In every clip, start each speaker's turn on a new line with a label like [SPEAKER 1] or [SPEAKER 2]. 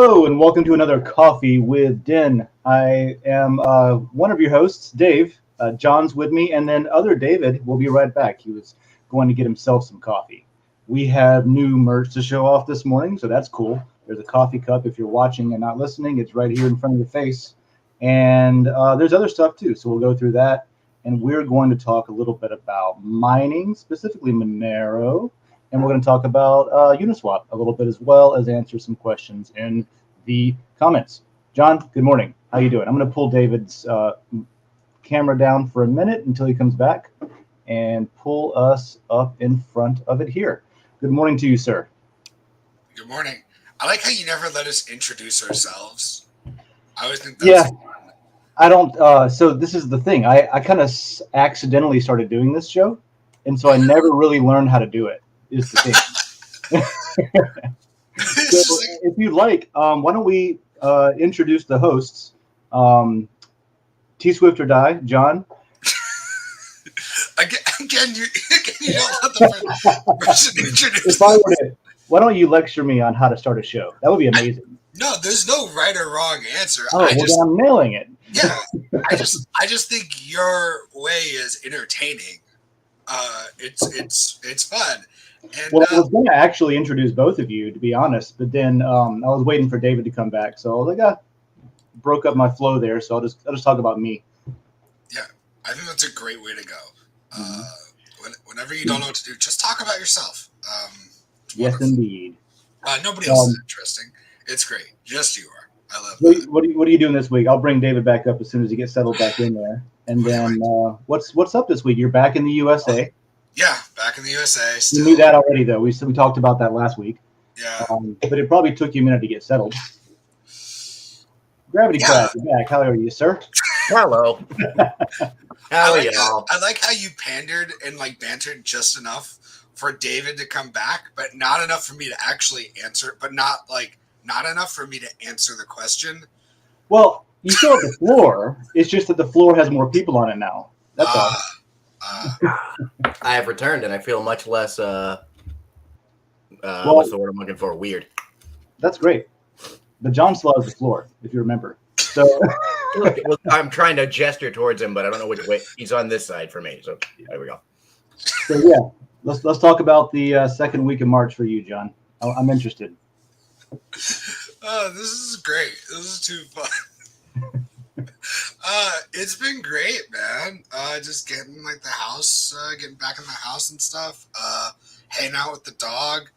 [SPEAKER 1] Hello and welcome to another Coffee with Den. I am one of your hosts, Dave. John's with me, and then other David will be right back. He was going to get himself some coffee. We have new merch to show off this morning, so that's cool. There's a coffee cup. If you're watching and not listening, it's right here in front of your face. And there's other stuff too, so we'll go through that. And we're going to talk a little bit about mining, specifically Monero. And we're going to talk about Uniswap a little bit, as well as answer some questions in the comments. John, good morning. How you doing? I'm going to pull David's camera down for a minute until he comes back and pull us up in front of it here. Good morning to you, sir.
[SPEAKER 2] Good morning. I like how you never let us introduce ourselves. I always think that's fun.
[SPEAKER 1] I don't. So this is the thing. I kind of accidentally started doing this show, and so I never really learned how to do it. Is the thing. So if you'd like, why don't we introduce the hosts? T Swift or Die, John.
[SPEAKER 2] Again, you don't let the person introduce.
[SPEAKER 1] Why don't you lecture me on how to start a show? That would be amazing.
[SPEAKER 2] No, there's no right or wrong answer.
[SPEAKER 1] Oh, then I'm nailing it.
[SPEAKER 2] Yeah, I just think your way is entertaining. It's fun. And,
[SPEAKER 1] well, I was going to actually introduce both of you, to be honest, but then I was waiting for David to come back, so I was like, broke up my flow there. So I'll just talk about me.
[SPEAKER 2] Yeah, I think that's a great way to go. Whenever you don't know what to do, just talk about yourself.
[SPEAKER 1] Yes, indeed.
[SPEAKER 2] Nobody else is interesting. It's great. Just you are. I love that.
[SPEAKER 1] What are you doing this week? I'll bring David back up as soon as he gets settled back in there. And then what's up this week? You're back in the USA.
[SPEAKER 2] Yeah, back in the USA. Still.
[SPEAKER 1] You knew that already, though. We talked about that last week.
[SPEAKER 2] Yeah.
[SPEAKER 1] But it probably took you a minute to get settled. Gravity Crash, you're back. How are you, sir?
[SPEAKER 3] Hello. How are y'all?
[SPEAKER 2] I like how you pandered and bantered just enough for David to come back, but not enough for me to actually answer. But not enough for me to answer the question.
[SPEAKER 1] Well, you still have the floor. It's just that the floor has more people on it now. That's all.
[SPEAKER 3] I have returned, and I feel much less. What's the word I'm looking for? Weird.
[SPEAKER 1] That's great. But John still has the floor, if you remember. So
[SPEAKER 3] well, I'm trying to gesture towards him, but I don't know which way. He's on this side for me. So there we go.
[SPEAKER 1] So yeah, let's talk about the second week of March for you, John. I'm interested.
[SPEAKER 2] Oh, this is great. This is too fun. It's been great, man. Just getting the house, getting back in the house and stuff. Hanging out with the dog.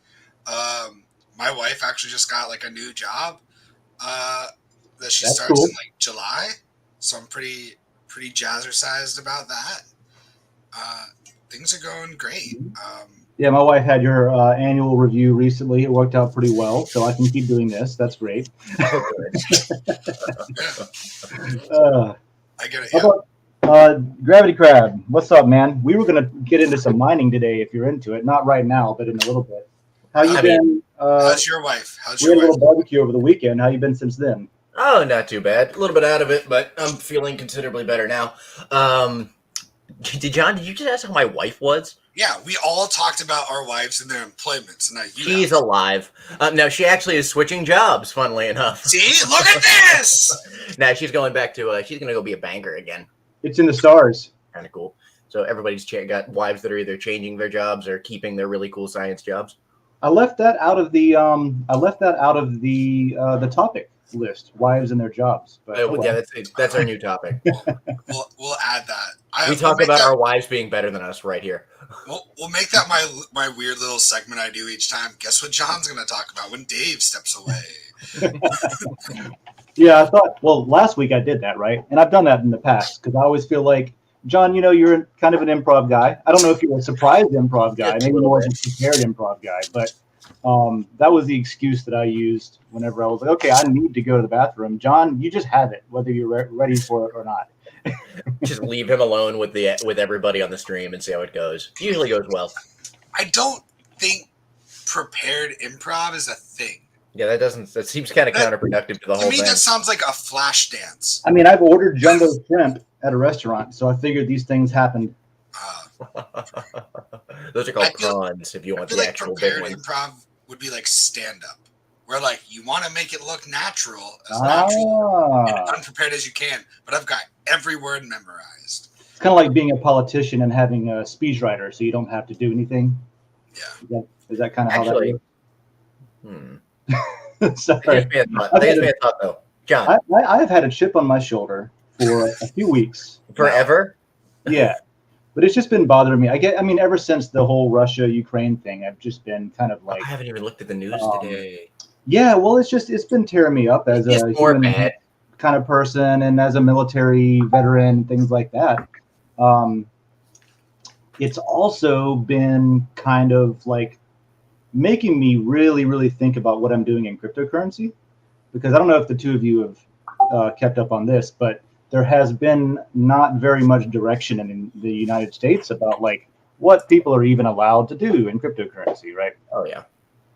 [SPEAKER 2] My wife actually just got a new job. That she starts in July. So I'm pretty jazzercised about that. Things are going great.
[SPEAKER 1] Yeah, my wife had your annual review recently. It worked out pretty well, so I can keep doing this. That's great.
[SPEAKER 2] I get it.
[SPEAKER 1] Yeah. How about Gravity Crab? What's up, man? We were going to get into some mining today if you're into it. Not right now, but in a little bit. How you been?
[SPEAKER 2] How's your wife?
[SPEAKER 1] We had a little barbecue over the weekend. How you been since then?
[SPEAKER 3] Oh, not too bad. A little bit out of it, but I'm feeling considerably better now. John, did you just ask how my wife was?
[SPEAKER 2] Yeah, we all talked about our wives and their employments. And
[SPEAKER 3] she's alive. No, she actually is switching jobs, funnily enough.
[SPEAKER 2] See? Look at this!
[SPEAKER 3] Now she's going back to, she's going to go be a banker again.
[SPEAKER 1] It's in the stars.
[SPEAKER 3] Kind of cool. So everybody's got wives that are either changing their jobs or keeping their really cool science jobs.
[SPEAKER 1] I left that out of the the topic list, wives and their jobs. But,
[SPEAKER 3] yeah, that's our new topic.
[SPEAKER 2] We'll add that.
[SPEAKER 3] We talk about our wives being better than us right here.
[SPEAKER 2] We'll make that my weird little segment I do each time. Guess what John's going to talk about when Dave steps away?
[SPEAKER 1] Yeah, I thought. Well, last week I did that, right? And I've done that in the past because I always feel like, John, you're kind of an improv guy. I don't know if you're a surprised improv guy, maybe more of a prepared improv guy, but that was the excuse that I used whenever I was like, okay, I need to go to the bathroom. John, you just have it, whether you're ready for it or not.
[SPEAKER 3] Just leave him alone with everybody on the stream and see how it goes. Usually goes well.
[SPEAKER 2] I don't think prepared improv is a thing.
[SPEAKER 3] Yeah, that seems kind of counterproductive to the whole thing.
[SPEAKER 2] To me, that sounds like a flash dance.
[SPEAKER 1] I mean, I've ordered jumbo shrimp at a restaurant, so I figured these things happened.
[SPEAKER 3] Those are called prawns, if you want the actual big
[SPEAKER 2] prepared
[SPEAKER 3] ones.
[SPEAKER 2] Improv would be like stand-up. where like you want to make it look natural and unprepared as you can, but I've got every word memorized.
[SPEAKER 1] It's kind of like being a politician and having a speechwriter, so you don't have to do anything.
[SPEAKER 2] Yeah.
[SPEAKER 1] Is that kind of
[SPEAKER 3] Actually,
[SPEAKER 1] how that works? Sorry.
[SPEAKER 3] That gives me a thought, though. John.
[SPEAKER 1] I have had a chip on my shoulder for a few weeks.
[SPEAKER 3] Forever?
[SPEAKER 1] Yeah. But it's just been bothering me. I mean, ever since the whole Russia-Ukraine thing, I've just been kind of like...
[SPEAKER 3] I haven't even looked at the news today.
[SPEAKER 1] Yeah, well, it's been tearing me up as a human kind of person and as a military veteran, things like that. It's also been kind of like making me really, really think about what I'm doing in cryptocurrency. Because I don't know if the two of you have kept up on this, but there has been not very much direction in the United States about like what people are even allowed to do in cryptocurrency, right?
[SPEAKER 3] Oh, yeah.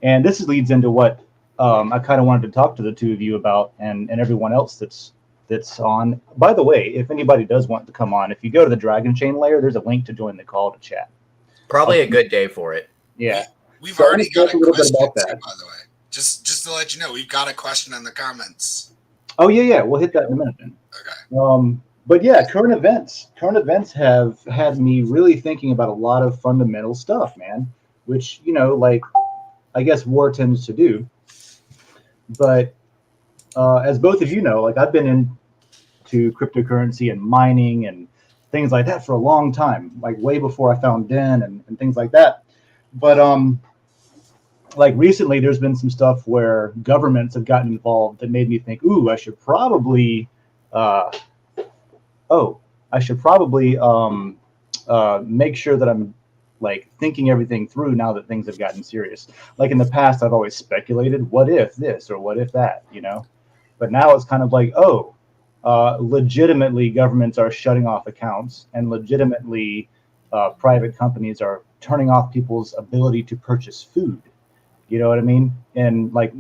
[SPEAKER 1] And this leads into what I kind of wanted to talk to the two of you about and everyone else that's on. By the way, if anybody does want to come on, if you go to the Dragon Chain layer, there's a link to join the call to chat.
[SPEAKER 3] Probably a good day for it.
[SPEAKER 1] Yeah.
[SPEAKER 2] We've already got a question
[SPEAKER 1] about that.
[SPEAKER 2] by the way. Just to let you know, we've got a question in the comments.
[SPEAKER 1] Oh yeah, we'll hit that in a minute then.
[SPEAKER 2] Okay.
[SPEAKER 1] But yeah, current events have had me really thinking about a lot of fundamental stuff, man. Which, you know, like I guess war tends to do. But as both of you know, like I've been into cryptocurrency and mining and things like that for a long time, like way before I found Den and things like that. But like recently, there's been some stuff where governments have gotten involved that made me think, ooh, I should probably make sure that I'm like thinking everything through now that things have gotten serious. Like in the past, I've always speculated, what if this or what if that, you know? But now it's kind of like, legitimately governments are shutting off accounts and legitimately private companies are turning off people's ability to purchase food. You know what I mean? And like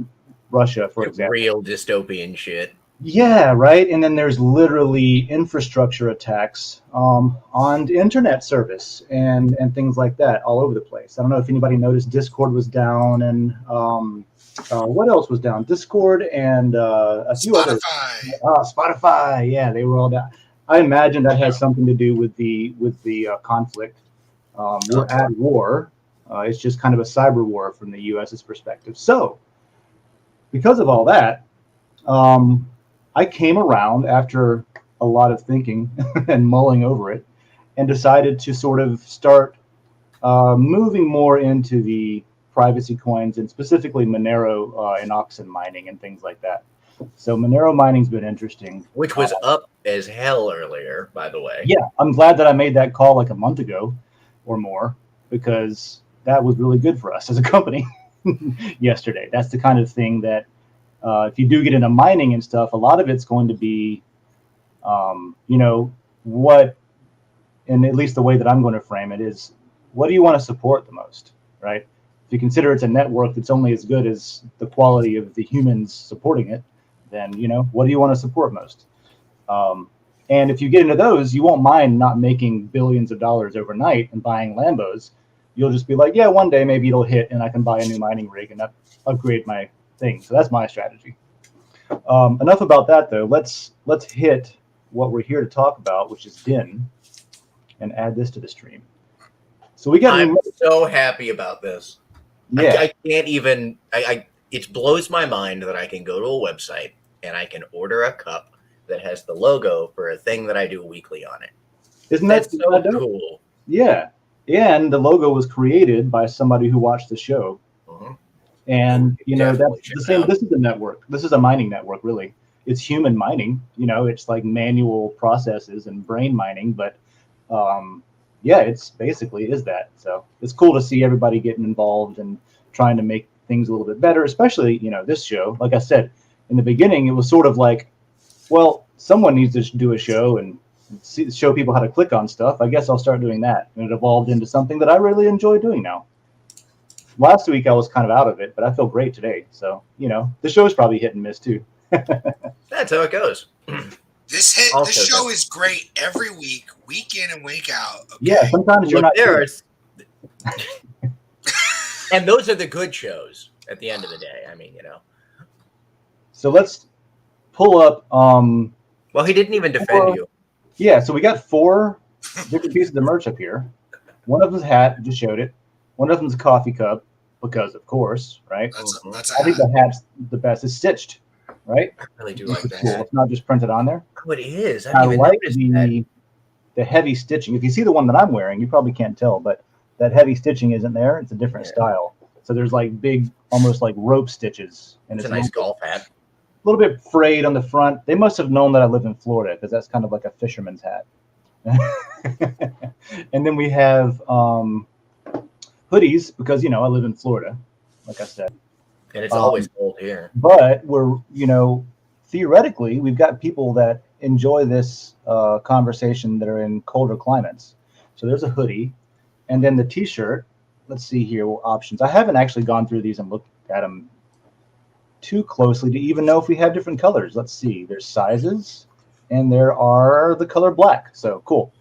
[SPEAKER 1] Russia, for example.
[SPEAKER 3] Real dystopian shit.
[SPEAKER 1] Yeah, right. And then there's literally infrastructure attacks on internet service and things like that all over the place. I don't know if anybody noticed Discord was down and what else was down? Discord and a few others. Spotify. Yeah, they were all down. I imagine that has something to do with the conflict. We're at war. It's just kind of a cyber war from the U.S.'s perspective. So, because of all that, I came around after a lot of thinking and mulling over it and decided to sort of start moving more into the privacy coins and specifically Monero and Oxen mining and things like that. So Monero mining's been interesting.
[SPEAKER 3] Which was up as hell earlier, by the way.
[SPEAKER 1] Yeah, I'm glad that I made that call like a month ago or more because that was really good for us as a company yesterday. That's the kind of thing that if you do get into mining and stuff, a lot of it's going to be, you know, what, and at least the way that I'm going to frame it is, what do you want to support the most, right? If you consider it's a network that's only as good as the quality of the humans supporting it, then, you know, what do you want to support most? And if you get into those, you won't mind not making billions of dollars overnight and buying Lambos. You'll just be like, yeah, one day maybe it'll hit and I can buy a new mining rig and upgrade my thing. So that's my strategy. Enough about that though. Let's hit what we're here to talk about, which is DIN, and add this to the stream. So we got.
[SPEAKER 3] I'm so happy about this.
[SPEAKER 1] Yeah.
[SPEAKER 3] I can't even. It blows my mind that I can go to a website and I can order a cup that has the logo for a thing that I do weekly on it.
[SPEAKER 1] Isn't that
[SPEAKER 3] so cool?
[SPEAKER 1] Yeah. And the logo was created by somebody who watched the show.
[SPEAKER 3] Uh-huh.
[SPEAKER 1] And, you know, that's the same. This is a network. This is a mining network, really. It's human mining. You know, it's like manual processes and brain mining. But, yeah, it's basically is that. So it's cool to see everybody getting involved and trying to make things a little bit better, especially, you know, this show. Like I said, in the beginning, it was sort of like, well, someone needs to do a show and show people how to click on stuff. I guess I'll start doing that. And it evolved into something that I really enjoy doing now. Last week I was kind of out of it, but I feel great today. So, you know, the show is probably hit and miss too.
[SPEAKER 3] That's how it goes.
[SPEAKER 2] This show is great every week in and week out. Okay?
[SPEAKER 1] Yeah, sometimes you're not
[SPEAKER 3] there. And those are the good shows at the end of the day. I mean, you know.
[SPEAKER 1] So let's pull up.
[SPEAKER 3] Well, he didn't even defend you.
[SPEAKER 1] Yeah, so we got 4 different pieces of merch up here. One of them's a hat, just showed it. One of them's a coffee cup, because of course, right?
[SPEAKER 2] That's a
[SPEAKER 1] I think
[SPEAKER 2] hat.
[SPEAKER 1] the hat's the best. It's stitched, right?
[SPEAKER 3] I really do like
[SPEAKER 1] It's
[SPEAKER 3] that.
[SPEAKER 1] cool. It's not just printed on there.
[SPEAKER 3] Oh, it is. I
[SPEAKER 1] I
[SPEAKER 3] didn't even
[SPEAKER 1] like
[SPEAKER 3] notice that.
[SPEAKER 1] the heavy stitching. If you see the one that I'm wearing, you probably can't tell, but that heavy stitching isn't there. It's a different style. So there's like big, almost like rope stitches, and
[SPEAKER 3] It's
[SPEAKER 1] it's
[SPEAKER 3] a nice golf hat.
[SPEAKER 1] a little bit frayed on the front. They must have known that I live in Florida, because that's kind of like a fisherman's hat. And then we have hoodies, because I live in Florida, like I said.
[SPEAKER 3] And it's always cold here.
[SPEAKER 1] But we're theoretically, we've got people that enjoy this conversation that are in colder climates. So there's a hoodie, and then the T-shirt. Let's see here, options. I haven't actually gone through these and looked at them too closely to even know if we have different colors. Let's see. There's sizes, and there are the color black. So cool.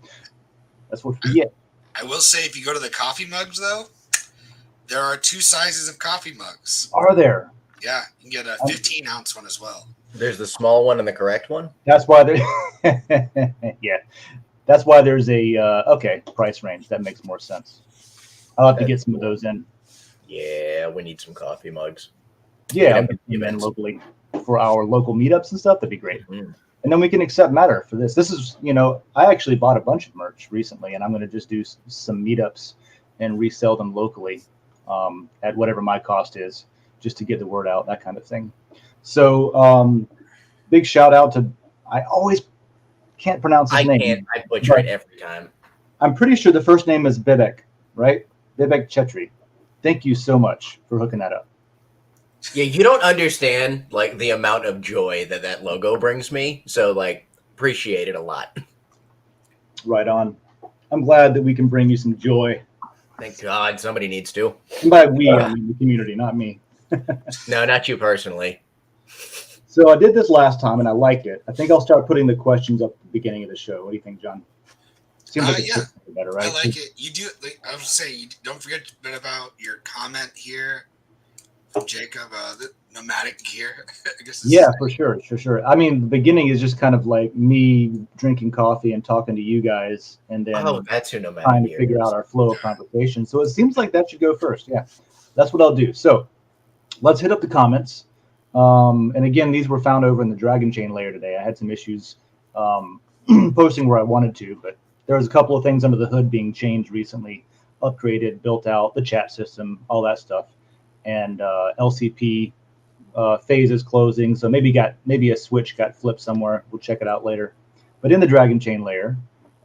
[SPEAKER 1] That's what we get.
[SPEAKER 2] I will say, if you go to the coffee mugs, though, there are 2 sizes of coffee mugs.
[SPEAKER 1] Are there?
[SPEAKER 2] Yeah, you can get a 15-ounce one as well.
[SPEAKER 3] There's the small one and the correct one.
[SPEAKER 1] That's why there. Yeah, that's why there's a price range. That makes more sense. I'll have to get some of those in.
[SPEAKER 3] Yeah, we need some coffee mugs.
[SPEAKER 1] Yeah, I'll get them in locally for our local meetups and stuff. That'd be great. Mm-hmm. And then we can accept matter for this. This is, I actually bought a bunch of merch recently, and I'm going to just do some meetups and resell them locally at whatever my cost is, just to get the word out, that kind of thing. So big shout out to, I always can't pronounce his name.
[SPEAKER 3] I butcher it every time.
[SPEAKER 1] I'm pretty sure the first name is Vivek, right? Vivek Chetri. Thank you so much for hooking that up.
[SPEAKER 3] Yeah, you don't understand like the amount of joy that logo brings me. So appreciate it a lot. Right
[SPEAKER 1] on. I'm glad that we can bring you some joy.
[SPEAKER 3] Thank God somebody needs to.
[SPEAKER 1] And by we, I mean the community, not me.
[SPEAKER 3] No, not you personally.
[SPEAKER 1] So I did this last time and I liked it. I think I'll start putting the questions up at the beginning of the show. What do you think, John? Seems like it's better, right?
[SPEAKER 2] I like it. You do. I was saying, don't forget about your comment here from Jacob. The nomadic gear. I guess.
[SPEAKER 1] Yeah, for sure. I mean, the beginning is just kind of like me drinking coffee and talking to you guys, and then
[SPEAKER 3] that's your nomadic
[SPEAKER 1] trying to figure out our flow of conversation. So it seems like that should go first. Yeah, that's what I'll do. So let's hit up the comments. And again, these were found over in the Dragon Chain layer today. I had some issues posting where I wanted to, but there was a couple of things under the hood being changed recently, upgraded, built out, the chat system, all that stuff. And LCP phase is closing, so maybe a switch got flipped somewhere. We'll check it out later. But in the Dragon Chain layer,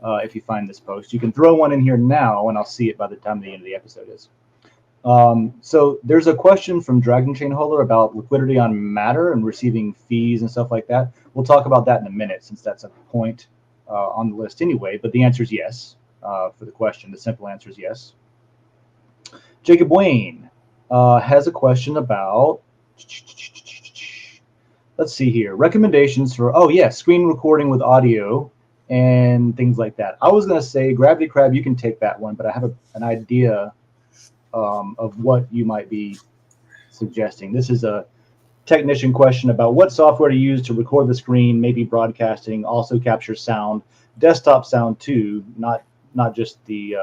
[SPEAKER 1] if you find this post, you can throw one in here now, and I'll see it by the time the end of the episode is. So there's a question from Dragon Chain Holder about liquidity on Matter and receiving fees and stuff like that. We'll talk about that in a minute, since that's a point on the list anyway. But the answer is yes for the question. The simple answer is yes. Jacob Wayne has a question about, let's see here, recommendations for, screen recording with audio and things like that. I was going to say, Gravity Crab, you can take that one, but I have an idea of what you might be suggesting. This is a technician question about what software to use to record the screen, maybe broadcasting, also capture sound, desktop sound too, not just the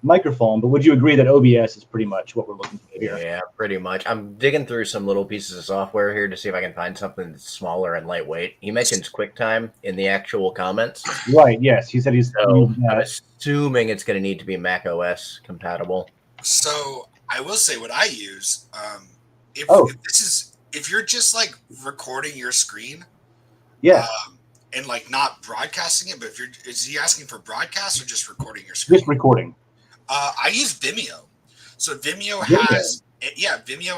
[SPEAKER 1] microphone. But would you agree that OBS is pretty much what we're looking for here?
[SPEAKER 3] Yeah, pretty much. I'm digging through some little pieces of software here to see if I can find something that's smaller and lightweight. He mentions QuickTime in the actual comments.
[SPEAKER 1] Right, yes. He said he's...
[SPEAKER 3] So I'm assuming it's going to need to be Mac OS compatible.
[SPEAKER 2] So I will say what I use. If you're just like recording your screen, and like not broadcasting it, but is he asking for broadcast or just recording your screen?
[SPEAKER 1] Just recording.
[SPEAKER 2] I use Vimeo. So Vimeo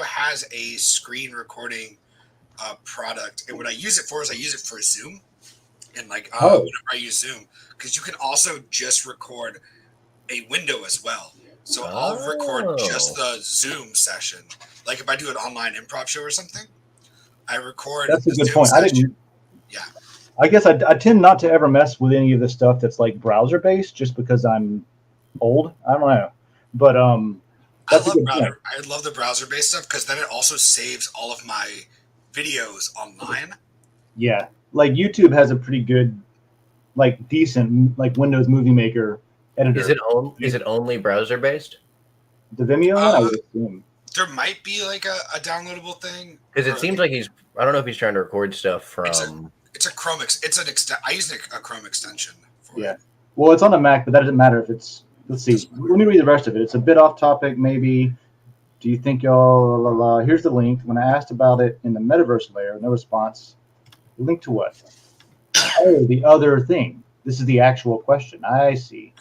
[SPEAKER 2] has a screen recording product, and what I use it for is I use it for Zoom, and whenever I use Zoom, because you can also just record a window as well. So I'll record just the Zoom session. Like if I do an online improv show or something, I record.
[SPEAKER 1] That's a good
[SPEAKER 2] Zoom
[SPEAKER 1] point.
[SPEAKER 2] session.
[SPEAKER 1] I guess I tend not to ever mess with any of the stuff that's like browser based, just because I'm old. I don't know, but
[SPEAKER 2] I love the browser based stuff, because then it also saves all of my videos online.
[SPEAKER 1] Yeah, like YouTube has a pretty good, like decent, like Windows Movie Maker editor.
[SPEAKER 3] Is it only browser based?
[SPEAKER 1] The Vimeo one, I would assume.
[SPEAKER 2] There might be like a downloadable thing.
[SPEAKER 3] Because it seems like he's. I don't know if he's trying to record stuff from.
[SPEAKER 2] It's a Chrome. I use a Chrome extension. For it.
[SPEAKER 1] Well, it's on a Mac, but that doesn't matter if it's. Let's see. Let me read the rest of it. It's a bit off topic, maybe. Do you think y'all? Here's the link. When I asked about it in the metaverse layer, no response. Link to what? Oh, the other thing. This is the actual question. I see.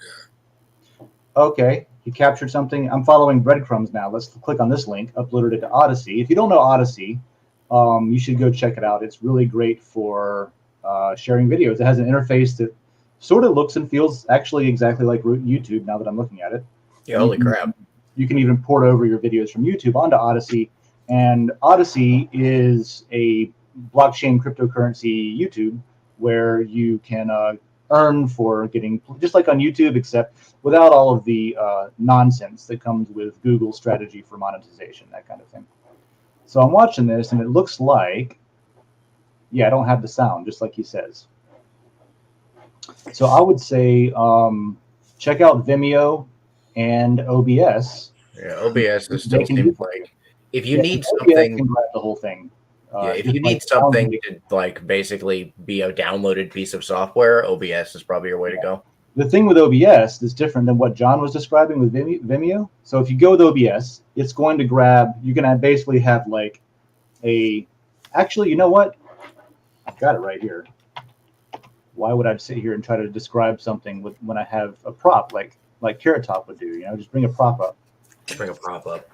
[SPEAKER 1] Okay, he captured something. I'm following breadcrumbs now. Let's click on this link. Uploaded it to Odyssey. If you don't know Odyssey, you should go check it out. It's really great for sharing videos. It has an interface that sort of looks and feels actually exactly like YouTube now that I'm looking at it.
[SPEAKER 3] Yeah, holy crap.
[SPEAKER 1] You can even port over your videos from YouTube onto Odyssey. And Odyssey is a blockchain cryptocurrency YouTube where you can earn for getting, just like on YouTube, except without all of the nonsense that comes with Google's strategy for monetization, that kind of thing. So I'm watching this, and it looks like, I don't have the sound, just like he says. So I would say check out Vimeo and OBS.
[SPEAKER 3] Yeah, OBS is still seems like if you need
[SPEAKER 1] OBS
[SPEAKER 3] something,
[SPEAKER 1] can grab the whole thing.
[SPEAKER 3] If you need something to like basically be a downloaded piece of software, OBS is probably your way to go.
[SPEAKER 1] The thing with OBS is different than what John was describing with Vimeo. So if you go with OBS, it's going to grab. You're going to basically have like actually, you know what? I've got it right here. Why would I sit here and try to describe something when I have a prop like Carrot Top would do? Just bring a prop up.
[SPEAKER 3] Bring a prop up.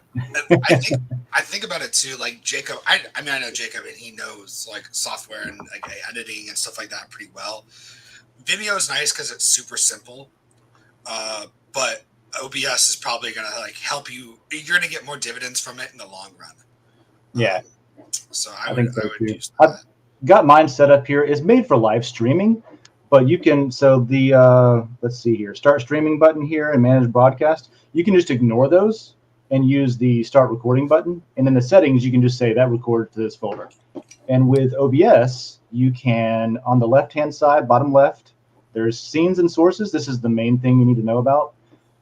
[SPEAKER 2] I think about it too. Like Jacob, I know Jacob, and he knows like software and like editing and stuff like that pretty well. Vimeo is nice because it's super simple, but OBS is probably gonna like help you. You're gonna get more dividends from it in the long run.
[SPEAKER 1] Yeah.
[SPEAKER 2] So I would use that.
[SPEAKER 1] I've got mine set up here. It's made for live streaming, but you can. So the let's see here, start streaming button here and manage broadcast. You can just ignore those and use the start recording button. And in the settings, you can just say that recorded to this folder. And with OBS, you can, on the left-hand side, bottom left, there's scenes and sources. This is the main thing you need to know about.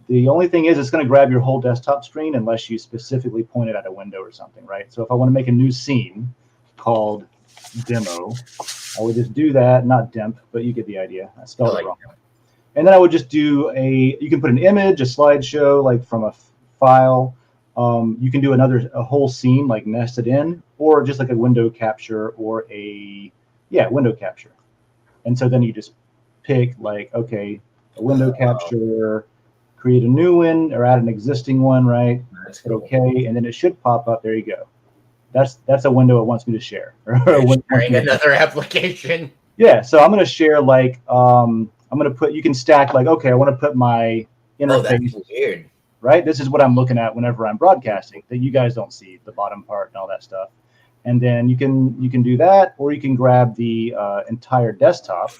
[SPEAKER 1] The only thing is it's going to grab your whole desktop screen unless you specifically point it at a window or something, right? So if I want to make a new scene called demo, I would just do that, not demp, but you get the idea. I spelled it wrong. And then I would just do you can put an image, a slideshow, like from a file. You can do a whole scene like nested in, or just like a window capture or window capture. And so then you just pick like, okay, a window capture, create a new one or add an existing one, right? That's cool. Okay, and then it should pop up. There you go. That's a window it wants me to share.
[SPEAKER 3] Sharing another application.
[SPEAKER 1] Yeah, so I'm going to share like I'm going to put. You can stack like, okay, I want to put my interface.
[SPEAKER 3] That's weird.
[SPEAKER 1] Right, this is what I'm looking at whenever I'm broadcasting that you guys don't see, the bottom part and all that stuff. And then you can do that, or you can grab the entire desktop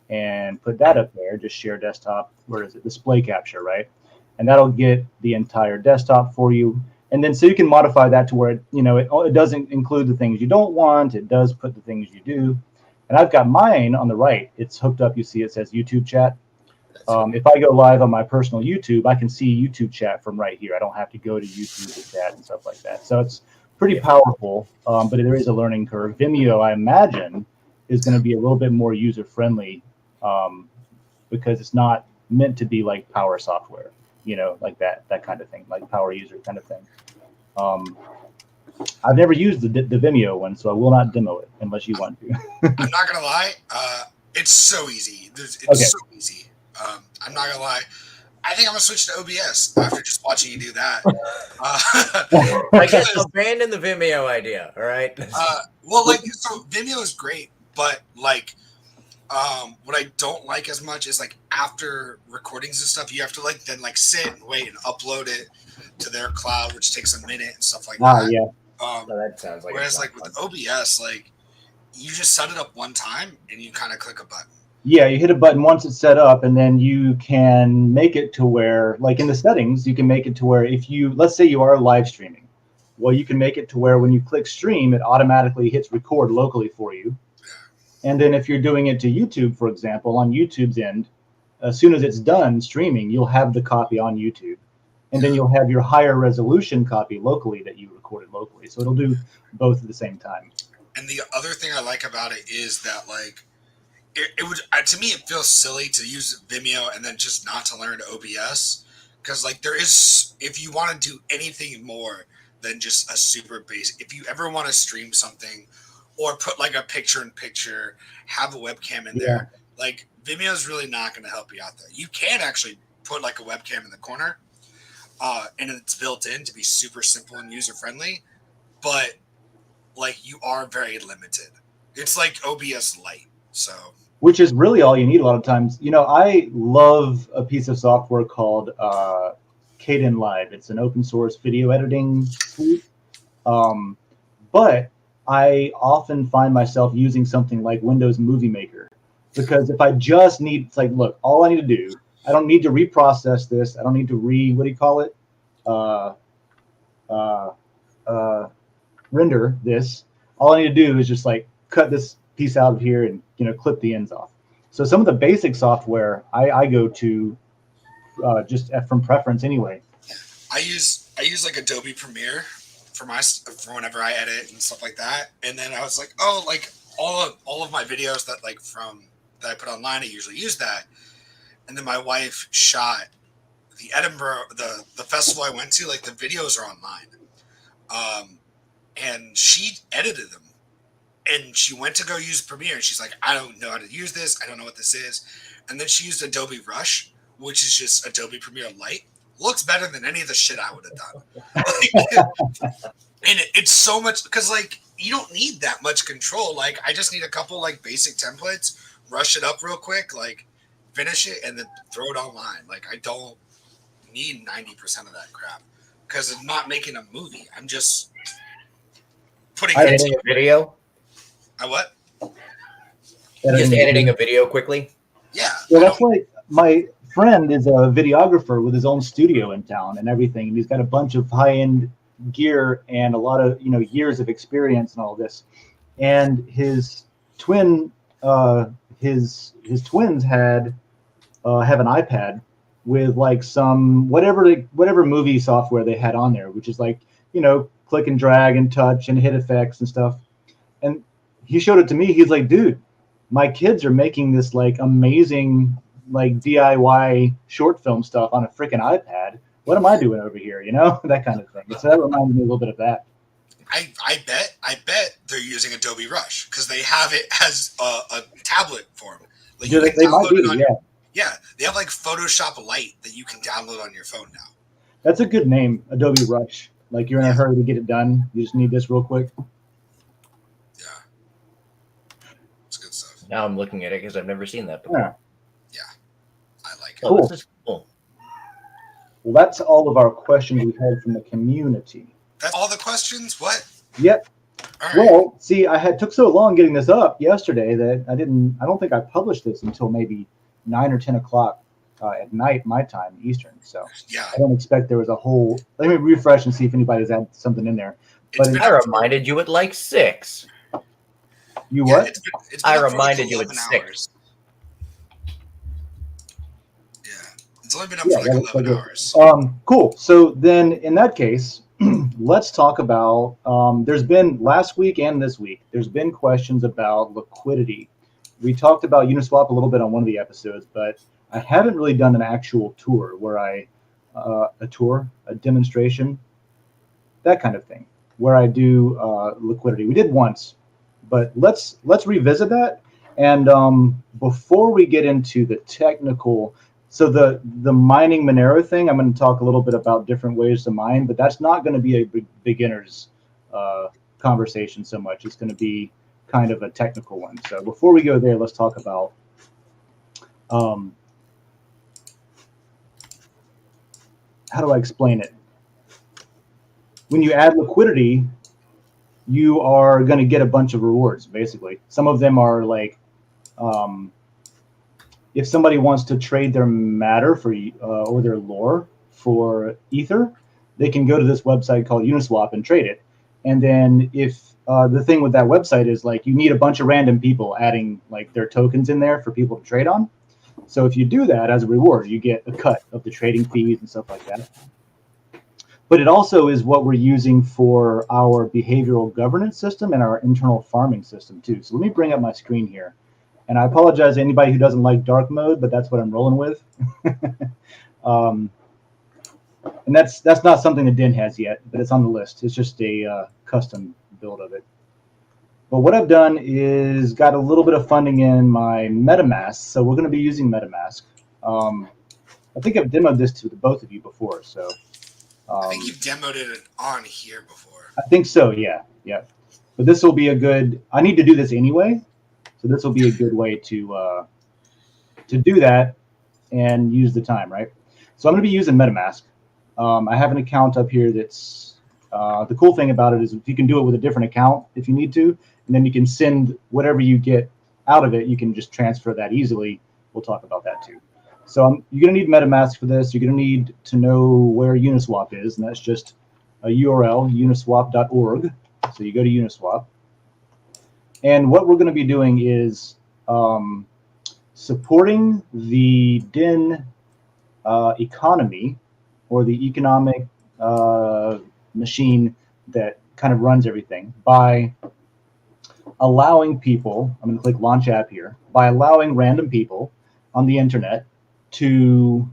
[SPEAKER 1] and put that up there. Just share desktop. Where is it? Display capture, right? And that'll get the entire desktop for you. And then so you can modify that to where it doesn't include the things you don't want. It does put the things you do. And I've got mine on the right. It's hooked up. You see it says YouTube chat. If I go live on my personal YouTube, I can see YouTube chat from right here. I don't have to go to YouTube to chat and stuff like that. So it's pretty powerful, but there is a learning curve. Vimeo, I imagine, is going to be a little bit more user-friendly because it's not meant to be like power software, like that kind of thing, like power user kind of thing. I've never used the Vimeo one, so I will not demo it unless you want to.
[SPEAKER 2] I'm not going to lie. It's so easy. It's so easy. I'm not gonna lie. I think I'm gonna switch to OBS after just watching you do that.
[SPEAKER 3] I guess abandon the Vimeo idea. All right.
[SPEAKER 2] So Vimeo is great, but like, what I don't like as much is like after recordings and stuff, you have to then sit and wait and upload it to their cloud, which takes a minute and stuff like that.
[SPEAKER 1] Yeah.
[SPEAKER 3] That sounds like.
[SPEAKER 2] Whereas with OBS, you just set it up one time and you kind of click a button.
[SPEAKER 1] Yeah, you hit a button once it's set up, and then you can make it to where, like in the settings, you can make it to where if let's say you are live streaming, Well, you can make it to where when you click stream, it automatically hits record locally for you. And then if you're doing it to YouTube, for example, on YouTube's end, as soon as it's done streaming, you'll have the copy on YouTube. And then you'll have your higher resolution copy locally that you recorded locally. So it'll do both at the same time.
[SPEAKER 2] And the other thing I like about it is that, like, it would, to me, it feels silly to use Vimeo and then just not to learn OBS. Because, like, there is, if you want to do anything more than just a super basic, if you ever want to stream something or put, like, a picture-in-picture, have a webcam in there, like, Vimeo is really not going to help you out there. You can actually put, like, a webcam in the corner, and it's built in to be super simple and user-friendly, but, like, you are very limited. It's like OBS Lite, so...
[SPEAKER 1] Which is really all you need a lot of times. You know, I love a piece of software called Kdenlive. It's an open source video editing suite. But I often find myself using something like Windows Movie Maker. Because if I just need, it's like, look, all I need to do, I don't need to reprocess this. I don't need to what do you call it? Render this. All I need to do is just like cut this piece out of here and, you know, clip the ends off. So some of the basic software I go to just from preference anyway.
[SPEAKER 2] I use like Adobe Premiere for whenever I edit and stuff like that. And then I was like, oh, like all of my videos that that I put online, I usually use that. And then my wife shot the Edinburgh, the festival I went to, like the videos are online. And she edited them. And she went to go use Premiere, and she's like, I don't know how to use this. I don't know what this is. And then she used Adobe Rush, which is just Adobe Premiere Lite. Looks better than any of the shit I would have done. And it's so much, because, like, you don't need that much control. Like, I just need a couple, like, basic templates, rush it up real quick, like, finish it, and then throw it online. Like, I don't need 90% of that crap, because I'm not making a movie. I'm just putting it
[SPEAKER 3] editing a video.
[SPEAKER 2] What?
[SPEAKER 3] Just editing a video quickly?
[SPEAKER 2] Yeah.
[SPEAKER 1] Well, that's like my friend is a videographer with his own studio in town and everything. And he's got a bunch of high-end gear and a lot of, you know, years of experience and all this. And his twin, his twins have an iPad with like some whatever movie software they had on there, which is like, you know, click and drag and touch and hit effects and stuff. And he showed it to me. He's like, dude, my kids are making this like amazing like DIY short film stuff on a freaking iPad. What am I doing over here? You know, that kind of thing. So that reminded me a little bit of that.
[SPEAKER 2] I bet they're using Adobe Rush because they have it as a tablet form. Like
[SPEAKER 1] Yeah, they might be,
[SPEAKER 2] yeah, they have like Photoshop Lite that you can download on your phone now.
[SPEAKER 1] That's a good name, Adobe Rush. Like you're in a hurry to get it done. You just need this real quick.
[SPEAKER 3] Now I'm looking at it because I've never seen that before.
[SPEAKER 2] Yeah, I like it.
[SPEAKER 1] Cool.
[SPEAKER 3] Oh, this is cool.
[SPEAKER 1] Well, that's all of our questions we've had from the community.
[SPEAKER 2] That's all the questions? What?
[SPEAKER 1] Yep.
[SPEAKER 2] All right.
[SPEAKER 1] Well, see, took so long getting this up yesterday that I don't think I published this until maybe 9 or 10 o'clock at night, my time, Eastern. So
[SPEAKER 2] yeah,
[SPEAKER 1] I don't expect there was a whole. Let me refresh and see if anybody's added something in there. But
[SPEAKER 3] I reminded you at like 6.
[SPEAKER 1] You what?
[SPEAKER 2] It's
[SPEAKER 3] I reminded you at 6.
[SPEAKER 2] Yeah, it's only been up for like 11 hours.
[SPEAKER 1] Cool. So then, in that case, let's talk about. There's been last week and this week. There's been questions about liquidity. We talked about Uniswap a little bit on one of the episodes, but I haven't really done an actual tour where a demonstration, that kind of thing, where I do liquidity. We did once. But let's revisit that. And before we get into the technical, so the mining Monero thing, I'm going to talk a little bit about different ways to mine, but that's not going to be a beginner's conversation so much. It's going to be kind of a technical one. So before we go there, let's talk about how do I explain it? When you add liquidity, you are going to get a bunch of rewards, basically. Some of them are like, if somebody wants to trade their matter for or their lore for Ether, they can go to this website called Uniswap and trade it. And then if the thing with that website is like you need a bunch of random people adding like their tokens in there for people to trade on. So if you do that as a reward, you get a cut of the trading fees and stuff like that. But it also is what we're using for our behavioral governance system and our internal farming system too. So let me bring up my screen here. And I apologize to anybody who doesn't like dark mode, but that's what I'm rolling with. And that's not something that Den has yet, but it's on the list. It's just a custom build of it. But what I've done is got a little bit of funding in my MetaMask, so we're going to be using MetaMask. I think I've demoed this to both of you before, so.
[SPEAKER 2] I think you've demoed it on here before.
[SPEAKER 1] I think so, yeah. But this will be a good. I need to do this anyway, so this will be a good way to do that and use the time, right? So I'm going to be using MetaMask. I have an account up here that's. The cool thing about it is if you can do it with a different account if you need to, and then you can send whatever you get out of it, you can just transfer that easily. We'll talk about that too. So you're going to need MetaMask for this. You're going to need to know where Uniswap is, and that's just a URL, uniswap.org. So you go to Uniswap. And what we're going to be doing is supporting the Den economy, or the economic machine that kind of runs everything, by allowing people, I'm going to click Launch App here, by allowing random people on the internet to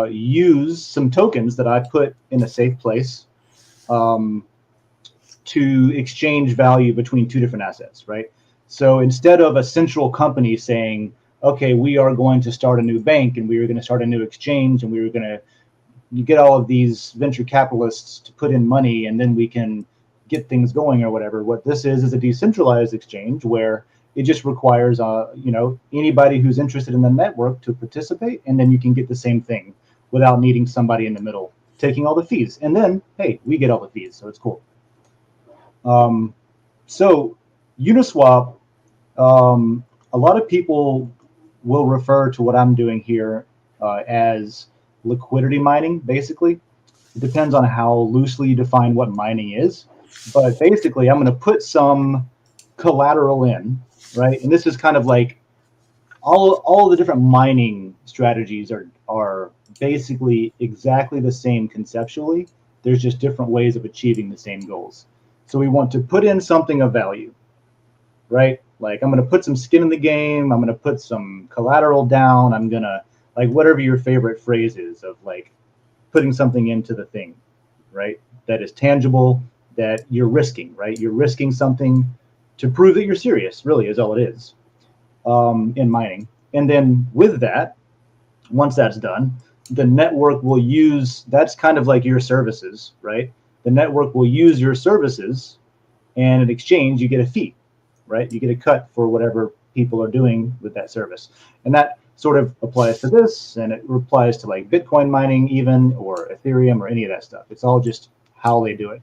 [SPEAKER 1] use some tokens that I put in a safe place to exchange value between two different assets, right? So instead of a central company saying, okay, we are going to start a new bank and we are going to start a new exchange and we are going to get all of these venture capitalists to put in money and then we can get things going or whatever. What this is a decentralized exchange where it just requires anybody who's interested in the network to participate, and then you can get the same thing without needing somebody in the middle taking all the fees. And then, hey, we get all the fees, so it's cool. So Uniswap, a lot of people will refer to what I'm doing here as liquidity mining, basically. It depends on how loosely you define what mining is. But basically, I'm going to put some collateral in, right? And this is kind of like all the different mining strategies are basically exactly the same conceptually. There's just different ways of achieving the same goals. So we want to put in something of value, right? Like I'm going to put some skin in the game. I'm going to put some collateral down. I'm going to, like, whatever your favorite phrase is of like putting something into the thing, right? That is tangible, that you're risking, right? You're risking something to prove that you're serious, really, is all it is in mining. And then with that, once that's done, the network will use, that's kind of like your services, right? The network will use your services, and in exchange, you get a fee, right? You get a cut for whatever people are doing with that service. And that sort of applies to this, and it applies to like Bitcoin mining even, or Ethereum, or any of that stuff. It's all just how they do it.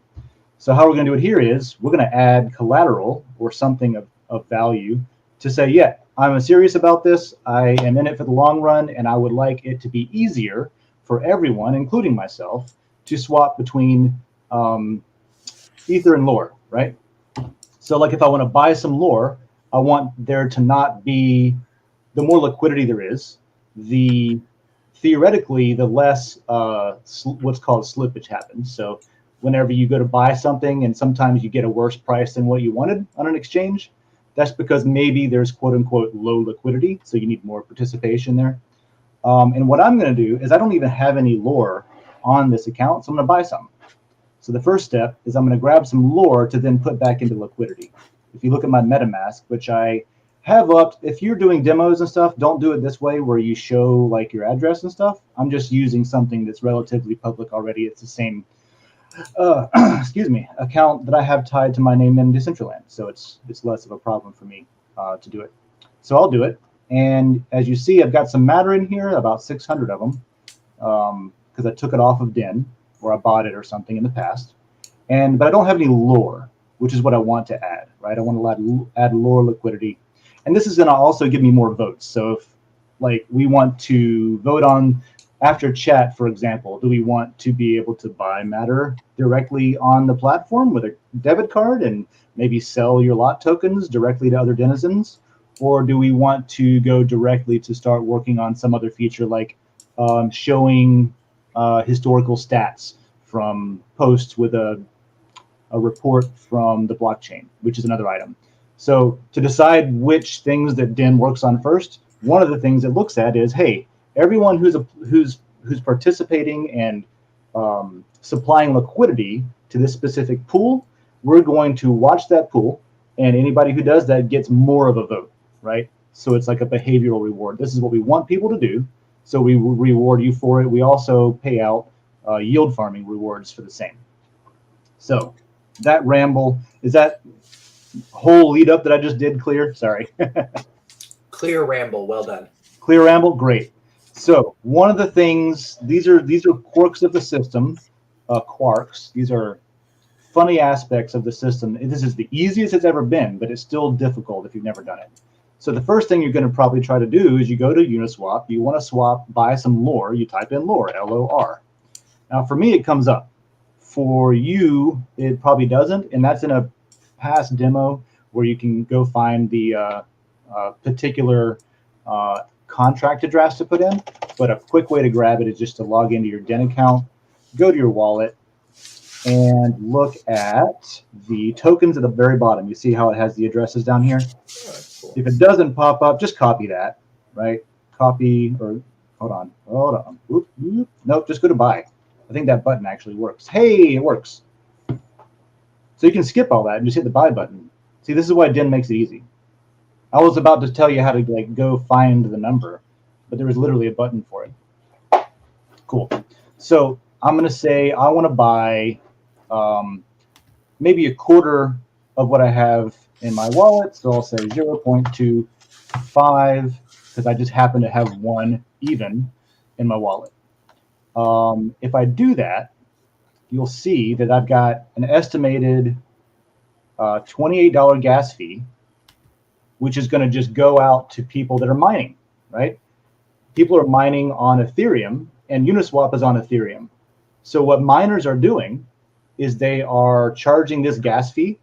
[SPEAKER 1] So how we're going to do it here is we're going to add collateral or something of value to say, yeah, I'm serious about this. I am in it for the long run, and I would like it to be easier for everyone, including myself, to swap between Ether and Lore, right? So like if I want to buy some Lore, I want there to not be, the more liquidity there is, theoretically, the less what's called slippage happens. So whenever you go to buy something and sometimes you get a worse price than what you wanted on an exchange, that's because maybe there's quote unquote low liquidity. So you need more participation there. And what I'm going to do is I don't even have any Lore on this account. So I'm going to buy some. So the first step is I'm going to grab some Lore to then put back into liquidity. If you look at my MetaMask, which I have up, if you're doing demos and stuff, don't do it this way where you show like your address and stuff. I'm just using something that's relatively public already. It's the same excuse me, account that I have tied to my name in Decentraland. So it's less of a problem for me to do it. So I'll do it. And as you see, I've got some matter in here, about 600 of them, because I took it off of Den, or I bought it or something in the past. But I don't have any Lore, which is what I want to add, right? I want to add Lore liquidity. And this is going to also give me more votes. So if like we want to vote on after chat, for example, do we want to be able to buy matter directly on the platform with a debit card and maybe sell your lot tokens directly to other denizens? Or do we want to go directly to start working on some other feature like showing historical stats from posts with a report from the blockchain, which is another item. So to decide which things that Den works on first, one of the things it looks at is, hey, everyone who's participating and supplying liquidity to this specific pool, we're going to watch that pool, and anybody who does that gets more of a vote, right? So it's like a behavioral reward. This is what we want people to do, so we reward you for it. We also pay out yield farming rewards for the same. So that ramble, is that whole lead up that I just did clear? Sorry.
[SPEAKER 3] Clear ramble, well done.
[SPEAKER 1] Clear ramble, great. So one of the things, these are quirks of the system, quarks. These are funny aspects of the system. This is the easiest it's ever been, but it's still difficult if you've never done it. So the first thing you're going to probably try to do is you go to Uniswap. You want to buy some lore. You type in lore, L-O-R. Now for me, it comes up. For you, it probably doesn't, and that's in a past demo where you can go find the particular contract address to put in. But a quick way to grab it is just to log into your Den account, go to your wallet, and look at the tokens at the very bottom. You see how it has the addresses down here?
[SPEAKER 3] Cool.
[SPEAKER 1] If it doesn't pop up, just copy that, right? Copy, or hold on. Oop. Nope, just go to buy. I think that button actually works. Hey, it works. So you can skip all that and just hit the buy button. See, this is why Den makes it easy. I was about to tell you how to like go find the number, but there was literally a button for it. Cool. So I'm going to say I want to buy maybe a quarter of what I have in my wallet. So I'll say 0.25 because I just happen to have one even in my wallet. If I do that, you'll see that I've got an estimated $28 gas fee, which is going to just go out to people that are mining, right? People are mining on Ethereum, and Uniswap is on Ethereum. So what miners are doing is they are charging this gas fee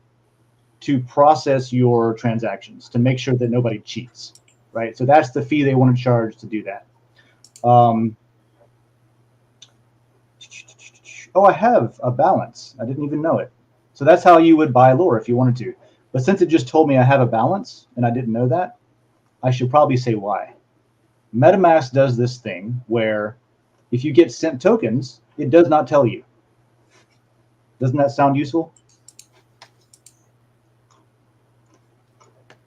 [SPEAKER 1] to process your transactions, to make sure that nobody cheats, right? So that's the fee they want to charge to do that. Oh, I have a balance. I didn't even know it. So that's how you would buy lore if you wanted to. But since it just told me I have a balance and I didn't know that, I should probably say why. MetaMask does this thing where if you get sent tokens, it does not tell you. Doesn't that sound useful?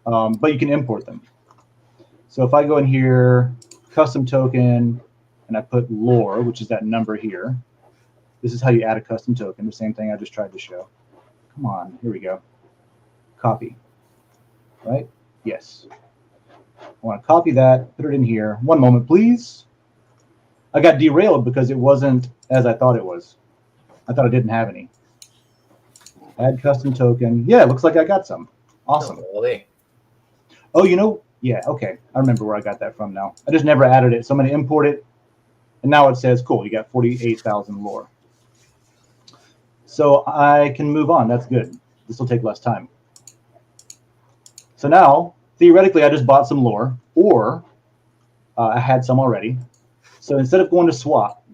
[SPEAKER 1] But you can import them. So if I go in here, custom token, and I put lore, which is that number here. This is how you add a custom token, the same thing I just tried to show. Come on, here we go. Copy, right? Yes. I want to copy that, put it in here. One moment, please. I got derailed because it wasn't as I thought it was. I thought I didn't have any. Add custom token. Yeah, it looks like I got some. Awesome. Oh, you know, yeah, okay. I remember where I got that from now. I just never added it. So I'm going to import it. And now it says, cool, you got 48,000 lore. So I can move on. That's good. This will take less time. So now, theoretically, I just bought some lore, or I had some already. So instead of going to swap,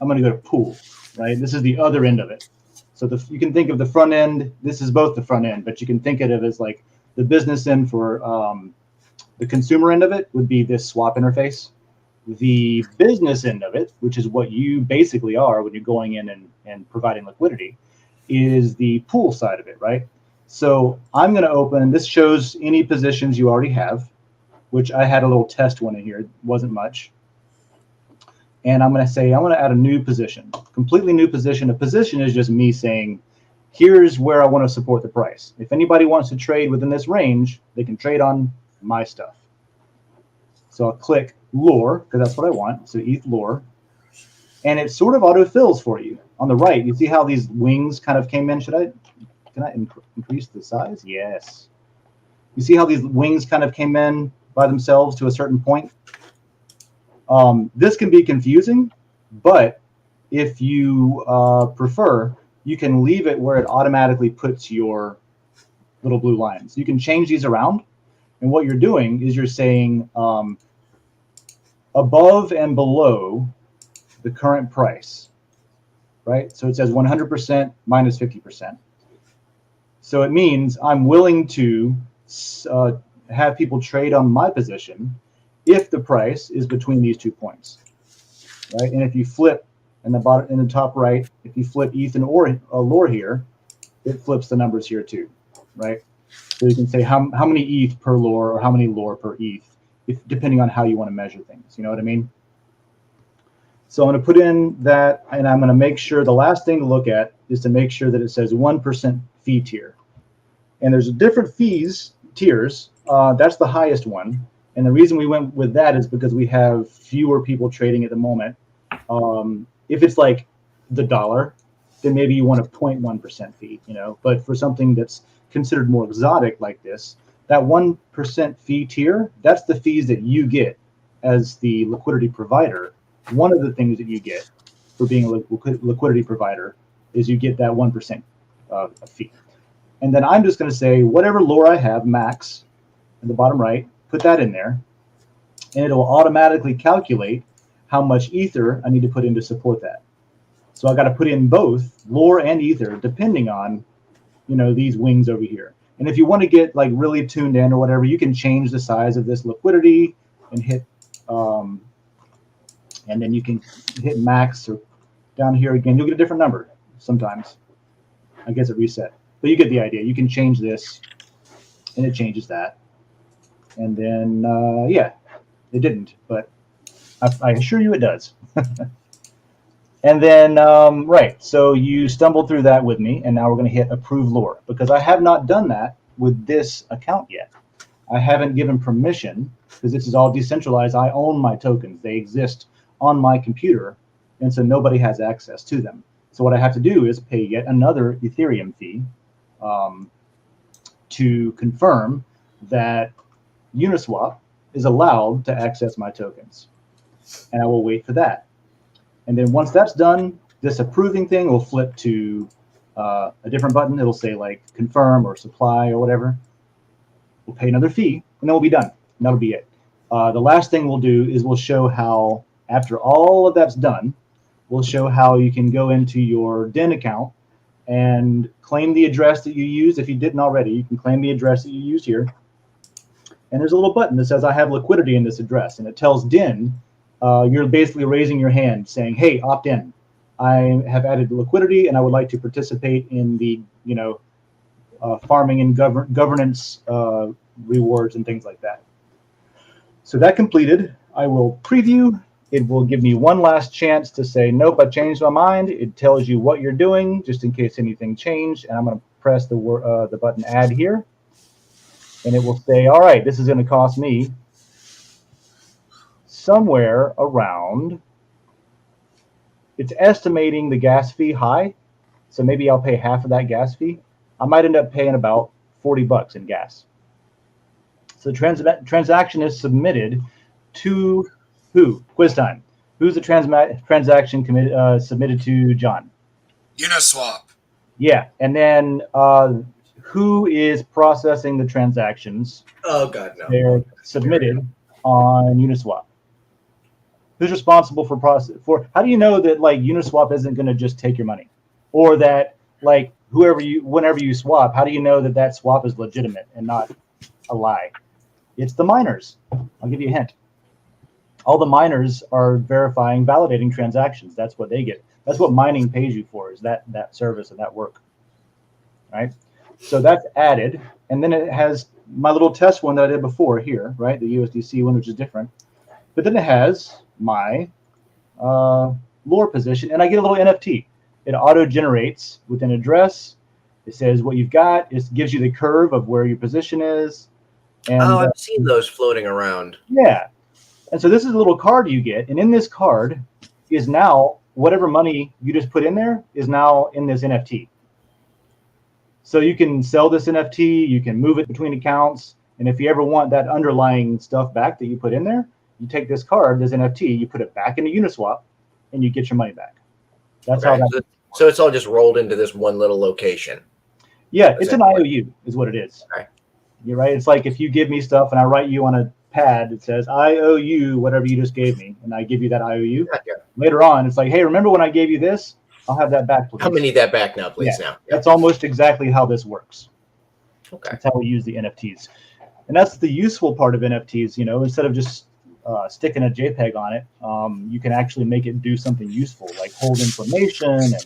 [SPEAKER 1] I'm going to go to pool, right? This is the other end of it. So you can think of the front end. This is both the front end, but you can think of it as like the business end for the consumer end of it would be this swap interface. The business end of it, which is what you basically are when you're going in and providing liquidity, is the pool side of it, right? So I'm going to open, this shows any positions you already have, which I had a little test one in here. It wasn't much. And I'm going to say, I want to add a new position, completely new position. A position is just me saying, here's where I want to support the price. If anybody wants to trade within this range, they can trade on my stuff. So I'll click lore, because that's what I want. So ETH lore. And it sort of autofills for you. On the right, you see how these wings kind of came in? Can I increase the size? Yes. You see how these wings kind of came in by themselves to a certain point? This can be confusing But if you prefer, you can leave it where it automatically puts your little blue lines. You can change these around. And what you're doing is you're saying above and below the current price, right? So it says 100% minus 50%. So it means I'm willing to have people trade on my position if the price is between these 2 points, right? And if you flip in the bottom, in the top right, if you flip ETH and or LOR here, it flips the numbers here too, right? So you can say how many ETH per LOR or how many LOR per ETH, depending on how you want to measure things. You know what I mean? So I'm going to put in that, and I'm going to make sure the last thing to look at is to make sure that it says 1% fee tier. And there's different fees tiers. That's the highest one. And the reason we went with that is because we have fewer people trading at the moment. If it's like the dollar, then maybe you want a 0.1% fee, you know. But for something that's considered more exotic like this, that 1% fee tier, that's the fees that you get as the liquidity provider. One of the things that you get for being a liquidity provider is you get that 1% fee. And then I'm just going to say whatever LOR I have, max, in the bottom right, put that in there, and it'll automatically calculate how much Ether I need to put in to support that. So I got to put in both LOR and Ether, depending on, you know, these wings over here. And if you want to get like really tuned in or whatever, you can change the size of this liquidity and hit, and then you can hit max, or down here again, you'll get a different number sometimes. I guess it reset. But you get the idea. You can change this, and it changes that. And then, yeah, it didn't, but I assure you it does. And then, right, so you stumbled through that with me, and now we're going to hit approve LOR, because I have not done that with this account yet. I haven't given permission, because this is all decentralized. I own my tokens. They exist on my computer, and so nobody has access to them. So what I have to do is pay yet another Ethereum fee to confirm that Uniswap is allowed to access my tokens. And I will wait for that. And then once that's done, this approving thing will flip to a different button. It'll say like confirm or supply or whatever. We'll pay another fee, and then we'll be done. And that'll be it. The last thing we'll do is we'll show how, after all of that's done, we'll show how you can go into your Den account and claim the address that you used. If you didn't already, you can claim the address that you used here. And there's a little button that says, I have liquidity in this address. And it tells Den, you're basically raising your hand saying, hey, opt in. I have added liquidity, and I would like to participate in the, you know, farming and governance rewards and things like that. So that completed. I will preview. It will give me one last chance to say, nope, I changed my mind. It tells you what you're doing, just in case anything changed. And I'm going to press the button add here. And it will say, all right, this is going to cost me somewhere around, it's estimating the gas fee high. So maybe I'll pay half of that gas fee. I might end up paying about $40 in gas. So the transaction is submitted to who? Quiz time. Who's the transaction submitted to, John?
[SPEAKER 2] Uniswap.
[SPEAKER 1] Yeah, and then who is processing the transactions?
[SPEAKER 3] Oh God, no.
[SPEAKER 1] They're submitted on Uniswap. Who's responsible for process? For how do you know that like Uniswap isn't going to just take your money, or that like whenever you swap, how do you know that that swap is legitimate and not a lie? It's the miners. I'll give you a hint. All the miners are verifying, validating transactions. That's what they get. That's what mining pays you for, is that service and that work. Right? So that's added. And then it has my little test one that I did before here, right? The USDC one, which is different. But then it has my LOR position, and I get a little NFT. It auto-generates with an address. It says what you've got. It gives you the curve of where your position is. And,
[SPEAKER 3] I've seen those floating around.
[SPEAKER 1] Yeah. And so this is a little card you get, and in this card is now whatever money you just put in there is now in this NFT. So you can sell this NFT, you can move it between accounts, and if you ever want that underlying stuff back that you put in there, you take this card, this NFT, you put it back into Uniswap, and you get your money back. That's
[SPEAKER 3] Okay.
[SPEAKER 1] how that.
[SPEAKER 3] So it's all just rolled into this one little location.
[SPEAKER 1] Yeah, it's an IOU is what it is.
[SPEAKER 3] Okay.
[SPEAKER 1] You're right. It's like if you give me stuff and I write you on a pad that says I owe you whatever you just gave me, and I give you that IOU.
[SPEAKER 3] Gotcha.
[SPEAKER 1] Later on, it's like, hey, remember when I gave you this? I'll have that back, please.
[SPEAKER 3] I'm gonna need that back now, please.
[SPEAKER 1] Yeah,
[SPEAKER 3] Now. Yep.
[SPEAKER 1] That's almost exactly how this works.
[SPEAKER 3] Okay.
[SPEAKER 1] That's how we use the NFTs, and that's the useful part of NFTs. Instead of just sticking a JPEG on it, you can actually make it do something useful, like hold information and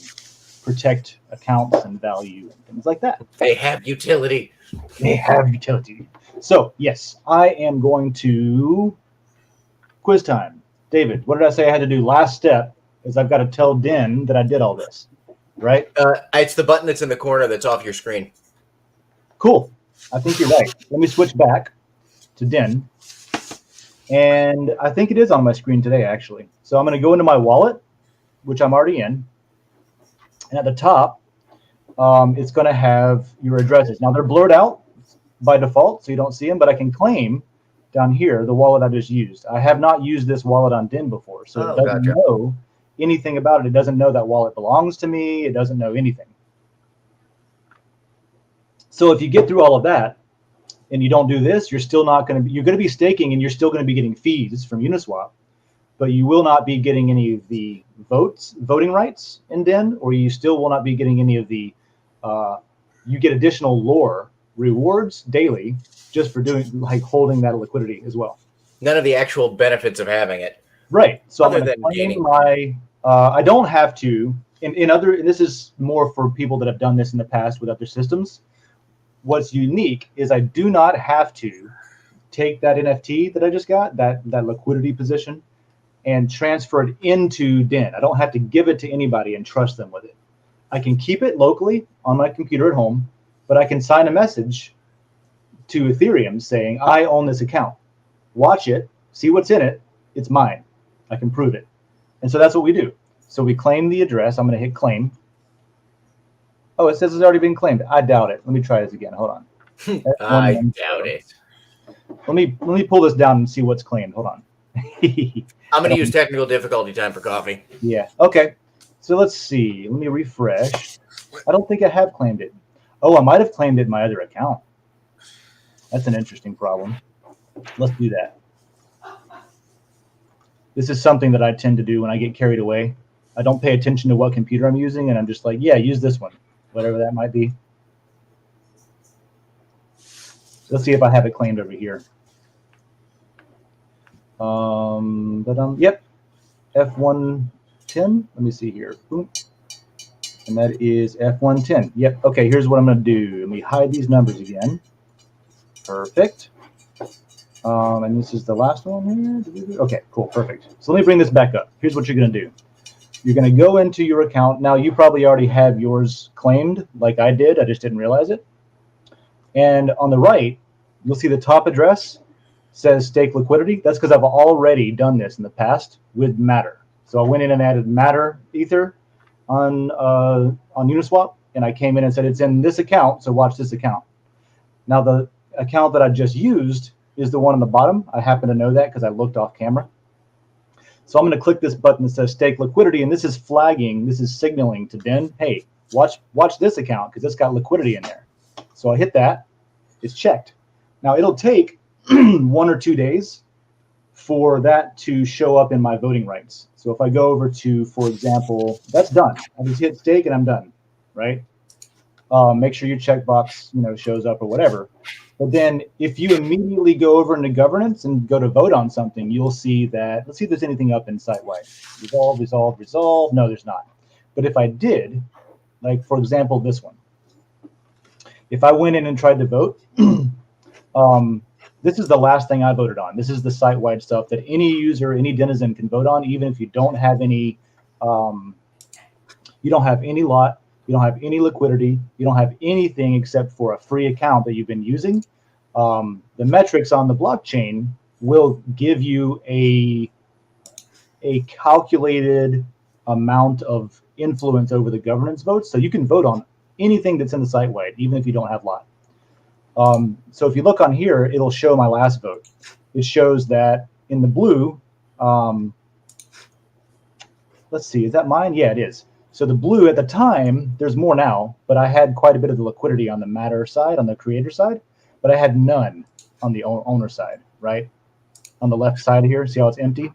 [SPEAKER 1] protect accounts and value and things like that.
[SPEAKER 3] They have utility.
[SPEAKER 1] They have utility. So yes, I am going to quiz time. David, what did I say I had to do? Last step is I've got to tell Den that I did all this, right?
[SPEAKER 3] It's the button that's in the corner that's off your screen.
[SPEAKER 1] Cool. I think you're right. Let me switch back to Den. And I think it is on my screen today, actually. So I'm going to go into my wallet, which I'm already in. And at the top, it's going to have your addresses. Now, they're blurred out by default, so you don't see them, but I can claim down here the wallet I just used. I have not used this wallet on Den before, so it doesn't know anything about it. It doesn't know that wallet belongs to me. It doesn't know anything. So if you get through all of that and you don't do this, you're still not going to be, you're going to be staking and you're still going to be getting fees from Uniswap, but you will not be getting any of the voting rights in Den, or you still will not be getting any of the, you get additional lore rewards daily just for doing, like, holding that liquidity as well.
[SPEAKER 3] None of the actual benefits of having it.
[SPEAKER 1] Right. So
[SPEAKER 3] Other
[SPEAKER 1] I'm going to
[SPEAKER 3] than
[SPEAKER 1] claim
[SPEAKER 3] gaining.
[SPEAKER 1] my, I don't have to, and this is more for people that have done this in the past with other systems. What's unique is I do not have to take that NFT that I just got, that liquidity position, and transfer it into Den. I don't have to give it to anybody and trust them with it. I can keep it locally on my computer at home, but I can sign a message to Ethereum saying, I own this account. Watch it, see what's in it. It's mine. I can prove it. And so that's what we do. So we claim the address. I'm going to hit claim. Oh, it says it's already been claimed. I doubt it. Let me try this again. Hold on.
[SPEAKER 3] I doubt it.
[SPEAKER 1] Let me pull this down and see what's claimed. Hold on.
[SPEAKER 3] I'm going to use technical difficulty time for coffee.
[SPEAKER 1] Yeah. Okay. So let's see. Let me refresh. I don't think I have claimed it. Oh, I might have claimed it in my other account. That's an interesting problem. Let's do that. This is something that I tend to do when I get carried away. I don't pay attention to what computer I'm using, and I'm just like, yeah, use this one, whatever that might be. Let's see if I have it claimed over here. Yep, F110. Let me see here. Boom. And that is F110. Yep. Okay, here's what I'm going to do. Let me hide these numbers again. Perfect. And this is the last one here. Okay, cool. Perfect. So let me bring this back up. Here's what you're going to do. You're going to go into your account. Now, you probably already have yours claimed like I did. I just didn't realize it. And on the right, you'll see the top address says stake liquidity. That's because I've already done this in the past with Matter. So I went in and added Matter Ether on Uniswap, and I came in and said it's in this account, so watch this account. Now, the account that I just used is the one on the bottom. I happen to know that because I looked off camera. So I'm going to click this button that says stake liquidity, and this is flagging, this is signaling to Den, hey, watch this account because it's got liquidity in there. So I hit that. It's checked. Now, it'll take 1 or 2 days for that to show up in my voting rights. So if I go over to, for example, that's done. I just hit stake and I'm done, right? Make sure your checkbox, shows up or whatever. But then if you immediately go over into governance and go to vote on something, you'll see that, let's see if there's anything up in site-wide. Resolve, resolve, resolve. No, there's not. But if I did, like, for example, this one. If I went in and tried to vote, this is the last thing I voted on. This is the site-wide stuff that any user, any denizen can vote on, even if you don't have any, you don't have any lot, you don't have any liquidity, you don't have anything except for a free account that you've been using. The metrics on the blockchain will give you a calculated amount of influence over the governance votes. So you can vote on anything that's in the site-wide, even if you don't have lot. So if you look on here, it'll show my last vote. It shows that in the blue, let's see, is that mine? Yeah, it is. So the blue at the time, there's more now, but I had quite a bit of the liquidity on the matter side, on the creator side, but I had none on the owner side, right? On the left side here, see how it's empty?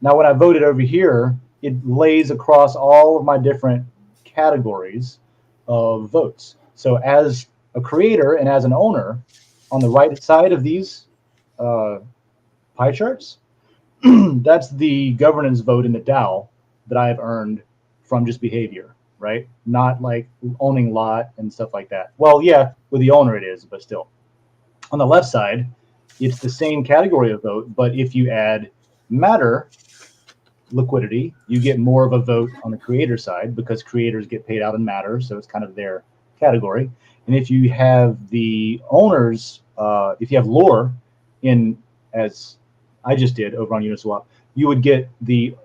[SPEAKER 1] Now when I voted over here, it lays across all of my different categories of votes. So as a creator and as an owner, on the right side of these pie charts, that's the governance vote in the DAO that I've earned from just behavior, right? Not like owning lot and stuff like that. Well, yeah, with the owner it is, but still. On the left side, it's the same category of vote, but if you add matter liquidity, you get more of a vote on the creator side because creators get paid out in matter, so it's kind of their category. And if you have the owners, if you have lore in, as I just did over on Uniswap, you would get the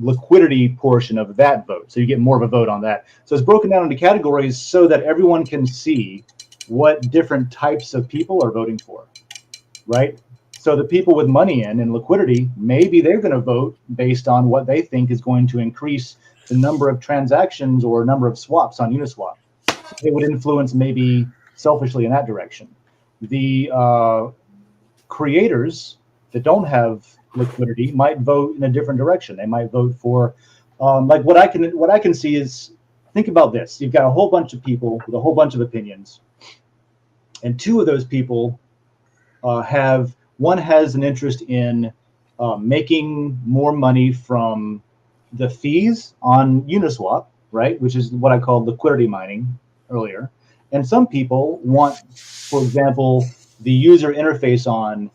[SPEAKER 1] liquidity portion of that vote. So you get more of a vote on that. So it's broken down into categories so that everyone can see what different types of people are voting for, right? So the people with money in and liquidity, maybe they're going to vote based on what they think is going to increase the number of transactions or number of swaps on Uniswap. So it would influence maybe selfishly in that direction. The creators that don't have liquidity might vote in a different direction. They might vote for, like what I can see is, think about this. You've got a whole bunch of people with a whole bunch of opinions, and two of those people one has an interest in making more money from the fees on Uniswap, right? Which is what I called liquidity mining earlier. And some people want, for example, the user interface on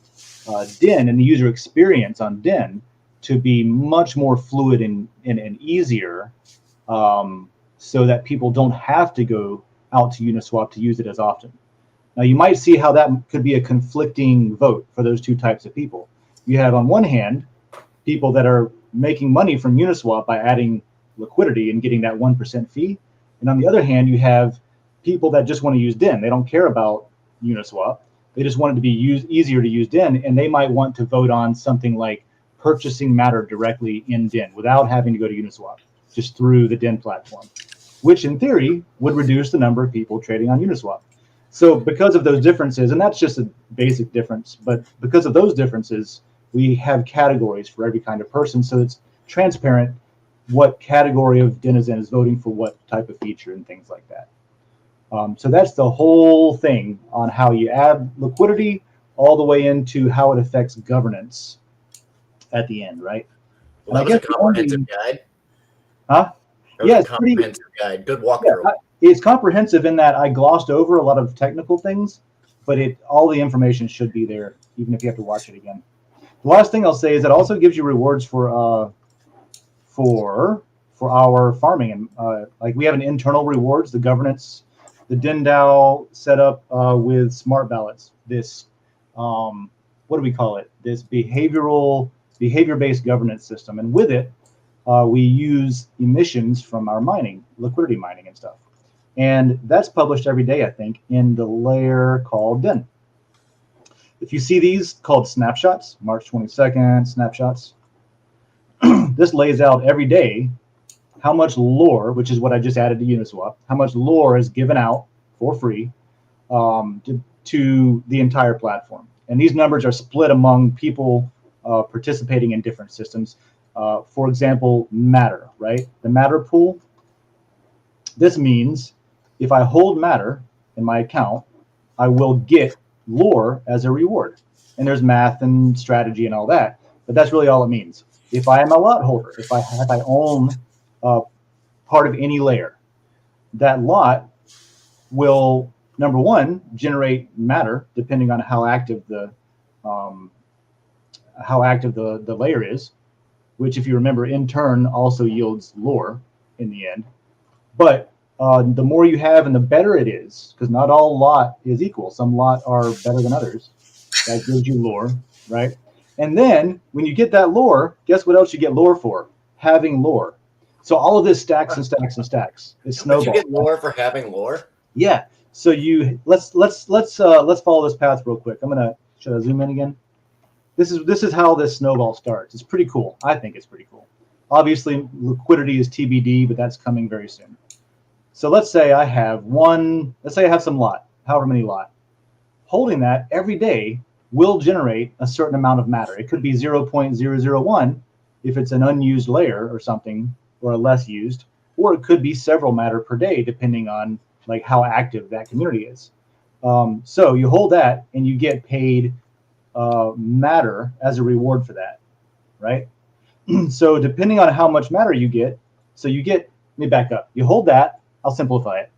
[SPEAKER 1] Den and the user experience on Den to be much more fluid and easier, so that people don't have to go out to Uniswap to use it as often. Now, you might see how that could be a conflicting vote for those two types of people. You have, on one hand, people that are making money from Uniswap by adding liquidity and getting that 1% fee. And on the other hand, you have people that just want to use Den. They don't care about Uniswap. They just want it to be easier to use Den, and they might want to vote on something like purchasing matter directly in Den without having to go to Uniswap, just through the Den platform, which in theory would reduce the number of people trading on Uniswap. So because of those differences, and that's just a basic difference, but because of those differences, we have categories for every kind of person, so it's transparent what category of denizen is voting for what type of feature and things like that. So that's the whole thing on how you add liquidity all the way into how it affects governance at the end, right?
[SPEAKER 3] Well, that was a comprehensive guide.
[SPEAKER 1] Huh?
[SPEAKER 3] Yeah, it's comprehensive guide. Good walkthrough.
[SPEAKER 1] Yeah, it's comprehensive in that I glossed over a lot of technical things, but all the information should be there, even if you have to watch it again. The last thing I'll say is it also gives you rewards for our farming, and like we have an internal rewards, the governance, the DAO set up with smart ballots. This what do we call it? This behavior-based governance system, and with it, we use emissions from our mining, liquidity mining and stuff. And that's published every day, I think, in the layer called Den. If you see these called snapshots, March 22nd snapshots, this lays out every day how much lore, which is what I just added to Uniswap, how much lore is given out for free to the entire platform. And these numbers are split among people participating in different systems. For example, matter, right? The matter pool. This means if I hold matter in my account, I will get lore as a reward. And there's math and strategy and all that, but that's really all it means. If I am a lot holder, if I own part of any layer, that lot will, number one, generate matter depending on how active the layer is, which, if you remember, in turn also yields lore in the end. But the more you have and the better it is, because not all lot is equal. Some lot are better than others. That gives you lore, right? And then when you get that lore, guess what else you get lore for? Having lore. So all of this stacks and stacks and stacks. It's snowball.
[SPEAKER 3] But you get lore for having lore?
[SPEAKER 1] Yeah. So let's follow this path real quick. Should I zoom in again? this is how this snowball starts. It's pretty cool. I think it's pretty cool. Obviously, liquidity is TBD, but that's coming very soon. So let's say I have some lot, however many lot. Holding that every day will generate a certain amount of matter. It could be 0.001 if it's an unused layer or something, or a less used, or it could be several matter per day, depending on like how active that community is. So you hold that and you get paid matter as a reward for that, right? So depending on how much matter you get, let me back up. You hold that, I'll simplify it.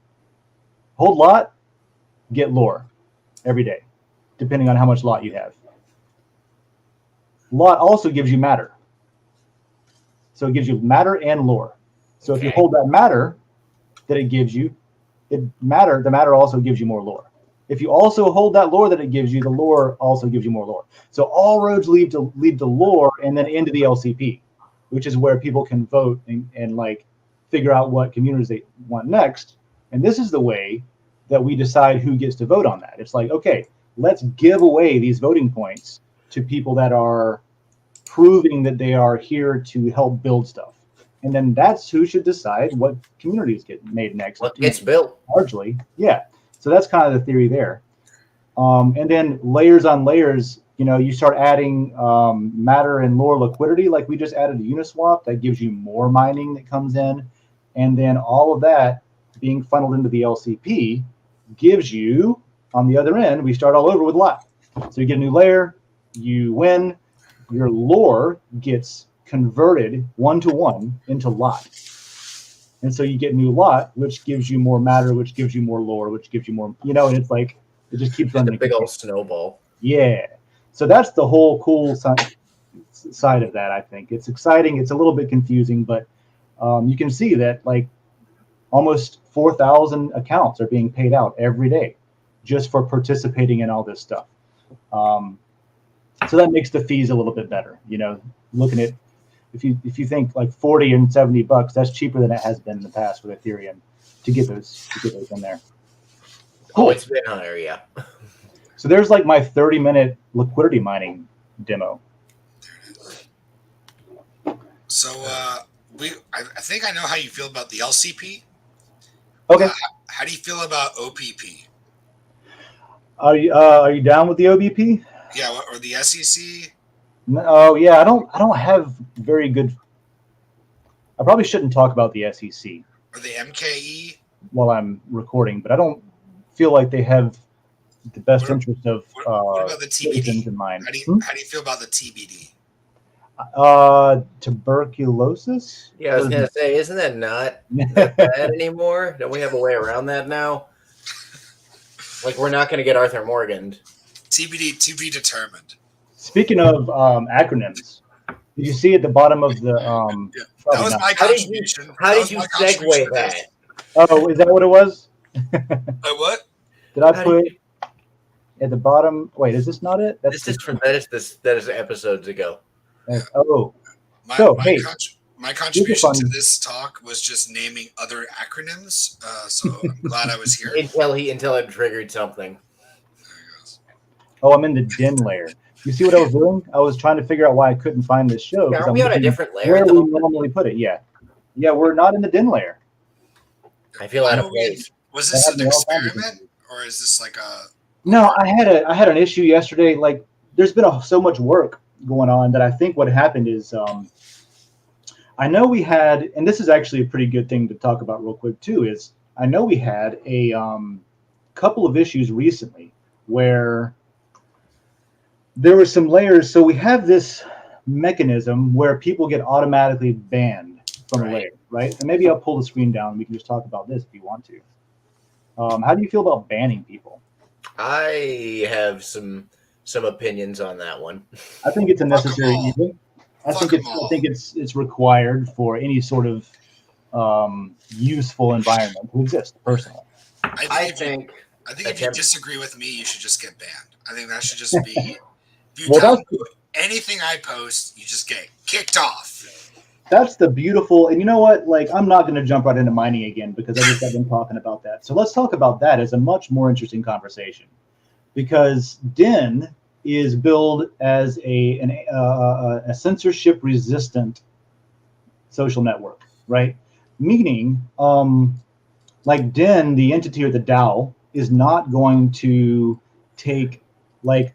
[SPEAKER 1] Hold lot, get lore every day, depending on how much lot you have. Lot also gives you matter. So it gives you matter and lore. So if you hold that matter that it gives you, the matter also gives you more lore. If you also hold that lore that it gives you, the lore also gives you more lore. So all roads lead to lore and then into the LCP, which is where people can vote and like figure out what communities they want next. And this is the way that we decide who gets to vote on that. It's like, okay, let's give away these voting points to people that are proving that they are here to help build stuff. And then that's who should decide what communities get made next.
[SPEAKER 3] What gets built.
[SPEAKER 1] Largely, yeah. So that's kind of the theory there. And then layers on layers, you start adding matter and lore liquidity, like we just added to Uniswap. That gives you more mining that comes in. And then all of that being funneled into the LCP gives you, on the other end, we start all over with lot. So you get a new layer, you win, your lore gets converted 1-to-1 into lot. And so you get new lot, which gives you more matter, which gives you more lore, which gives you more, and it's like, it just keeps running.
[SPEAKER 3] A big old snowball.
[SPEAKER 1] Yeah. So that's the whole cool side of that, I think. It's exciting. It's a little bit confusing, but you can see that like almost 4,000 accounts are being paid out every day just for participating in all this stuff. So that makes the fees a little bit better, looking at, if you think like $40 and $70, that's cheaper than it has been in the past with Ethereum to get those in there.
[SPEAKER 3] Cool. Oh, it's been higher, yeah.
[SPEAKER 1] So there's like my 30-minute liquidity mining demo.
[SPEAKER 2] So I think I know how you feel about the LCP.
[SPEAKER 1] Okay.
[SPEAKER 2] How do you feel about OPP?
[SPEAKER 1] Are you down with the OBP?
[SPEAKER 2] Yeah, or the SEC?
[SPEAKER 1] Oh yeah, I don't have very good. I probably shouldn't talk about the SEC
[SPEAKER 2] or the MKE
[SPEAKER 1] while I'm recording, but I don't feel like they have the best interest of
[SPEAKER 2] what about the TBD
[SPEAKER 1] in mind.
[SPEAKER 2] How do you feel about the TBD?
[SPEAKER 1] Tuberculosis?
[SPEAKER 3] Yeah, I was gonna say, isn't that not that bad anymore? Don't we have a way around that now? Like, we're not gonna get Arthur Morgan.
[SPEAKER 2] TBD to be determined.
[SPEAKER 1] Speaking of acronyms, did you see at the bottom of the
[SPEAKER 2] yeah, that was my contribution.
[SPEAKER 3] How did you segue that?
[SPEAKER 1] Oh, is that what it was?
[SPEAKER 2] What?
[SPEAKER 1] Did I put at the bottom? Wait, is this not it?
[SPEAKER 3] That is episodes ago.
[SPEAKER 2] My contribution to this talk was just naming other acronyms. So I'm glad I was here.
[SPEAKER 3] until it triggered something.
[SPEAKER 1] Oh, I'm in the Den layer. You see what I was doing? I was trying to figure out why I couldn't find this show.
[SPEAKER 3] Are we on a different layer?
[SPEAKER 1] Where we normally put it, yeah. Yeah, we're not in the Den layer.
[SPEAKER 3] I feel out of place.
[SPEAKER 2] Was this an experiment, or is this like a?
[SPEAKER 1] No, I had an issue yesterday. Like, there's been so much work going on that I think what happened is, I know we had, and this is actually a pretty good thing to talk about real quick too. Is I know we had a couple of issues recently where there were some layers. So we have this mechanism where people get automatically banned from a layer, right? And maybe I'll pull the screen down and we can just talk about this if you want to. How do you feel about banning people?
[SPEAKER 3] I have some opinions on that one.
[SPEAKER 1] I think it's a necessary evil. I think it's required for any sort of useful environment to exist. Personally,
[SPEAKER 2] I think if you disagree with me, you should just get banned. I think that should just be. If you tell me anything I post, you just get kicked off.
[SPEAKER 1] That's the beautiful, and you know what? Like, I'm not going to jump right into mining again because I just have been talking about that. So let's talk about that as a much more interesting conversation, because Den is billed as a censorship resistant social network, right? Meaning, like Den, the entity or the DAO, is not going to take like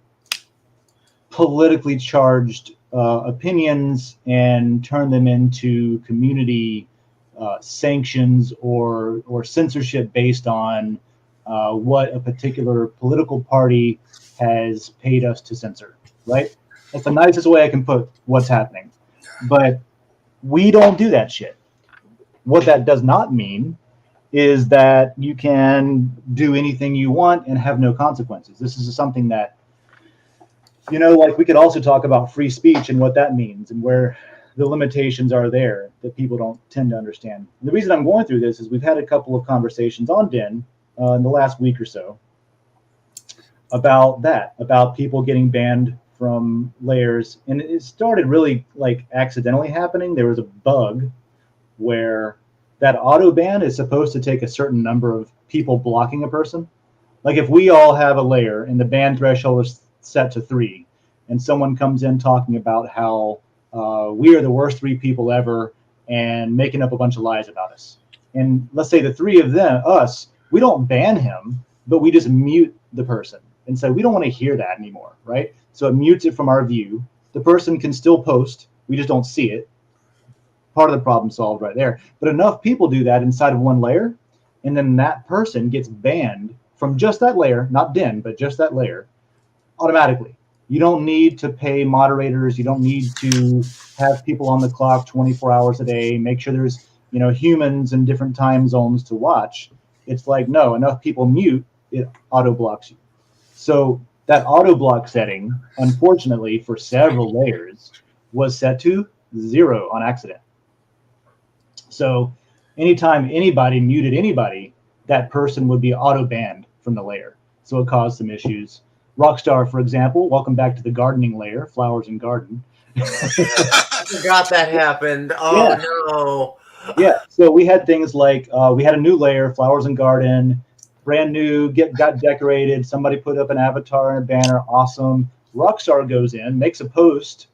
[SPEAKER 1] politically charged opinions and turn them into community sanctions or censorship based on what a particular political party has paid us to censor, right? That's the nicest way I can put what's happening. But we don't do that shit. What that does not mean is that you can do anything you want and have no consequences. This is something that, like we could also talk about free speech and what that means and where the limitations are there that people don't tend to understand. And the reason I'm going through this is we've had a couple of conversations on Den in the last week or so about people getting banned from layers. And it started really like accidentally happening. There was a bug where that auto ban is supposed to take a certain number of people blocking a person. Like if we all have a layer and the ban threshold is set to 3, and someone comes in talking about how we are the worst 3 people ever and making up a bunch of lies about us. And let's say the 3 of us, we don't ban him, but we just mute the person and say, we don't want to hear that anymore, right? So it mutes it from our view. The person can still post, we just don't see it. Part of the problem solved right there. But enough people do that inside of one layer, and then that person gets banned from just that layer, not Den, but just that layer, automatically. You don't need to pay moderators. You don't need to have people on the clock 24 hours a day. Make sure there's humans in different time zones to watch. It's like, no, enough people mute, it auto blocks you. So that auto block setting, unfortunately, for several layers, was set to 0 on accident. So anytime anybody muted anybody, that person would be auto banned from the layer. So it caused some issues. Rockstar, for example, welcome back to the gardening layer, flowers and garden.
[SPEAKER 3] I forgot that happened. Oh, no.
[SPEAKER 1] Yeah, so we had things like we had a new layer, flowers and garden, brand new, got decorated. Somebody put up an avatar and a banner, awesome. Rockstar goes in, makes a post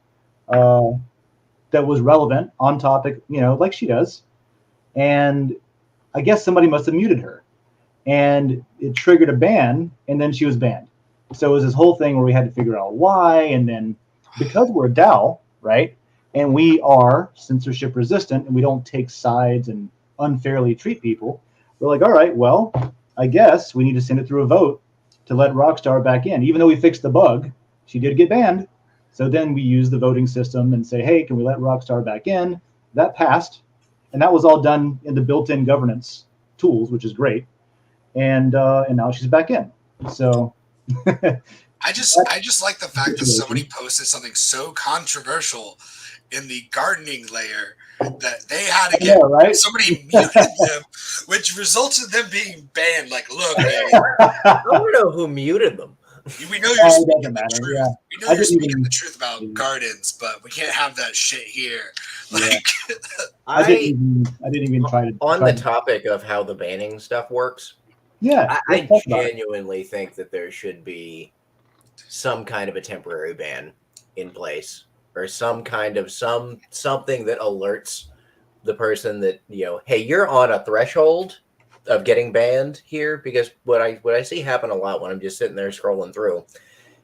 [SPEAKER 1] that was relevant, on topic, like she does. And I guess somebody must have muted her. And it triggered a ban, and then she was banned. So it was this whole thing where we had to figure out why. And then because we're a DAO, right, and we are censorship resistant and we don't take sides and unfairly treat people, we're like, all right, well, I guess we need to send it through a vote to let Rockstar back in. Even though we fixed the bug, she did get banned. So then we use the voting system and say, hey, can we let Rockstar back in? That passed. And that was all done in the built-in governance tools, which is great. And now she's back in. So
[SPEAKER 2] I just like the fact that somebody posted something so controversial in the gardening layer that they had to get somebody muted them, which resulted in them being banned. Like, look, man,
[SPEAKER 3] I don't know who muted them.
[SPEAKER 2] We know you're speaking the truth. Yeah. We know you're speaking the truth about gardens, but we can't have that shit here. Like,
[SPEAKER 1] yeah. I didn't even try to.
[SPEAKER 3] On the topic of how the banning stuff works,
[SPEAKER 1] yeah,
[SPEAKER 3] I genuinely think that there should be some kind of a temporary ban in place, or some kind of something that alerts the person that, hey, you're on a threshold of getting banned here. Because what I see happen a lot when I'm just sitting there scrolling through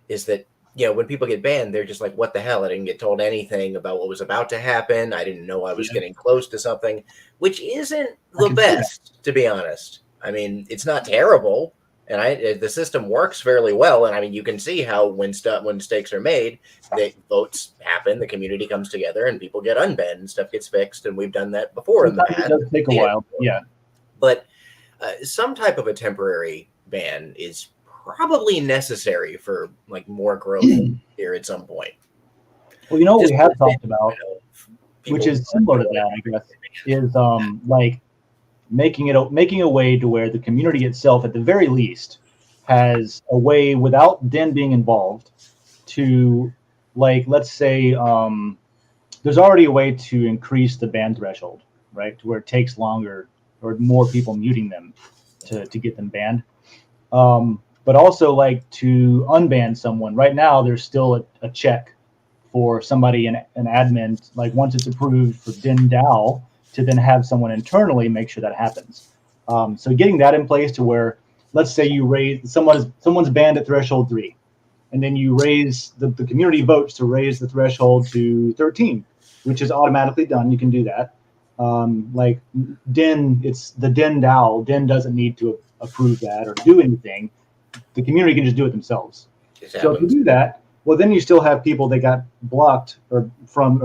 [SPEAKER 3] is that, when people get banned, they're just like, what the hell? I didn't get told anything about what was about to happen. I didn't know I was getting close to something, which isn't the best, to be honest. I mean, it's not terrible, and the system works fairly well. And I mean, you can see how when mistakes are made, votes happen, the community comes together, and people get unbanned, and stuff gets fixed. And we've done that before in the past. It
[SPEAKER 1] does take a while, yeah.
[SPEAKER 3] But some type of a temporary ban is probably necessary for like more growth here at some point.
[SPEAKER 1] Well, what we have talked about, which is similar to that, I guess, is like making a way to where the community itself, at the very least, has a way without Den being involved to, like, let's say there's already a way to increase the ban threshold, right, to where it takes longer or more people muting them to get them banned. but also like to unban someone. Right now, there's still a check for somebody, an admin, like once it's approved for Den.social, to then have someone internally make sure that happens. So getting that in place to where, let's say you raise someone's banned at threshold 3, and then you raise the community votes to raise the threshold to 13, which is automatically done. You can do that. Like Den, it's the Den.social. Den doesn't need to approve that or do anything. The community can just do it themselves. So if you do that, well, then you still have people that got blocked or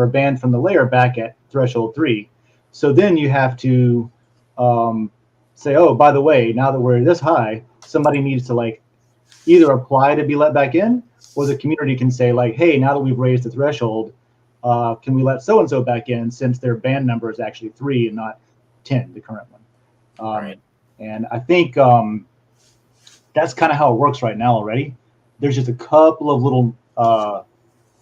[SPEAKER 1] banned from the layer back at threshold 3. So then you have to say, oh, by the way, now that we're this high, somebody needs to like either apply to be let back in, or the community can say like, hey, now that we've raised the threshold, can we let so and so back in since their ban number is actually 3 and not 10, the current one.
[SPEAKER 3] Right.
[SPEAKER 1] And I think that's kind of how it works right now already. There's just a couple of little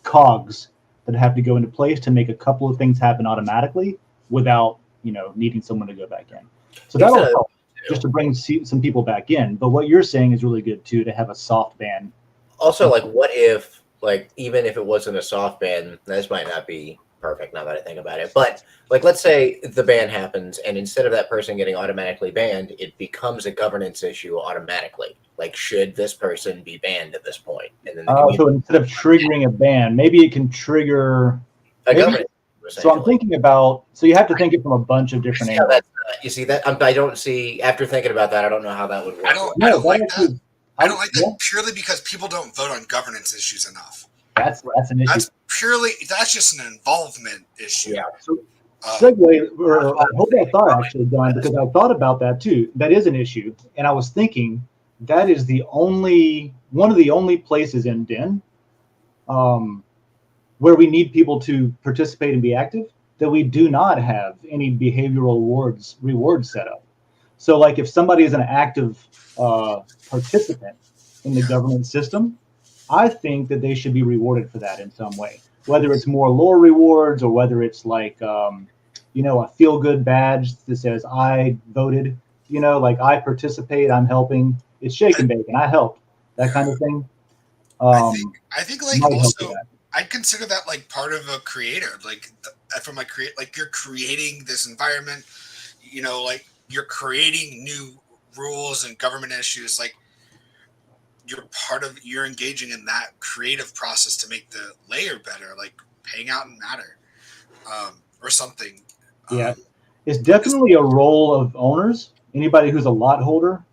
[SPEAKER 1] cogs that have to go into place to make a couple of things happen automatically without needing someone to go back in. So that'll help just to bring some people back in. But what you're saying is really good too, to have a soft ban.
[SPEAKER 3] Also, like, what if, like, even if it wasn't a soft ban, this might not be perfect now that I think about it, but like, let's say the ban happens and instead of that person getting automatically banned, it becomes a governance issue automatically. Like, should this person be banned at this point? And then
[SPEAKER 1] so instead of triggering a ban, maybe it can trigger
[SPEAKER 3] a governance.
[SPEAKER 1] So I'm thinking about, so you have to think it from a bunch of different angles.
[SPEAKER 3] You see that? I don't see, after thinking about that, I don't know how that would work.
[SPEAKER 2] I don't like that. I don't like that purely because people don't vote on governance issues enough.
[SPEAKER 1] That's an issue.
[SPEAKER 2] That's just an involvement issue.
[SPEAKER 1] Yeah. So segue, or hold that thought actually, Don, because I thought about that too. That is an issue, and I was thinking that is one of the only places in Den where we need people to participate and be active, that we do not have any behavioral rewards set up. So like if somebody is an active participant in the governance system, I think that they should be rewarded for that in some way, whether it's more lore rewards or whether it's like, a feel-good badge that says I voted, like I participate, I'm helping, it's shake and bake, and I helped, that kind of thing.
[SPEAKER 2] I think like also I'd consider that like part of a creator, like from like you're creating this environment, like you're creating new rules and government issues, like you're engaging in that creative process to make the layer better, like paying out in matter, or something.
[SPEAKER 1] Yeah, it's definitely a role of owners. Anybody who's a lot holder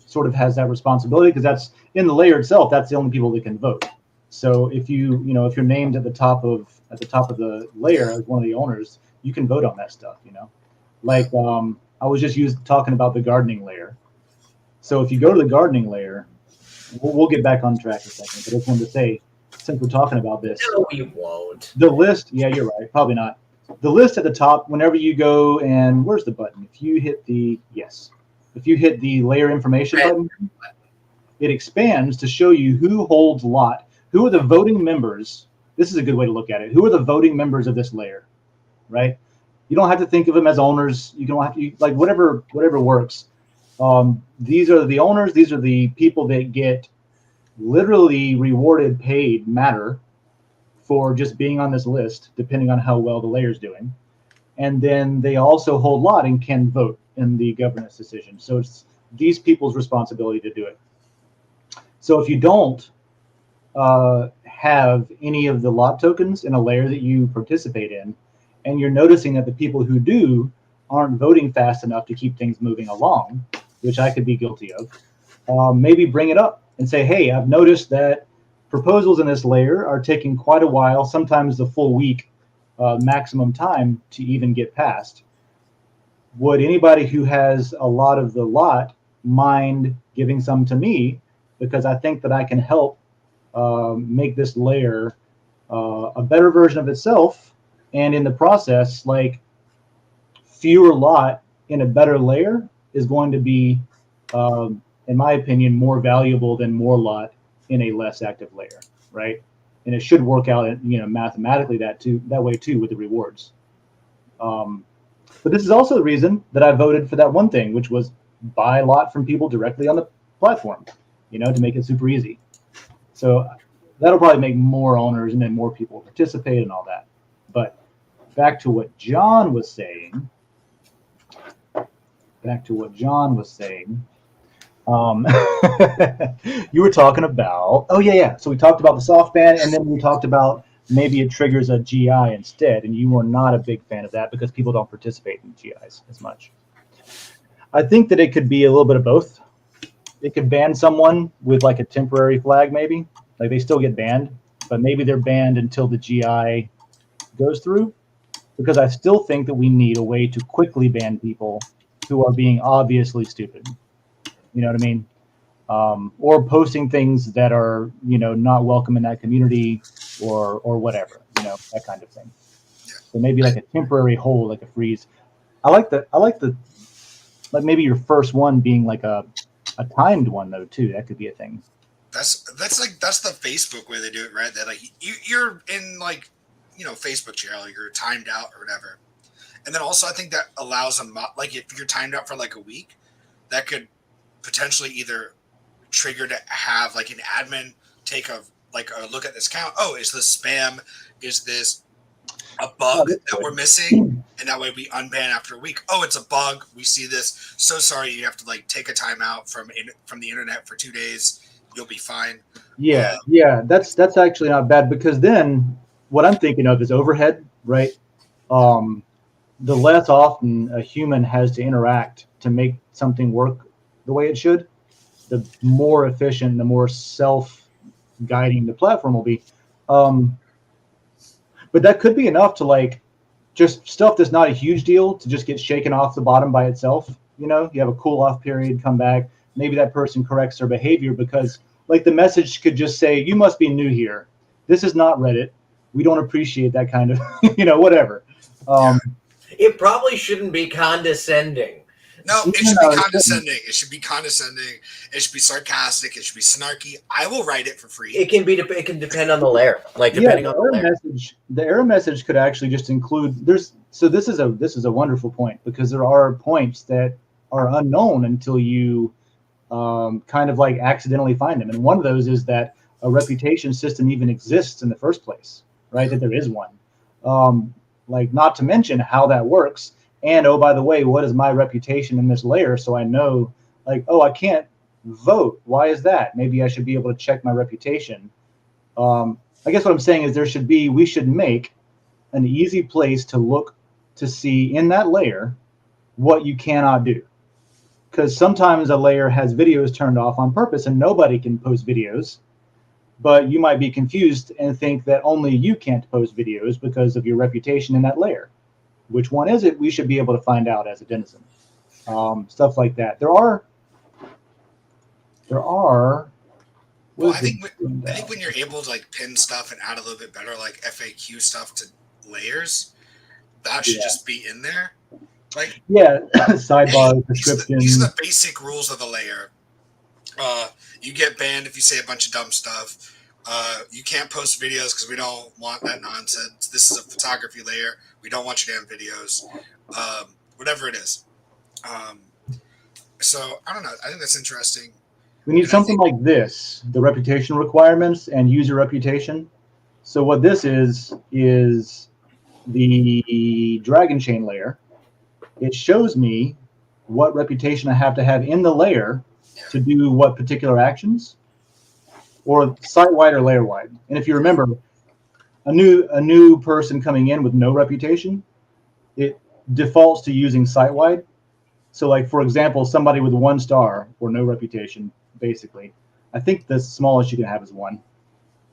[SPEAKER 1] sort of has that responsibility, because that's in the layer itself. That's the only people that can vote. So if you're named at the top of the layer as one of the owners, you can vote on that stuff. Like I was just talking about the gardening layer. So if you go to the gardening layer, we'll get back on track in a second. But I just wanted to say, since we're talking about this,
[SPEAKER 3] no, we won't.
[SPEAKER 1] The list, yeah, you're right, probably not. The list at the top, whenever you go and where's the button? If you hit the layer information button, it expands to show you who holds lot. Who are the voting members? This is a good way to look at it. Who are the voting members of this layer, right? You don't have to think of them as owners. You don't have to, like, whatever works. These are the owners. These are the people that get literally rewarded, paid matter for just being on this list, depending on how well the layer's doing. And then they also hold lot and can vote in the governance decision. So it's these people's responsibility to do it. So if you don't have any of the lot tokens in a layer that you participate in, and you're noticing that the people who do aren't voting fast enough to keep things moving along, which I could be guilty of, maybe bring it up and say, hey, I've noticed that proposals in this layer are taking quite a while, sometimes the full week maximum time to even get passed. Would anybody who has a lot of the lot mind giving some to me? Because I think that I can help make this layer a better version of itself, and in the process, like, fewer lot in a better layer is going to be, in my opinion, more valuable than more lot in a less active layer, right? And it should work out, mathematically that way too with the rewards. But this is also the reason that I voted for that one thing, which was buy a lot from people directly on the platform. to make it super easy. So that'll probably make more owners and then more people participate and all that. But back to what John was saying. You were talking about, so we talked about the soft ban, and then we talked about maybe it triggers a GI instead, and you were not a big fan of that because people don't participate in GIs as much. I think that it could be a little bit of both. It could ban someone with like a temporary flag, maybe. Like they still get banned, but maybe they're banned until the GI goes through, because I still think that we need a way to quickly ban people who are being obviously stupid. You know what I mean? Or posting things that are, not welcome in that community, or whatever, that kind of thing. So maybe like a temporary hold, like a freeze. I like the like maybe your first one being like a timed one though too. That could be a thing.
[SPEAKER 2] That's the Facebook way they do it, right? That like you're in like Facebook jail, you're timed out or whatever, and then also I think that allows them, like if you're timed out for like a week, that could potentially either trigger to have like an admin take a look at this account. Oh, is this spam? Is this a bug that we're missing? And that way we unban after a week. Oh, it's a bug. We see this. So sorry, you have to like take a timeout from the internet for 2 days. You'll be fine.
[SPEAKER 1] Yeah, that's actually not bad, because then what I'm thinking of is overhead, right? The less often a human has to interact to make something work the way it should, the more efficient, the more self-guiding the platform will be. But that could be enough to like just stuff that's not a huge deal to just get shaken off the bottom by itself. You have a cool off period, come back. Maybe that person corrects their behavior, because like the message could just say, you must be new here. This is not Reddit. We don't appreciate that kind of, whatever.
[SPEAKER 3] It probably shouldn't be condescending.
[SPEAKER 2] No, it should be condescending. It should be condescending. It should be sarcastic. It should be snarky. I will write it for free.
[SPEAKER 3] It can depend on the layer. Like depending on the layer.
[SPEAKER 1] The error message could actually just include So this is a wonderful point, because there are points that are unknown until you kind of like accidentally find them. And one of those is that a reputation system even exists in the first place, right? That there is one. Like not to mention how that works. And, oh, by the way, what is my reputation in this layer? So I know, like, oh, I can't vote. Why is that? Maybe I should be able to check my reputation. I guess what I'm saying is we should make an easy place to look to see in that layer what you cannot do. Because sometimes a layer has videos turned off on purpose and nobody can post videos. But you might be confused and think that only you can't post videos because of your reputation in that layer. Which one is it? We should be able to find out as a denizen. Stuff like that. There are.
[SPEAKER 2] Well, I think when you're able to like pin stuff and add a little bit better like FAQ stuff to layers, that should just be in there. Like
[SPEAKER 1] sidebar description.
[SPEAKER 2] These are the basic rules of the layer. You get banned if you say a bunch of dumb stuff. You can't post videos because we don't want that nonsense. This is a photography layer. We don't want your damn videos. Whatever it is. So I don't know. I think that's interesting.
[SPEAKER 1] We need something like this: the reputation requirements and user reputation. So what this is the Dragon Chain layer. It shows me what reputation I have to have in the layer to do what particular actions, or site-wide or layer-wide. And if you remember, a new person coming in with no reputation, it defaults to using site-wide. So like, for example, somebody with 1 star or no reputation, basically, I think the smallest you can have is 1,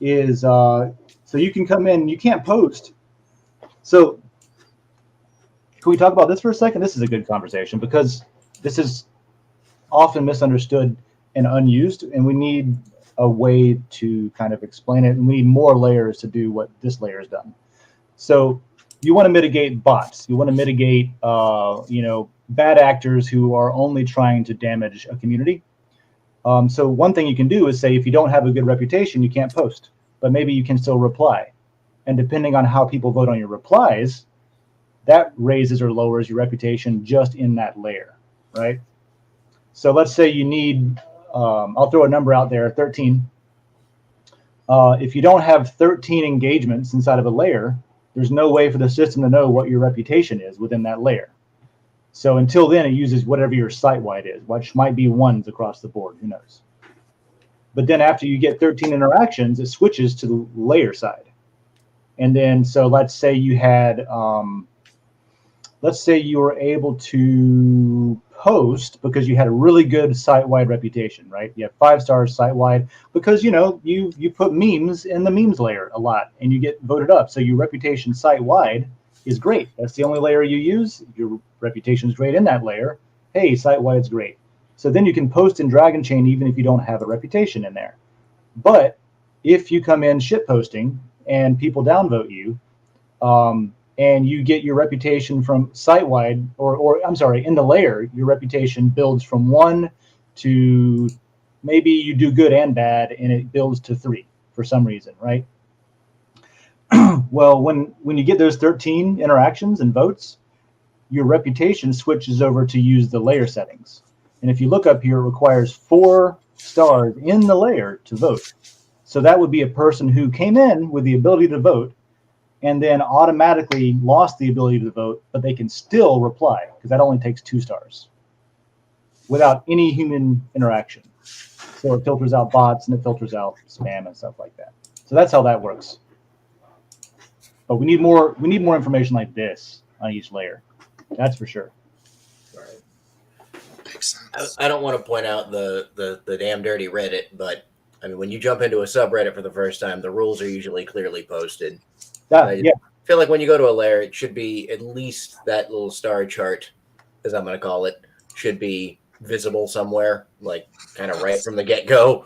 [SPEAKER 1] is so you can come in, you can't post. So can we talk about this for a second? This is a good conversation, because this is often misunderstood and unused, and we need a way to kind of explain it, and we need more layers to do what this layer has done. So you want to mitigate bots. You want to mitigate, bad actors who are only trying to damage a community. So one thing you can do is say, if you don't have a good reputation, you can't post, but maybe you can still reply. And depending on how people vote on your replies, that raises or lowers your reputation just in that layer, right? So let's say you need I'll throw a number out there, 13. If you don't have 13 engagements inside of a layer, there's no way for the system to know what your reputation is within that layer. So until then, it uses whatever your site-wide is, which might be ones across the board. Who knows? But then after you get 13 interactions, it switches to the layer side. And then, so let's say you had, let's say you were able to post because you had a really good site-wide reputation, right? You have 5 stars site-wide because, you know, you put memes in the memes layer a lot and you get voted up. So your reputation site-wide is great. That's the only layer you use. Your reputation is great in that layer. Hey, site-wide is great. So then you can post in Dragon Chain even if you don't have a reputation in there. But if you come in shit posting and people downvote you, and you get your reputation from site-wide, or I'm sorry, in the layer, your reputation builds from 1 to maybe you do good and bad, and it builds to 3 for some reason, right? Well, when you get those 13 interactions and votes, your reputation switches over to use the layer settings. And if you look up here, it requires 4 stars in the layer to vote. So that would be a person who came in with the ability to vote and then automatically lost the ability to vote, but they can still reply because that only takes 2 stars without any human interaction. So it filters out bots and it filters out spam and stuff like that. So that's how that works. But we need more information like this on each layer. That's for sure.
[SPEAKER 2] Makes sense.
[SPEAKER 3] I don't want to point out the damn dirty Reddit, but I mean, when you jump into a subreddit for the first time, the rules are usually clearly posted. I feel like when you go to a lair, it should be at least that little star chart, as I'm going to call it, should be visible somewhere, like kind of right from the get-go.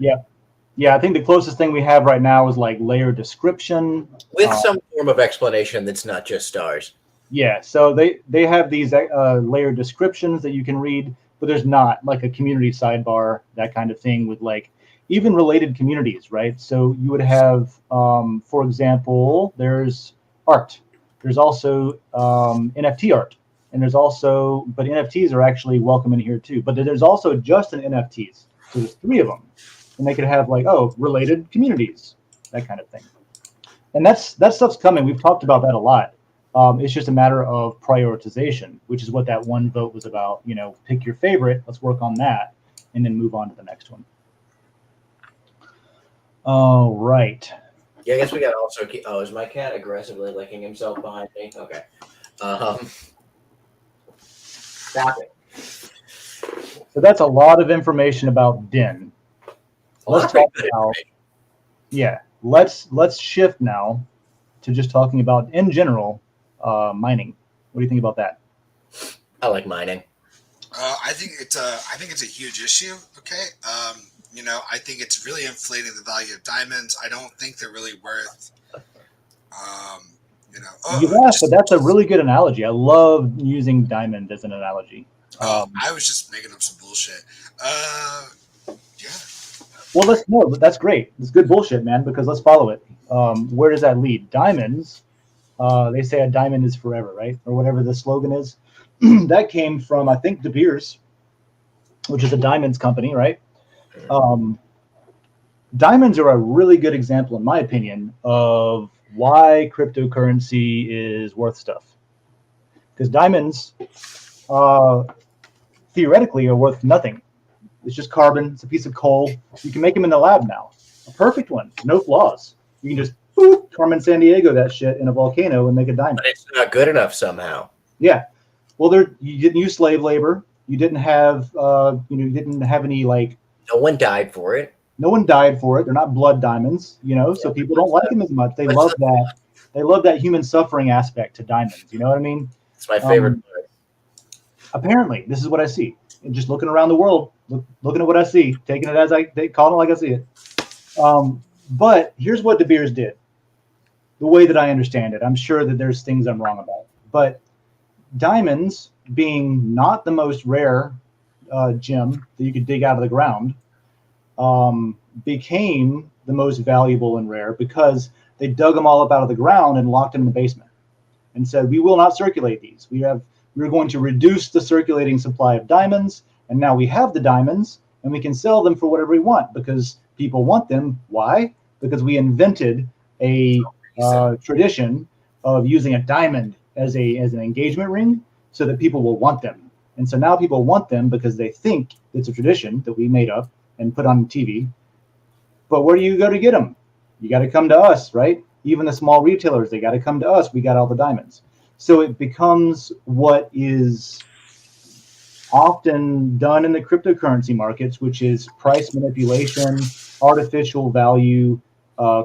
[SPEAKER 1] Yeah, I think the closest thing we have right now is like layer description.
[SPEAKER 3] With some form of explanation that's not just stars.
[SPEAKER 1] Yeah, so they have these layer descriptions that you can read, but there's not like a community sidebar, that kind of thing with like even related communities, right? So you would have, for example, there's art. There's also NFT art. And there's also, but NFTs are actually welcome in here too. But there's also just an NFTs. So there's 3 of them. And they could have like, oh, related communities, that kind of thing. And that stuff's coming. We've talked about that a lot. It's just a matter of prioritization, which is what that one vote was about. You know, pick your favorite. Let's work on that, and then move on to the next one. All right.
[SPEAKER 3] Yeah, I guess we got to also keep. Oh, is my cat aggressively licking himself behind me? Okay. Stop it.
[SPEAKER 1] So that's a lot of information about Den. Let's talk about. Yeah, let's shift now to just talking about in general mining. What do you think about that?
[SPEAKER 3] I like mining.
[SPEAKER 2] I think it's a huge issue. Okay. You know, I think it's really inflating the value of diamonds. I don't think they're really worth. You know.
[SPEAKER 1] You've asked, but that's a really good analogy. I love using diamond as an analogy.
[SPEAKER 2] I was just making up some bullshit. Yeah.
[SPEAKER 1] Well, but that's great. It's good bullshit, man, because let's follow it. Where does that lead? Diamonds, they say a diamond is forever, right? Or whatever the slogan is. That came from, I think, De Beers, which is a diamonds company, right? Diamonds are a really good example, in my opinion, of why cryptocurrency is worth stuff. Because diamonds, theoretically, are worth nothing. It's just carbon. It's a piece of coal. You can make them in the lab now. A perfect one. No flaws. You can just boop, Carmen Sandiego that shit in a volcano and make a diamond.
[SPEAKER 3] But it's not good enough somehow.
[SPEAKER 1] Yeah. Well, you didn't use slave labor. You didn't have, you didn't have any like.
[SPEAKER 3] No one died for it.
[SPEAKER 1] No one died for it. They're not blood diamonds, so people don't like them as much. They love that. They love that human suffering aspect to diamonds. You know what I mean?
[SPEAKER 3] It's my favorite part.
[SPEAKER 1] Apparently, this is what I see. And just looking around the world, looking at what I see, taking it as they call it like I see it. But here's what De Beers did. The way that I understand it, I'm sure that there's things I'm wrong about. But diamonds, being not the most rare gem that you could dig out of the ground, became the most valuable and rare because they dug them all up out of the ground and locked them in the basement and said, we will not circulate these. We're going to reduce the circulating supply of diamonds. And now we have the diamonds. and we can sell them for whatever we want because people want them. Why? Because we invented a tradition of using a diamond as an engagement ring so that people will want them. And so now people want them because they think it's a tradition that we made up and put on TV. But where do you go to get them? You got to come to us, right? Even the small retailers, they got to come to us. We got all the diamonds. So it becomes what is often done in the cryptocurrency markets, which is price manipulation, artificial value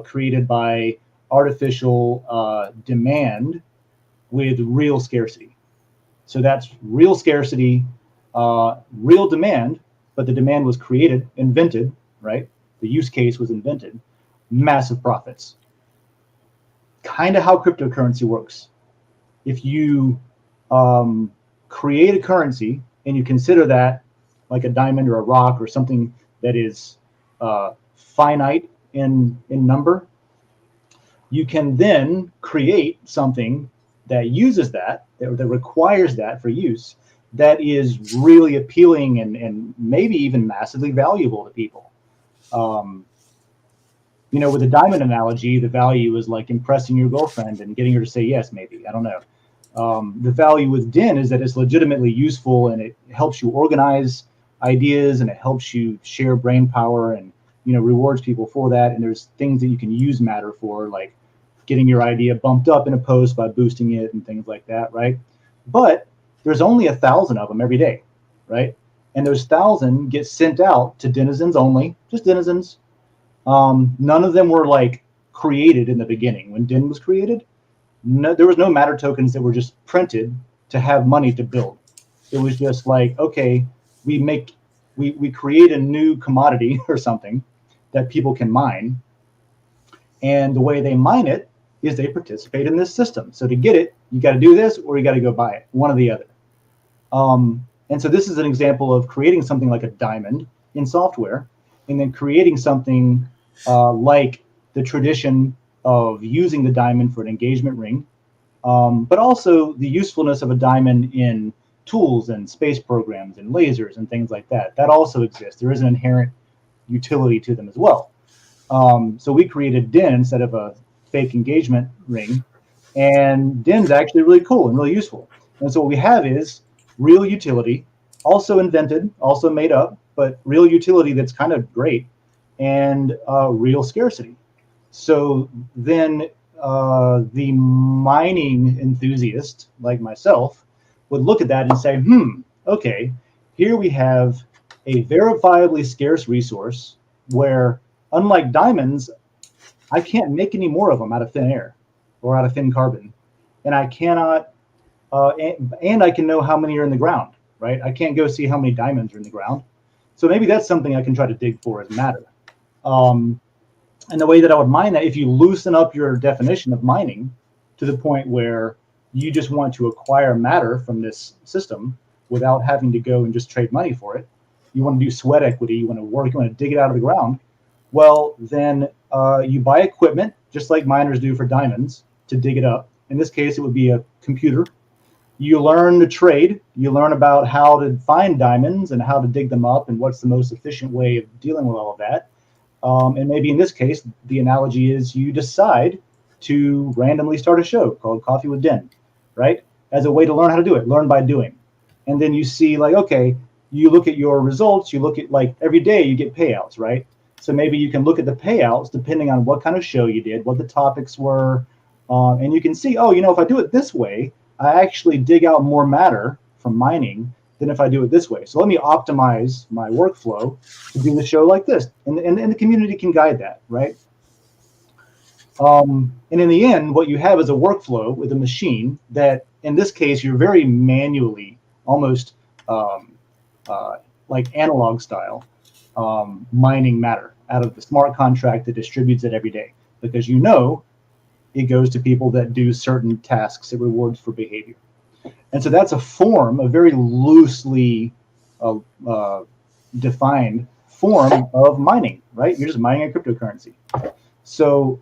[SPEAKER 1] created by artificial demand with real scarcity. So that's real scarcity, real demand, but the demand was created, invented, right? The use case was invented, massive profits. Kind of how cryptocurrency works. If you create a currency and you consider that like a diamond or a rock or something that is finite in number, you can then create something that uses that requires that for use, that is really appealing and maybe even massively valuable to people. With the diamond analogy, the value is like impressing your girlfriend and getting her to say yes, maybe. I don't know. The value with Den is that it's legitimately useful and it helps you organize ideas and it helps you share brain power and rewards people for that. And there's things that you can use matter for, like getting your idea bumped up in a post by boosting it and things like that, right? But there's only 1,000 of them every day, right? And those 1,000 get sent out to denizens only, just denizens. None of them were like created in the beginning. When Den was created, there was no matter tokens that were just printed to have money to build. It was just like, okay, we create a new commodity or something that people can mine. And the way they mine it is they participate in this system. So to get it, you got to do this or you got to go buy it, one or the other. And so this is an example of creating something like a diamond in software and then creating something like the tradition of using the diamond for an engagement ring, but also the usefulness of a diamond in tools and space programs and lasers and things like that. That also exists. There is an inherent utility to them as well. So we created Den instead of a fake engagement ring, and Den's actually really cool and really useful. And so what we have is real utility, also invented, also made up, but real utility that's kind of great, and real scarcity. So then the mining enthusiast like myself would look at that and say, okay, here we have a verifiably scarce resource where, unlike diamonds, I can't make any more of them out of thin air or out of thin carbon. And I cannot, and I can know how many are in the ground, right? I can't go see how many diamonds are in the ground. So maybe that's something I can try to dig for as matter. And the way that I would mine that, if you loosen up your definition of mining to the point where you just want to acquire matter from this system without having to go and just trade money for it, you want to do sweat equity, you want to work, you want to dig it out of the ground, well, then you buy equipment, just like miners do for diamonds, to dig it up. In this case, it would be a computer. You learn to trade. You learn about how to find diamonds and how to dig them up and what's the most efficient way of dealing with all of that. And maybe in this case, the analogy is you decide to randomly start a show called Coffee with Den, right? As a way to learn how to do it, learn by doing. And then you see like, okay, you look at your results, you look at like every day you get payouts, right? So maybe you can look at the payouts depending on what kind of show you did, what the topics were. And you can see, oh, if I do it this way, I actually dig out more matter from mining than if I do it this way. So let me optimize my workflow to do the show like this. And the community can guide that, right? And in the end, what you have is a workflow with a machine that, in this case, you're very manually, almost like analog style, mining matter out of the smart contract that distributes it every day. Because it goes to people that do certain tasks, it rewards for behavior. And so that's a form, a very loosely defined form of mining, right? You're just mining a cryptocurrency. So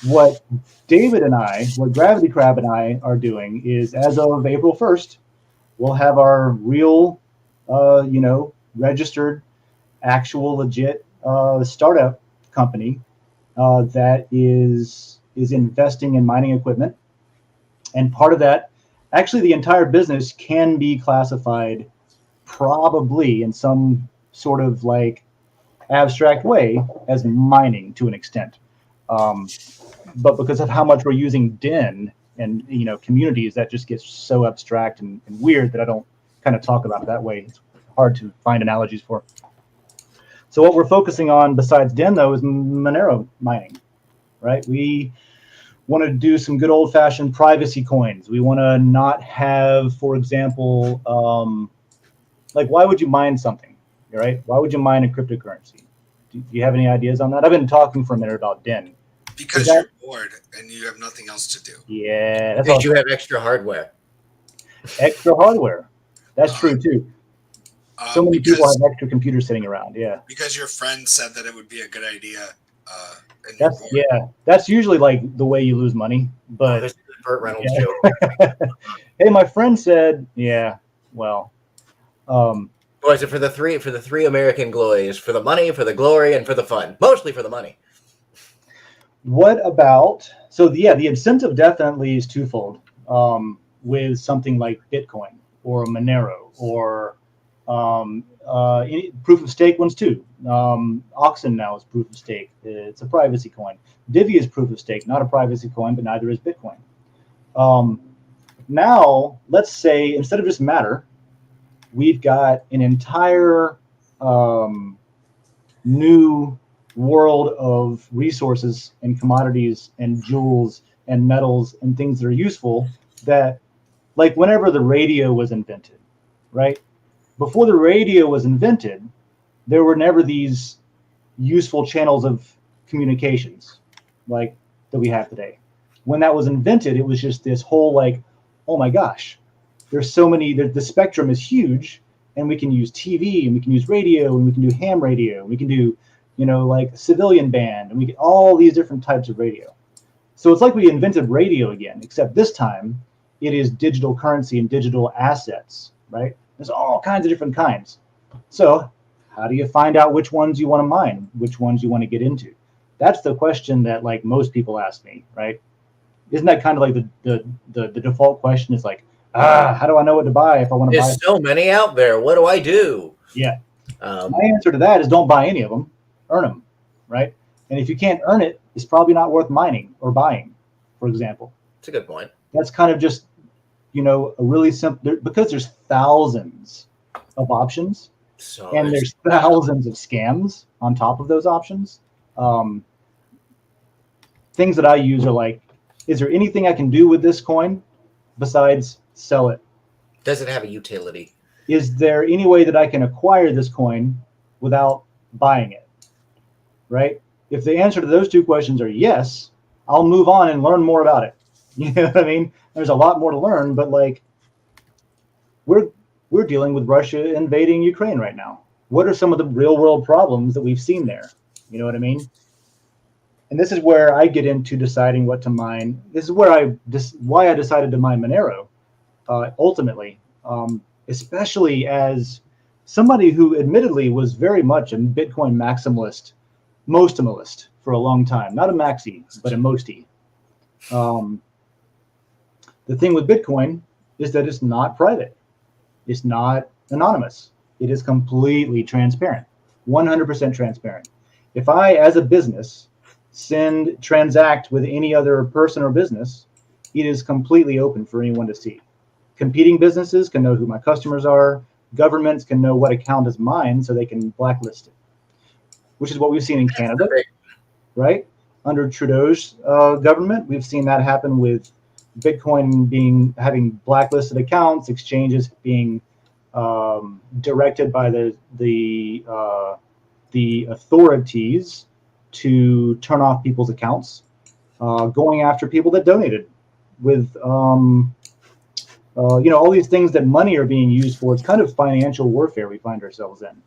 [SPEAKER 1] what David and I, what Gravity Crab and I are doing is, as of April 1st, we'll have our real, registered actual legit startup company that is investing in mining equipment. And part of that, actually the entire business can be classified probably in some sort of like abstract way as mining to an extent. But because of how much we're using Den and communities, that just gets so abstract and weird that I don't kind of talk about it that way. It's hard to find analogies for. So what we're focusing on besides Den though is Monero mining, right? We want to do some good old-fashioned privacy coins. We want to not have, for example, like why would you mine something, right? Why would you mine a cryptocurrency? Do you have any ideas on that? I've been talking for a minute about Den.
[SPEAKER 2] Because you're bored and you have nothing else to do.
[SPEAKER 1] Yeah, that's
[SPEAKER 3] Because you have extra hardware.
[SPEAKER 1] Extra hardware. That's true too. So many people have extra computers sitting around. Yeah.
[SPEAKER 2] Because your friend said that it would be a good idea.
[SPEAKER 1] That's usually like the way you lose money. But
[SPEAKER 3] this is a Burt Reynolds joke.
[SPEAKER 1] Hey, my friend said, yeah. Well.
[SPEAKER 3] Was it for the three American glories, for the money, for the glory, and for the fun? Mostly for the money.
[SPEAKER 1] What about the incentive definitely is twofold. With something like Bitcoin or Monero or proof of stake ones too. Oxen now is proof of stake. It's a privacy coin. Divi is proof of stake, not a privacy coin, but neither is Bitcoin. Now, let's say instead of just Matter, we've got an entire new world of resources and commodities and jewels and metals and things that are useful that, like whenever the radio was invented, right? Before the radio was invented, there were never these useful channels of communications like that we have today. When that was invented, it was just this whole like, oh my gosh, there's so many, the spectrum is huge, and we can use TV and we can use radio and we can do ham radio, and we can do, like civilian band, and we get all these different types of radio. So it's like we invented radio again, except this time it is digital currency and digital assets, right? There's all kinds of different kinds. So how do you find out which ones you want to mine, which ones you want to get into? That's the question that like most people ask me, right? Isn't that kind of like the default question is like, how do I know what to buy if I want to buy?
[SPEAKER 3] There's so many out there. What do I do?
[SPEAKER 1] Yeah. My answer to that is don't buy any of them. Earn them, right? And if you can't earn it, it's probably not worth mining or buying, for example.
[SPEAKER 3] That's a good point.
[SPEAKER 1] That's kind of just, a really simple, because there's thousands of options and there's thousands of scams on top of those options. Things that I use are like, is there anything I can do with this coin besides sell it?
[SPEAKER 3] Does it have a utility?
[SPEAKER 1] Is there any way that I can acquire this coin without buying it? Right? If the answer to those two questions are yes, I'll move on and learn more about it. You know what I mean? There's a lot more to learn, but like we're dealing with Russia invading Ukraine right now. What are some of the real world problems that we've seen there? You know what I mean? And this is where I get into deciding what to mine. This is where why I decided to mine Monero, ultimately, especially as somebody who admittedly was very much a Bitcoin maximalist, mostimalist for a long time. Not a maxi, but a mosty. The thing with Bitcoin is that it's not private. It's not anonymous. It is completely transparent, 100% transparent. If I, as a business, transact with any other person or business, it is completely open for anyone to see. Competing businesses can know who my customers are. Governments can know what account is mine so they can blacklist it, which is what we've seen in Canada, right? Under Trudeau's government, we've seen that happen with Bitcoin having blacklisted accounts, exchanges being directed by the authorities to turn off people's accounts, going after people that donated with all these things that money are being used for. It's kind of financial warfare we find ourselves in.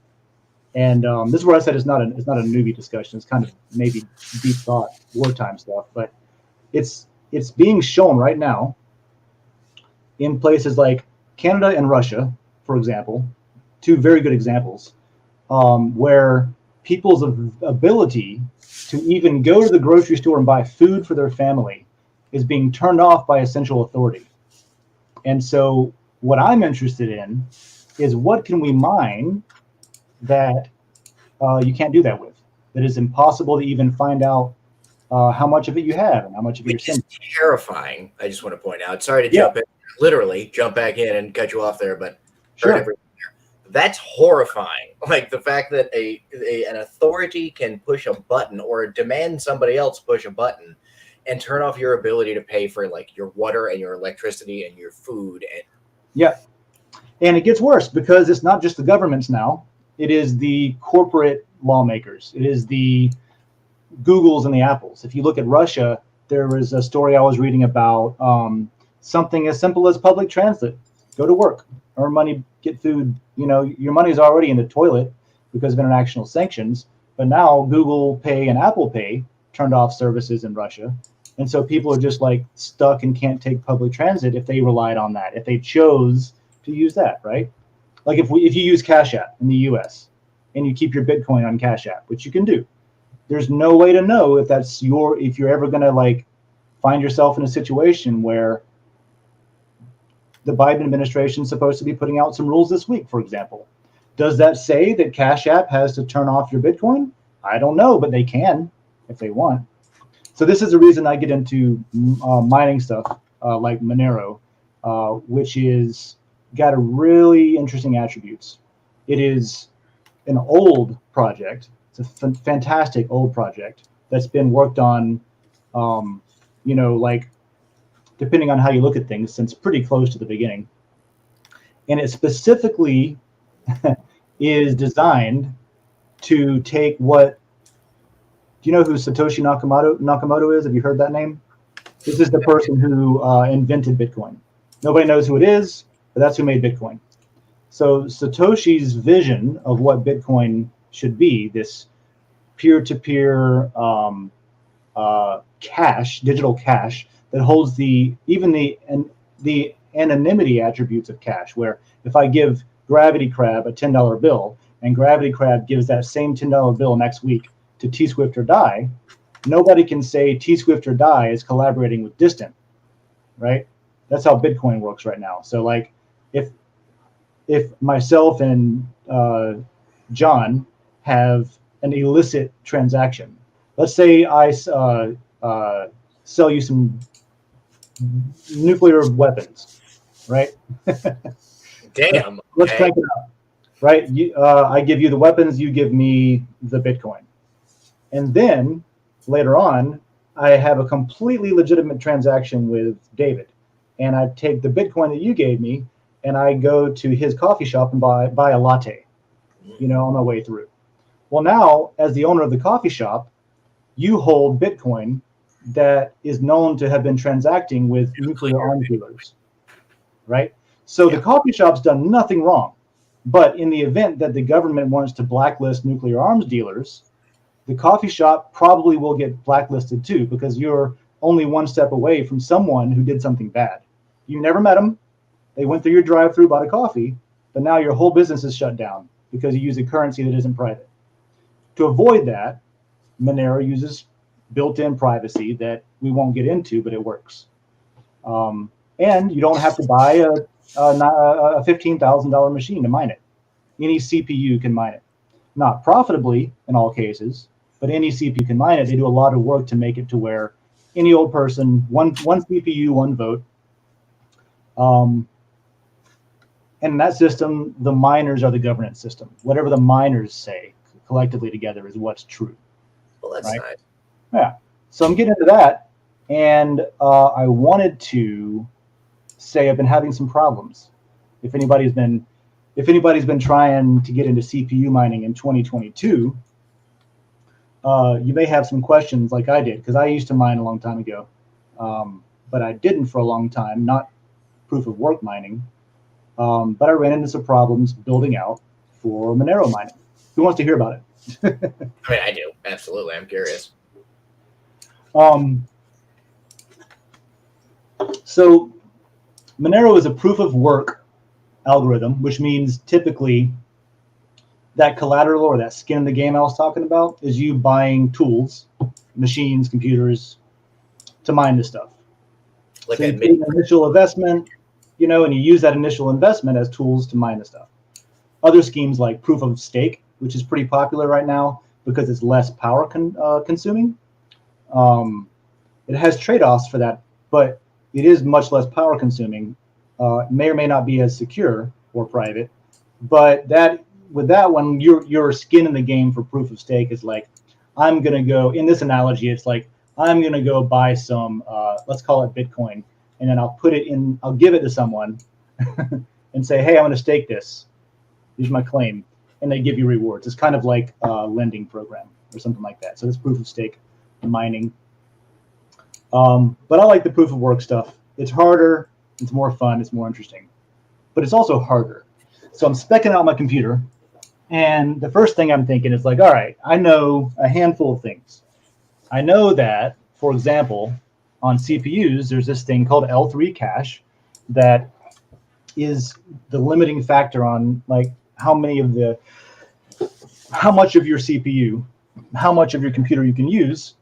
[SPEAKER 1] And this is where I said it's not a newbie discussion. It's kind of maybe deep thought, wartime stuff, but it's being shown right now in places like Canada and Russia, for example, two very good examples. where people's ability to even go to the grocery store and buy food for their family is being turned off by essential authority. And so what I'm interested in is what can we mine that you can't do that with, that is impossible to even find out how much of it you have and how much of it you're sending.
[SPEAKER 3] It's terrifying. I just want to point out. Sorry to jump in, literally jump back in and cut you off there, but
[SPEAKER 1] sure.
[SPEAKER 3] Everything there. That's horrifying. Like the fact that an authority can push a button or demand somebody else push a button and turn off your ability to pay for like your water and your electricity and your food.
[SPEAKER 1] And and it gets worse because it's not just the governments now. It is the corporate lawmakers. It is the Googles and the Apples. If you look at Russia, there was a story I was reading about something as simple as public transit. Go to work, earn money, get food. You know, your money is already in the toilet because of international sanctions. But now Google Pay and Apple Pay turned off services in Russia. And so people are just like stuck and can't take public transit if they relied on that, if they chose to use that, right? Like if you use Cash App in the US and you keep your Bitcoin on Cash App, which you can do, there's no way to know if if you're ever going to like find yourself in a situation where the Biden administration is supposed to be putting out some rules this week, for example. Does that say that Cash App has to turn off your Bitcoin? I don't know, but they can if they want. So this is the reason I get into mining stuff like Monero, which is got a really interesting attributes. It is an old project. It's a fantastic old project that's been worked on, like depending on how you look at things, since pretty close to the beginning. And it specifically is designed to take what, do you know who Satoshi Nakamoto is? Have you heard that name? This is the person who invented Bitcoin. Nobody knows who it is, but that's who made Bitcoin. So Satoshi's vision of what Bitcoin should be, this peer-to-peer cash, digital cash that holds the anonymity attributes of cash, where if I give Gravity Crab a $10 bill and Gravity Crab gives that same $10 bill next week to T-Swift or Die, nobody can say T-Swift or Die is collaborating with Distant, right? That's how Bitcoin works right now. So like if myself and John have an illicit transaction, let's say I sell you some nuclear weapons, right?
[SPEAKER 3] Damn.
[SPEAKER 1] Let's crank it up, right? I give you the weapons, you give me the Bitcoin. And then later on, I have a completely legitimate transaction with David. And I take the Bitcoin that you gave me and I go to his coffee shop and buy a latte, on my way through. Well, now, as the owner of the coffee shop, you hold Bitcoin that is known to have been transacting with nuclear arms dealers, right? So the coffee shop's done nothing wrong. But in the event that the government wants to blacklist nuclear arms dealers, the coffee shop probably will get blacklisted too, because you're only one step away from someone who did something bad. You never met them. They went through your drive-through, bought a coffee, but now your whole business is shut down because you use a currency that isn't private. To avoid that, Monero uses built-in privacy that we won't get into, but it works. And you don't have to buy a $15,000 machine to mine it. Any CPU can mine it. Not profitably in all cases, but any CPU can mine it. They do a lot of work to make it to where any old person, one CPU, one vote. And in that system, the miners are the governance system. Whatever the miners say collectively together is what's true.
[SPEAKER 3] Well, that's
[SPEAKER 1] right?
[SPEAKER 3] nice.
[SPEAKER 1] Yeah. So I'm getting into that, and I wanted to say I've been having some problems. If anybody's been trying to get into CPU mining in 2022, you may have some questions like I did, because I used to mine a long time ago, but I didn't for a long time, not proof of work mining. But I ran into some problems building out for Monero mining. Who wants to hear about it?
[SPEAKER 3] I mean, I do. Absolutely. I'm curious.
[SPEAKER 1] So Monero is a proof of work algorithm, which means typically that collateral or that skin in the game I was talking about is you buying tools, machines, computers to mine this stuff.
[SPEAKER 3] Like
[SPEAKER 1] so you put an initial investment, and you use that initial investment as tools to mine the stuff. Other schemes like proof of stake, which is pretty popular right now because it's less power consuming. It has trade-offs for that, but it is much less power consuming. May or may not be as secure or private, but with that one, your skin in the game for proof of stake is like, I'm gonna go, in this analogy, it's like I'm gonna go buy some, let's call it Bitcoin, and then I'll give it to someone and say, hey, I'm gonna stake this. Here's my claim, and they give you rewards. It's kind of like a lending program or something like that. So it's proof of stake mining. But I like the proof of work stuff. It's harder, it's more fun, it's more interesting, but it's also harder. So I'm specking out my computer, and the first thing I'm thinking is like, all right, I know a handful of things. I know that, for example, on CPUs, there's this thing called L3 cache that is the limiting factor on like how much of your CPU, how much of your computer you can use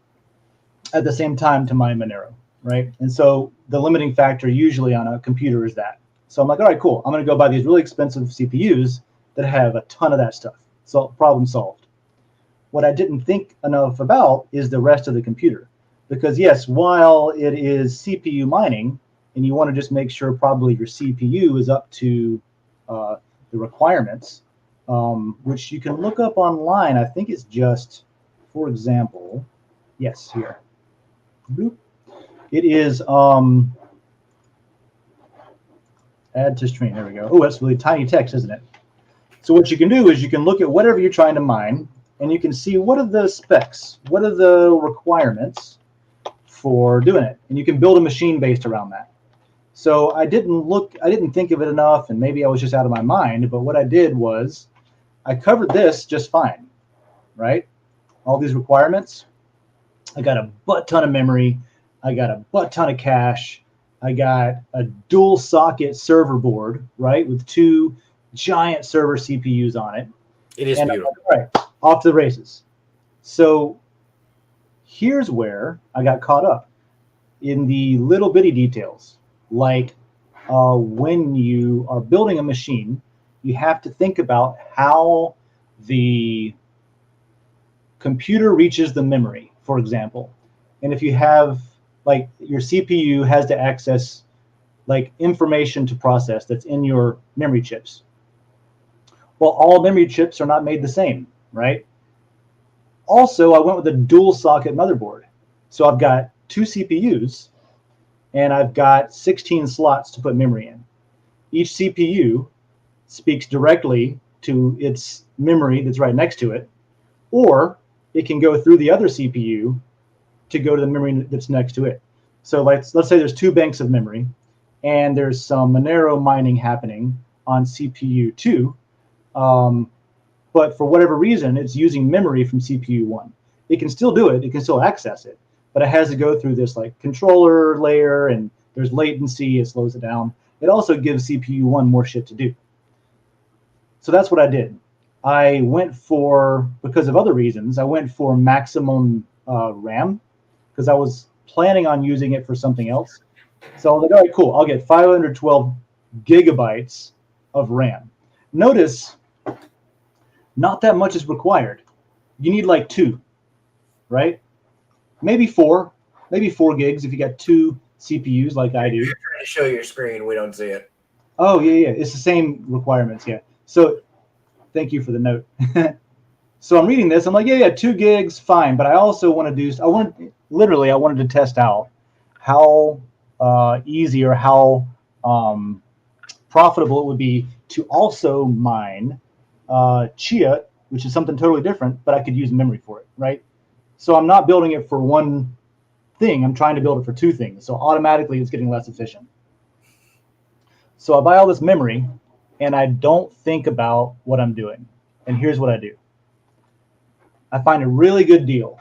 [SPEAKER 1] at the same time to mine Monero, right? And so the limiting factor usually on a computer is that. So I'm like, all right, cool. I'm going to go buy these really expensive CPUs that have a ton of that stuff. So problem solved. What I didn't think enough about is the rest of the computer. Because yes, while it is CPU mining, and you want to just make sure probably your CPU is up to the requirements, which you can look up online. I think it's just, for example, yes, here. Boop. It is add to stream. There we go. Oh, that's really tiny text, isn't it? So what you can do is you can look at whatever you're trying to mine, and you can see what are the specs, what are the requirements for doing it, and you can build a machine based around that. So I didn't think of it enough, and maybe I was just out of my mind, but what I did was I covered this just fine, right? All these requirements. I got a butt ton of memory. I got a butt ton of cache. I got a dual socket server board, right, with two giant server CPUs on it.
[SPEAKER 3] It is beautiful.
[SPEAKER 1] All right, off to the races. So here's where I got caught up in the little bitty details. Like when you are building a machine, you have to think about how the computer reaches the memory, for example. And if you have, like, your CPU has to access like information to process that's in your memory chips. Well, all memory chips are not made the same, right? Also, I went with a dual socket motherboard. So I've got two CPUs, and I've got 16 slots to put memory in. Each CPU speaks directly to its memory that's right next to it, or it can go through the other CPU to go to the memory that's next to it. So let's say there's two banks of memory, and there's some Monero mining happening on CPU 2, but for whatever reason, it's using memory from CPU 1. It can still do it, it can still access it, but it has to go through this like controller layer, and there's latency, it slows it down. It also gives CPU 1 more shit to do. So that's what I did. I went for, because of other reasons, I went for maximum RAM, because I was planning on using it for something else. So I was like, all right, cool, I'll get 512 gigabytes of RAM. Notice, not that much is required. You need like 2, right? Maybe 4 gigs if you got 2 CPUs like I do.
[SPEAKER 3] You're trying to show your screen, we don't see it.
[SPEAKER 1] Oh, yeah, it's the same requirements, yeah. So thank you for the note. So I'm reading this, I'm like, yeah, 2 gigs, fine, but I also want to do, I wanted to test out how easy or how profitable it would be to also mine Chia, which is something totally different, but I could use memory for it, right? So I'm not building it for one thing, I'm trying to build it for 2 things. So automatically it's getting less efficient. So I buy all this memory, and I don't think about what I'm doing. And here's what I do. I find a really good deal.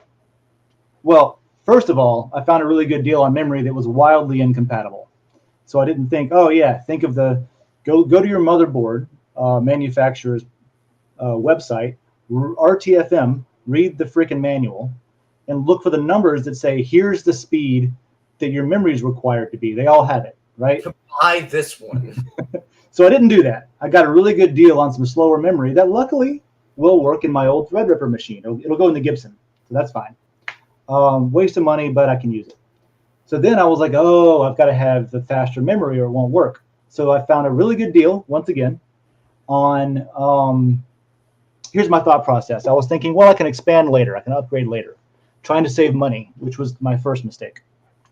[SPEAKER 1] Well, first of all, I found a really good deal on memory that was wildly incompatible. So I didn't think, oh yeah, think of go to your motherboard manufacturer's website, RTFM, read the freaking manual, and look for the numbers that say, here's the speed that your memory is required to be. They all have it, right?
[SPEAKER 3] Buy this one.
[SPEAKER 1] So I didn't do that. I got a really good deal on some slower memory that luckily will work in my old Threadripper machine. It'll go in the Gibson, so that's fine. Waste of money, but I can use it. So then I was like, oh, I've got to have the faster memory or it won't work. So I found a really good deal, once again, on, here's my thought process. I was thinking, well, I can expand later. I can upgrade later. Trying to save money, which was my first mistake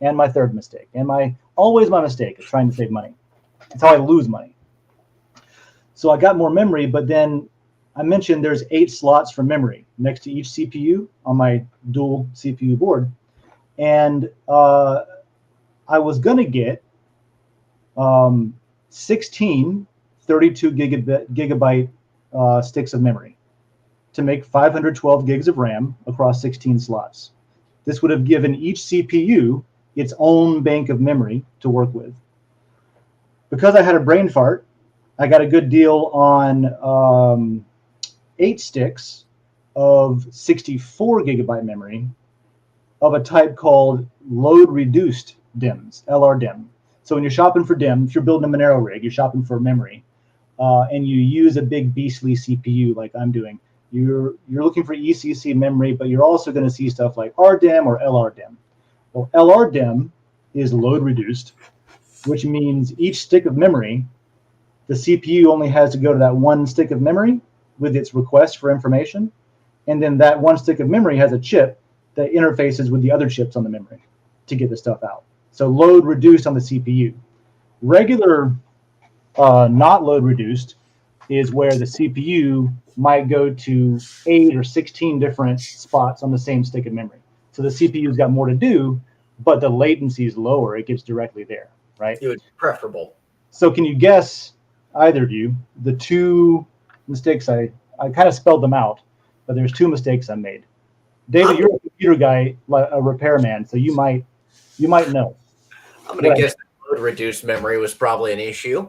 [SPEAKER 1] and my third mistake. And always my mistake is trying to save money. That's how I lose money. So I got more memory, but then I mentioned there's 8 slots for memory next to each CPU on my dual CPU board. And I was going to get 16 32 gigabyte sticks of memory to make 512 gigs of RAM across 16 slots. This would have given each CPU its own bank of memory to work with. Because I had a brain fart, I got a good deal on 8 sticks of 64 gigabyte memory of a type called load reduced DIMMs, LRDIMM. So when you're shopping for DIMM, if you're building a Monero rig, you're shopping for memory, and you use a big beastly CPU like I'm doing, you're looking for ECC memory, but you're also going to see stuff like RDIMM or LRDIMM. Well, LRDIMM is load reduced, which means each stick of memory, the CPU only has to go to that one stick of memory with its request for information, and then that one stick of memory has a chip that interfaces with the other chips on the memory to get the stuff out. So load reduced on the CPU. Regular not load reduced is where the CPU might go to 8 or 16 different spots on the same stick of memory. So the CPU's got more to do, but the latency is lower. It gets directly there, right?
[SPEAKER 3] It would be preferable.
[SPEAKER 1] So can you guess, either of you, the 2 mistakes? I kind of spelled them out, but there's 2 mistakes I made. David, you're a computer guy, a repairman, so you might know.
[SPEAKER 3] I'm going to guess that load reduced memory was probably an issue.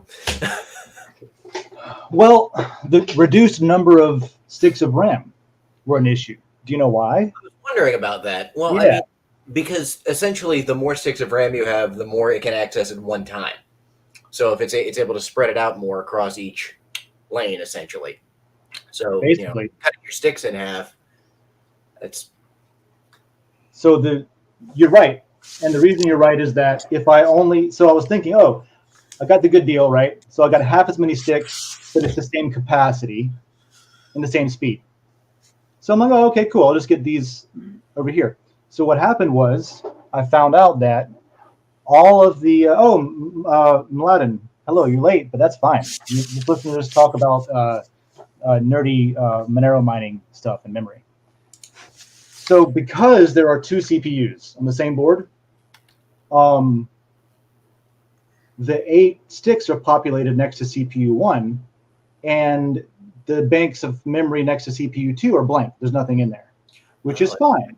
[SPEAKER 1] Well, the reduced number of sticks of RAM were an issue. Do you know why?
[SPEAKER 3] I was wondering about that. Well,
[SPEAKER 1] Yeah.
[SPEAKER 3] I mean, because essentially the more sticks of RAM you have, the more it can access at one time. So if it's able to spread it out more across each lane, essentially. So
[SPEAKER 1] Basically.
[SPEAKER 3] Cutting your sticks in half, it's...
[SPEAKER 1] So you're right. And the reason you're right is that if I was thinking, oh, I got the good deal, right? So I got half as many sticks, but it's the same capacity and the same speed. So I'm like, oh, okay, cool. I'll just get these over here. So what happened was I found out that all of the, Mladen, hello, you're late, but that's fine. You're just listening to us talk about nerdy Monero mining stuff and memory. So because there are 2 CPUs on the same board, the 8 sticks are populated next to CPU 1, and the banks of memory next to CPU 2 are blank. There's nothing in there, which is fine.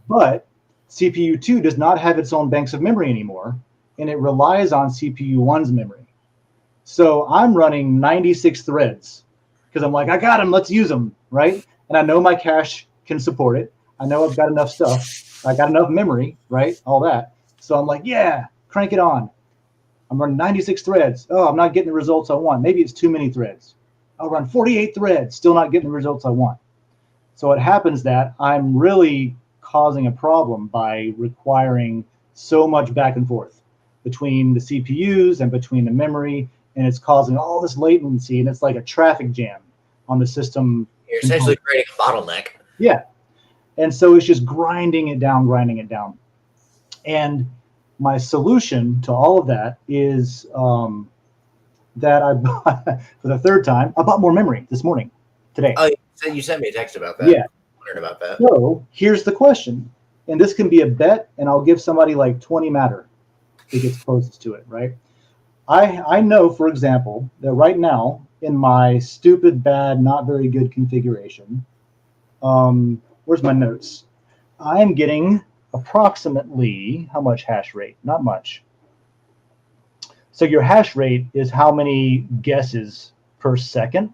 [SPEAKER 1] But CPU 2 does not have its own banks of memory anymore, and it relies on CPU 1's memory. So I'm running 96 threads because I'm like, I got them, let's use them, right? And I know my cache can support it. I know I've got enough stuff. I got enough memory, right? All that. So I'm like, yeah, crank it on. I'm running 96 threads. Oh, I'm not getting the results I want. Maybe it's too many threads. I'll run 48 threads, still not getting the results I want. So it happens that I'm really causing a problem by requiring so much back and forth between the CPUs and between the memory, and it's causing all this latency, and it's like a traffic jam on the system.
[SPEAKER 3] You're essentially creating a bottleneck.
[SPEAKER 1] Yeah. And so it's just grinding it down. And my solution to all of that is that I bought, for the 3rd time, I bought more memory this morning, today.
[SPEAKER 3] Oh, you sent me a text about that.
[SPEAKER 1] Yeah.
[SPEAKER 3] I wondered about that.
[SPEAKER 1] So here's the question, and this can be a bet, and I'll give somebody like 20 matter that gets closest to it, right? I know, for example, that right now in my stupid, bad, not very good configuration, where's my notes? I'm getting approximately how much hash rate? Not much. So your hash rate is how many guesses per second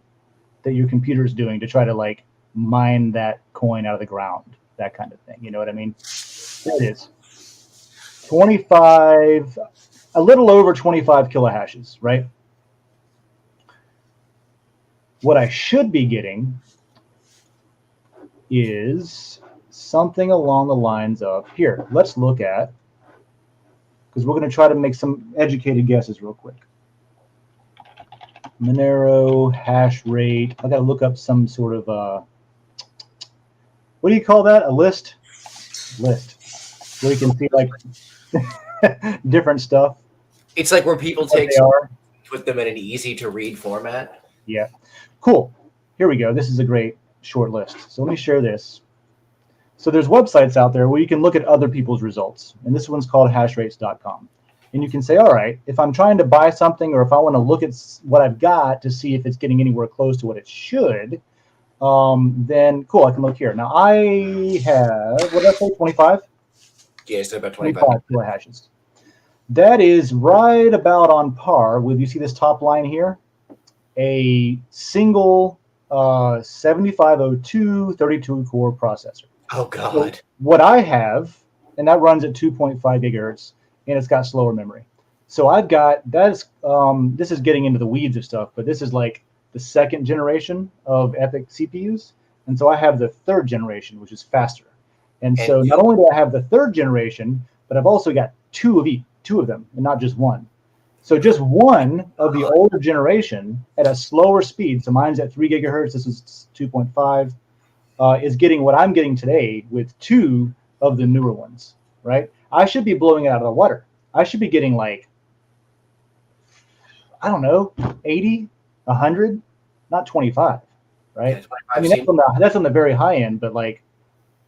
[SPEAKER 1] that your computer is doing to try to like mine that coin out of the ground, that kind of thing. You know what I mean? There it is. 25, a little over 25 kilohashes, right? What I should be getting is something along the lines of, here, let's look at, because we're going to try to make some educated guesses real quick. Monero hash rate. I got to look up some sort of, what do you call that? A list? List. Where you can see like different stuff.
[SPEAKER 3] It's like where people
[SPEAKER 1] What
[SPEAKER 3] take
[SPEAKER 1] they are.
[SPEAKER 3] put them in an easy to read format.
[SPEAKER 1] Yeah. Cool. Here we go. This is a great short list. So let me share this. So there's websites out there where you can look at other people's results. And this one's called hashrates.com. And you can say, all right, if I'm trying to buy something or if I want to look at what I've got to see if it's getting anywhere close to what it should, then cool, I can look here. Now I have, what did I say, 25?
[SPEAKER 3] Yeah, so about 25
[SPEAKER 1] kilohashes. That is right about on par with, you see this top line here? A single 7502 32 core processor.
[SPEAKER 3] Oh, God.
[SPEAKER 1] So what I have, and that runs at 2.5 gigahertz, and it's got slower memory. So I've got, this is getting into the weeds of stuff, but this is like the second generation of EPYC CPUs. And so I have the third generation, which is faster. And so not only do I have the third generation, but I've also got two of them, and not just one. So just one of the older generation at a slower speed, so mine's at 3 gigahertz, this is 2.5, is getting what I'm getting today with two of the newer ones, right? I should be blowing it out of the water. I should be getting like, I don't know, 80, 100, not 25, right?
[SPEAKER 3] Yeah,
[SPEAKER 1] I mean, that's on the very high end, but like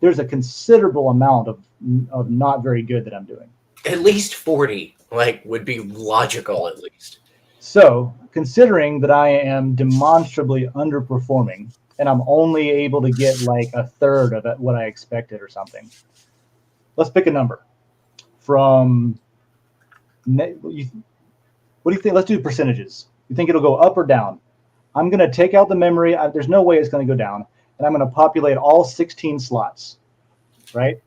[SPEAKER 1] there's a considerable amount of not very good that I'm doing.
[SPEAKER 3] At least 40, like, would be logical, at least.
[SPEAKER 1] So, considering that I am demonstrably underperforming, and I'm only able to get like a third of what I expected or something, let's pick a number. From, what do you think? Let's do percentages. You think it'll go up or down? I'm going to take out the memory. There's no way it's going to go down. And I'm going to populate all 16 slots, right?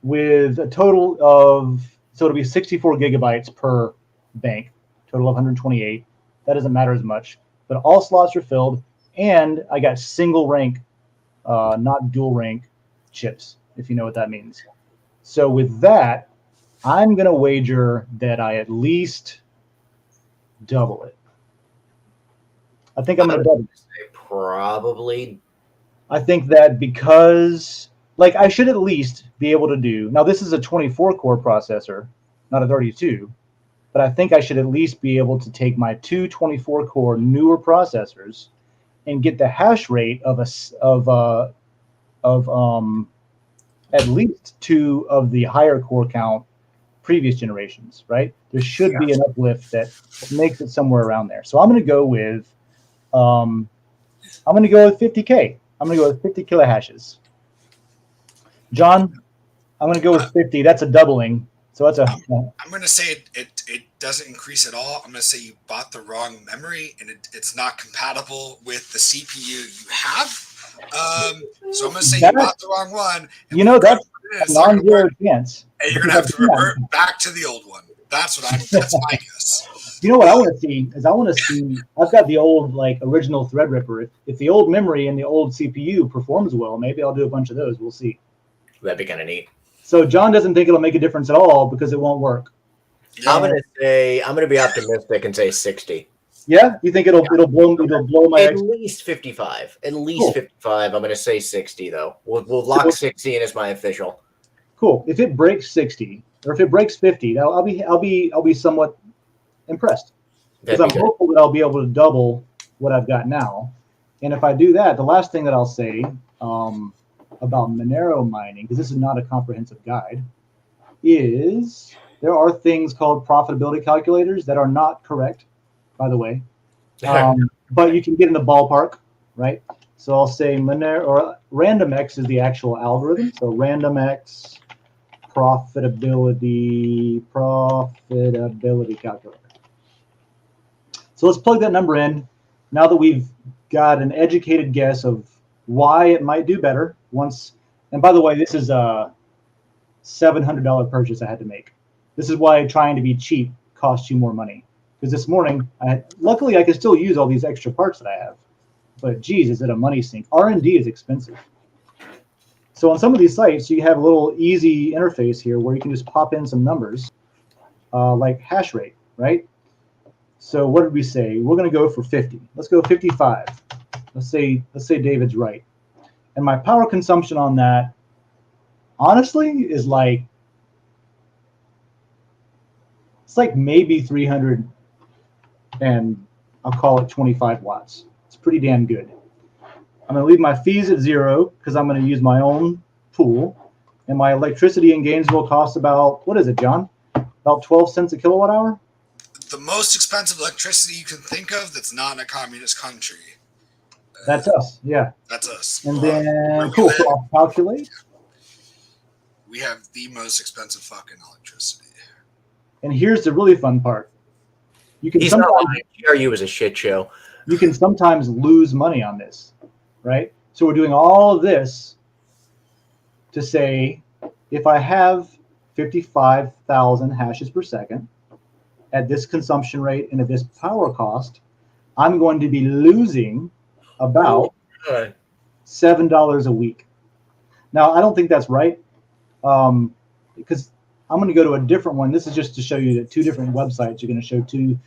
[SPEAKER 1] With a total of, so it'll be 64 gigabytes per bank, total of 128. That doesn't matter as much, but all slots are filled, and I got single rank, not dual rank chips, if you know what that means. So with that, I'm going to wager that I at least double it. I think I'm going to double it.
[SPEAKER 3] Probably.
[SPEAKER 1] I think that because, like, I should at least be able to do, now this is a 24 core processor, not a 32, but I think I should at least be able to take my two 24 core newer processors and get the hash rate of at least two of the higher core count previous generations, right? There should be an uplift that makes it somewhere around there. So I'm going to go with 50K. I'm going to go with 50 kilohashes. John, I'm going to go with 50. That's a doubling. So that's a.
[SPEAKER 2] I'm going to say it doesn't increase at all. I'm going to say you bought the wrong memory and it's not compatible with the CPU you have. So I'm going to say you bought the wrong one.
[SPEAKER 1] You know, that's a non-zero chance.
[SPEAKER 2] And you're going to have to revert back to the old one. That's my guess.
[SPEAKER 1] You know what I want to see is I've got the old like original Threadripper. If the old memory and the old CPU performs well, maybe I'll do a bunch of those. We'll see.
[SPEAKER 3] That'd be kind of neat.
[SPEAKER 1] So John doesn't think it'll make a difference at all because it won't work.
[SPEAKER 3] Yeah. I'm gonna be optimistic and say 60.
[SPEAKER 1] Yeah, you think it'll blow my
[SPEAKER 3] at least 55. At least cool. 55. I'm gonna say 60 though. We'll lock 60 in as my official.
[SPEAKER 1] Cool. If it breaks 60 or if it breaks 50, I'll be somewhat impressed because I'm hopeful that I'll be able to double what I've got now. And if I do that, the last thing that I'll say about Monero mining, because this is not a comprehensive guide, is there are things called profitability calculators that are not correct, by the way, but you can get in the ballpark, right? So I'll say Monero or RandomX is the actual algorithm. So RandomX profitability calculator. So let's plug that number in. Now that we've got an educated guess of why it might do better once. And by the way, this is a $700 purchase I had to make. This is why trying to be cheap costs you more money. Because this morning, luckily I could still use all these extra parts that I have. But geez, is it a money sink? R&D is expensive. So on some of these sites, you have a little easy interface here where you can just pop in some numbers, like hash rate, right? So what did we say? We're going to go for 50. Let's go 55. Let's say David's right. And my power consumption on that, honestly, is like, it's like maybe 300, and I'll call it 25 watts. It's pretty damn good. I'm going to leave my fees at 0 because I'm going to use my own pool. And my electricity in Gainesville costs about, what is it, John? About 12 cents a kilowatt hour?
[SPEAKER 2] The most expensive electricity you can think of that's not in a communist country.
[SPEAKER 1] That's us, yeah.
[SPEAKER 2] That's us.
[SPEAKER 1] And then, cool, so I'll calculate.
[SPEAKER 2] We have the most expensive fucking electricity.
[SPEAKER 1] And here's the really fun part.
[SPEAKER 3] He's not lying. GRU is a shit show.
[SPEAKER 1] You can sometimes lose money on this, right? So we're doing all of this to say, if I have 55,000 hashes per second at this consumption rate and at this power cost, I'm going to be losing about $7 a week. Now, I don't think that's right, because I'm going to go to a different one. This is just to show you that two different websites are going to show two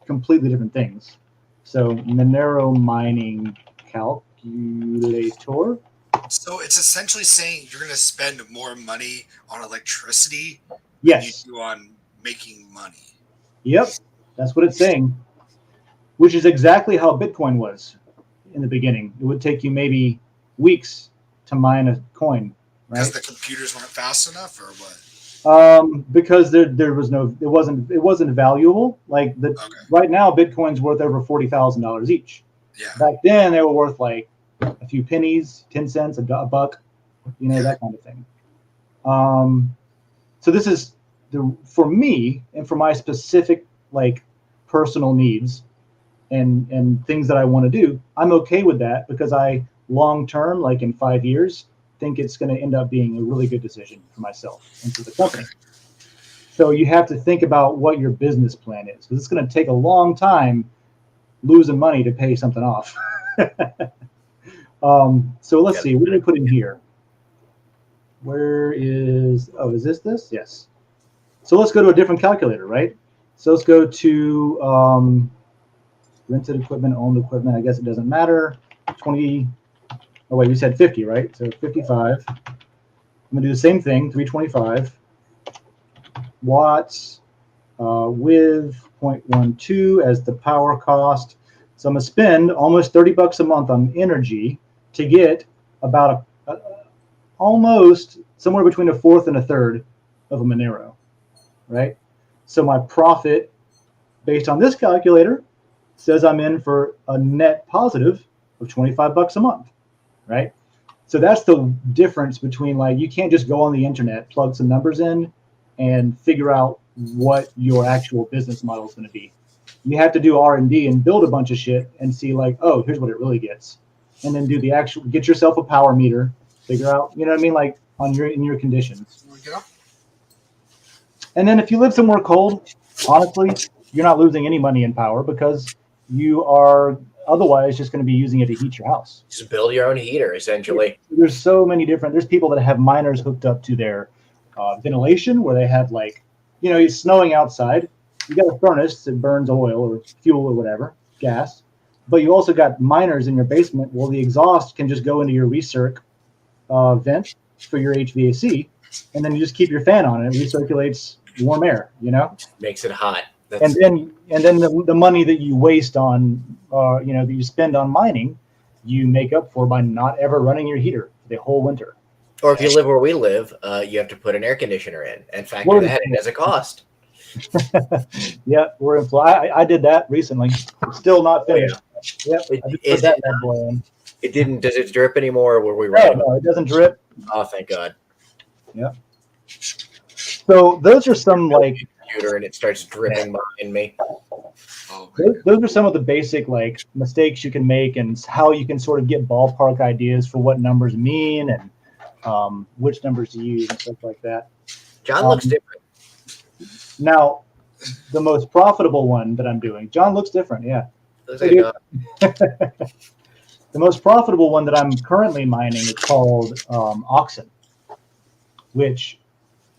[SPEAKER 1] completely different things. So Monero mining calculator.
[SPEAKER 2] So it's essentially saying you're going to spend more money on electricity
[SPEAKER 1] yes.
[SPEAKER 2] than you do on making money.
[SPEAKER 1] Yep, that's what it's saying, which is exactly how Bitcoin was in the beginning. It would take you maybe weeks to mine a coin, right?
[SPEAKER 2] Because the computers weren't fast enough, or what?
[SPEAKER 1] Because there was no, it wasn't valuable. Like right now, Bitcoin's worth over $40,000 each.
[SPEAKER 2] Yeah.
[SPEAKER 1] Back then, they were worth like a few pennies, 10 cents, a buck, that kind of thing. So this is for me and for my specific like personal needs and things that I want to do. I'm okay with that because I long term, like in 5 years, think it's going to end up being a really good decision for myself and for the company. So you have to think about what your business plan is, because it's going to take a long time losing money to pay something off. So let's see, what do we put in here? Where is, is this? Yes. So let's go to a different calculator, right? So let's go to rented equipment, owned equipment. I guess it doesn't matter. 20. Oh wait, we said 50, right? So 55. I'm gonna do the same thing. 325 watts with 0.12 as the power cost. So I'm gonna spend almost $30 a month on energy to get about almost somewhere between a fourth and a third of a Monero, right? So my profit, based on this calculator, says I'm in for a net positive of $25 a month, right? So that's the difference between, like, you can't just go on the internet, plug some numbers in, and figure out what your actual business model is going to be. You have to do R&D and build a bunch of shit and see, like, oh, here's what it really gets, and then do the actual, get yourself a power meter, figure out, you know what I mean, like in your conditions. And then if you live somewhere cold, honestly, you're not losing any money in power because you are otherwise just going to be using it to heat your house.
[SPEAKER 3] Just build your own heater, essentially.
[SPEAKER 1] There's so many different, there's people that have miners hooked up to their ventilation where they have, like, it's snowing outside. You got a furnace that burns oil or fuel or whatever, gas. But you also got miners in your basement. Well, the exhaust can just go into your recirc vent for your HVAC, and then you just keep your fan on and it recirculates warm air,
[SPEAKER 3] Makes it hot.
[SPEAKER 1] And then the money that you waste on, that you spend on mining, you make up for by not ever running your heater the whole winter.
[SPEAKER 3] Or if you live where we live, you have to put an air conditioner in and factor that in as a cost.
[SPEAKER 1] Yeah, we're in Florida. I did that recently. It's still not finished. Yep, put that bad boy in.
[SPEAKER 3] It didn't. Does it drip anymore? Or were we right?
[SPEAKER 1] No, it doesn't drip.
[SPEAKER 3] Oh, thank God.
[SPEAKER 1] Yeah. So those are some, like,
[SPEAKER 3] computer, and it starts dripping behind me.
[SPEAKER 2] Oh my God.
[SPEAKER 1] Those are some of the basic like mistakes you can make and how you can sort of get ballpark ideas for what numbers mean and which numbers to use and stuff like that.
[SPEAKER 3] John looks different.
[SPEAKER 1] Now, the most profitable one that I'm doing, John looks different, yeah.
[SPEAKER 3] Looks like a dog.
[SPEAKER 1] The most profitable one that I'm currently mining is called Oxen, which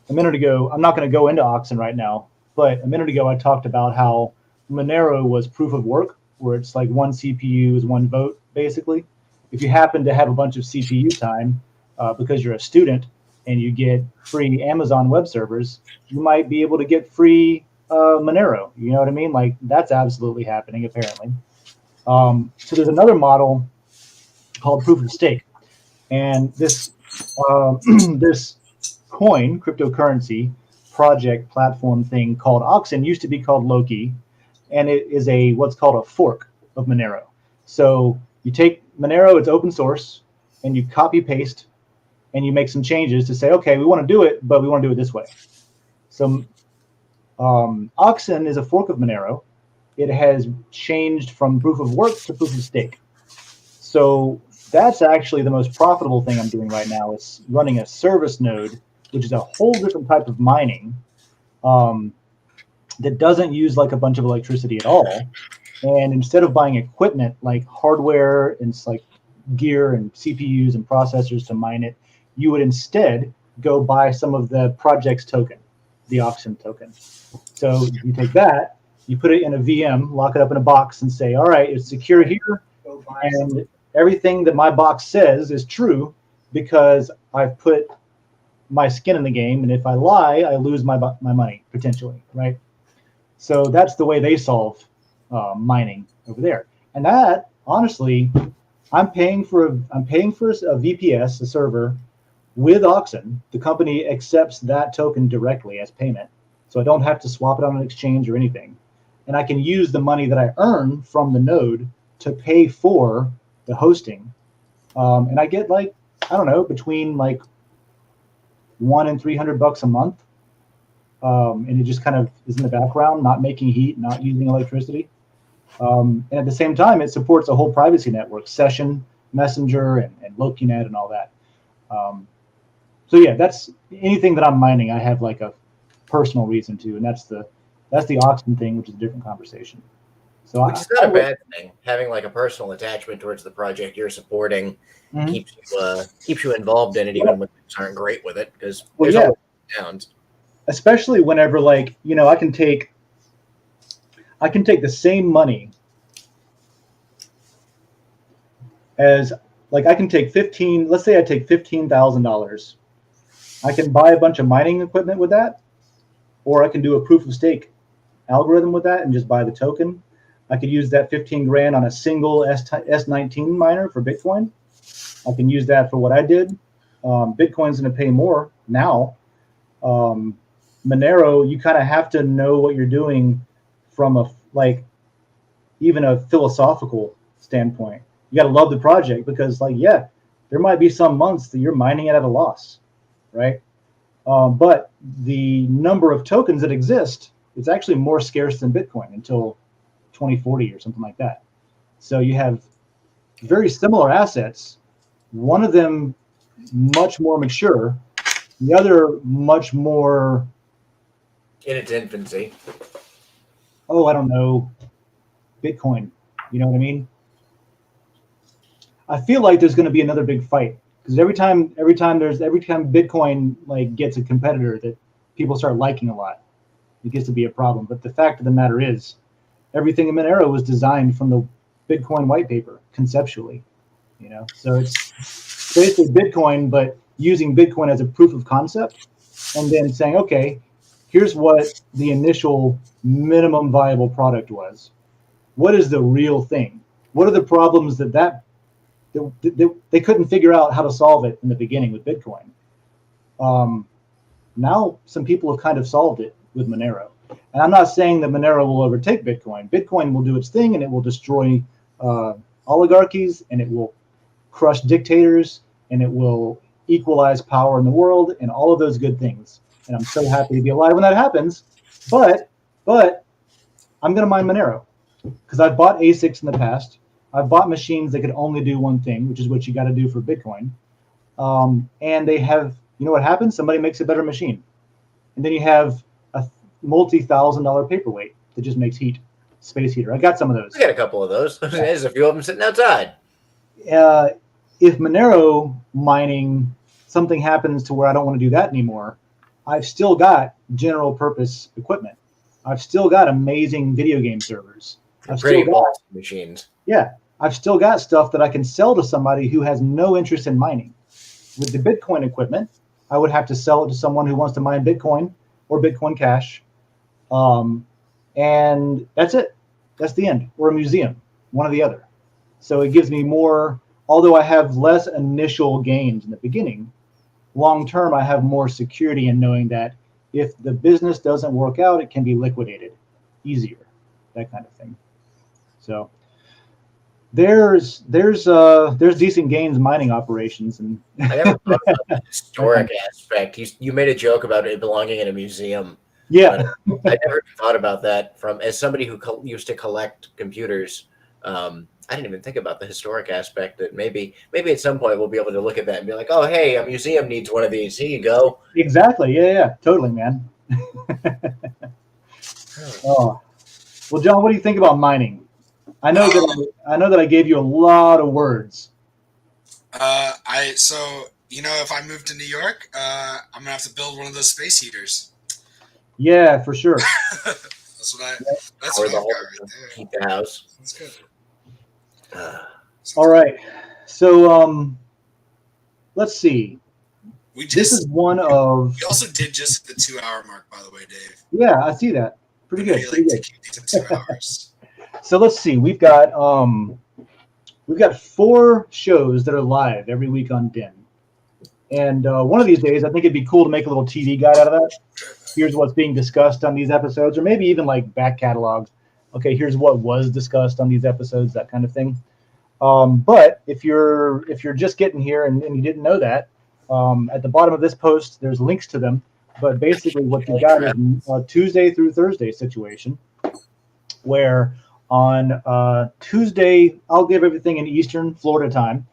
[SPEAKER 1] a minute ago, I'm not going to go into Oxen right now, but a minute ago I talked about how Monero was proof of work, where it's like one CPU is one vote, basically. If you happen to have a bunch of CPU time because you're a student and you get free Amazon web servers, you might be able to get free Monero. You know what I mean? Like that's absolutely happening, apparently. So there's another model called proof of stake, and this this coin cryptocurrency project platform thing called Oxen used to be called Loki, and it is a what's called a fork of Monero. So you take Monero, it's open source, and you copy paste, and you make some changes to say, okay, we want to do it, but we want to do it this way. So Oxen is a fork of Monero. It has changed from proof of work to proof of stake. So that's actually the most profitable thing I'm doing right now. Is running a service node, which is a whole different type of mining that doesn't use like a bunch of electricity at all. And instead of buying equipment like hardware and like gear and CPUs and processors to mine it, you would instead go buy some of the project's token, the Oxen token. So you take that, you put it in a VM, lock it up in a box, and say, all right, it's secure here, and everything that my box says is true because I've put my skin in the game, and if I lie, I lose my money potentially, right? So that's the way they solve mining over there. And that, honestly, I'm paying for a VPS, a server, with Oxen. The company accepts that token directly as payment, so I don't have to swap it on an exchange or anything. And I can use the money that I earn from the node to pay for the hosting. And I get like, I don't know, between like $100 and $300 a month. And it just kind of is in the background, not making heat, not using electricity. And at the same time, it supports a whole privacy network, Session, Messenger, and LokiNet and all that. So yeah, that's anything that I'm mining, I have like a personal reason to, and that's the Oxen thing, which is a different conversation. So
[SPEAKER 3] which is not a bad thing. Having like a personal attachment towards the project you're supporting keeps you involved in it, even when things aren't great with it, because there's always downs.
[SPEAKER 1] Especially whenever, like, you know, I can take the same money as, like, I can take let's say I take $15,000. I can buy a bunch of mining equipment with that, or I can do a proof of stake algorithm with that and just buy the token. I could use that 15 grand on a single S19 miner for Bitcoin. I can use that for what I did. Bitcoin's going to pay more now. Monero, you kind of have to know what you're doing from even a philosophical standpoint. You got to love the project because, like, yeah, there might be some months that you're mining it at a loss, right? But the number of tokens that exist is actually more scarce than Bitcoin until 2040 or something like that. So you have very similar assets. One of them much more mature, the other much more
[SPEAKER 3] in its infancy.
[SPEAKER 1] Oh, I don't know, Bitcoin. You know what I mean? I feel like there's going to be another big fight because every time Bitcoin like gets a competitor that people start liking a lot, it gets to be a problem. But the fact of the matter is, everything in Monero was designed from the Bitcoin white paper conceptually. You know, so it's basically Bitcoin, but using Bitcoin as a proof of concept, and then saying, okay, here's what the initial minimum viable product was. What is the real thing? What are the problems that they couldn't figure out how to solve it in the beginning with Bitcoin? Now some people have kind of solved it with Monero. And I'm not saying that Monero will overtake Bitcoin. Bitcoin will do its thing, and it will destroy oligarchies, and it will crush dictators, and it will equalize power in the world, and all of those good things. And I'm so happy to be alive when that happens. But I'm going to mine Monero. because I've bought ASICs in the past. I've bought machines that could only do one thing, which is what you got to do for Bitcoin. And they have, you know what happens? Somebody makes a better machine. And then you have a multi-$1,000 paperweight that just makes heat, space heater. I got some of those.
[SPEAKER 3] I got a couple of those. There's a few of them sitting outside.
[SPEAKER 1] If Monero mining, something happens to where I don't want to do that anymore, I've still got general purpose equipment. I've still got amazing video game servers. I've
[SPEAKER 3] Pretty
[SPEAKER 1] still got
[SPEAKER 3] machines.
[SPEAKER 1] Yeah, I've still got stuff that I can sell to somebody who has no interest in mining. With the Bitcoin equipment, I would have to sell it to someone who wants to mine Bitcoin or Bitcoin Cash. And that's it. That's the end. Or a museum, one or the other. So it gives me more, although I have less initial gains in the beginning, long term, I have more security in knowing that if the business doesn't work out, it can be liquidated easier, that kind of thing. So there's decent gains mining operations, and
[SPEAKER 3] I never thought about the historic aspect. You made a joke about it belonging in a museum.
[SPEAKER 1] Yeah,
[SPEAKER 3] I never thought about that from as somebody who used to collect computers. I didn't even think about the historic aspect. That maybe at some point we'll be able to look at that and be like, oh, hey, a museum needs one of these. Here you go.
[SPEAKER 1] exactly. Yeah, totally, man. Oh, well, John, what do you think about mining? I know that I gave you a lot of words.
[SPEAKER 2] So if I move to New York, I'm gonna have to build one of those space heaters.
[SPEAKER 1] Yeah, for sure.
[SPEAKER 2] That's what I've got right there.
[SPEAKER 3] Heat the house.
[SPEAKER 2] That's good.
[SPEAKER 1] All right. So let's see. This is one of.
[SPEAKER 2] We also did just the 2-hour mark, by the way, Dave.
[SPEAKER 1] Yeah, I see that. Pretty good.
[SPEAKER 2] To keep these at 2 hours.
[SPEAKER 1] So let's see. We've got 4 shows that are live every week on Den. And one of these days, I think it'd be cool to make a little TV guide out of that. Here's what's being discussed on these episodes, or maybe even like back catalogs. Okay, here's what was discussed on these episodes, that kind of thing. But if you're just getting here and you didn't know that, at the bottom of this post, there's links to them. But basically, what you got is a Tuesday through Thursday situation, where on Tuesday, I'll give everything in Eastern Florida time.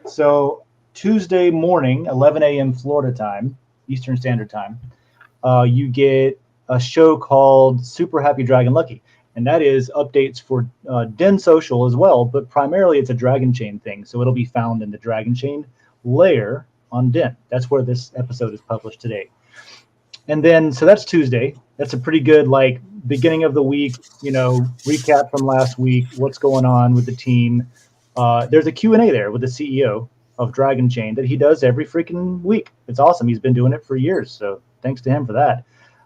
[SPEAKER 1] So Tuesday morning, 11 a.m. Florida time, Eastern Standard Time, you get a show called Super Happy Dragon Lucky. And that is updates for Den.social as well, but primarily it's a Dragon Chain thing. So it'll be found in the Dragon Chain layer on Den. That's where this episode is published today. And then, so that's Tuesday. That's a pretty good, like, beginning of the week, recap from last week, what's going on with the team. There's a Q&A there with the CEO of Dragon Chain that he does every freaking week. It's awesome. He's been doing it for years. So thanks to him for that.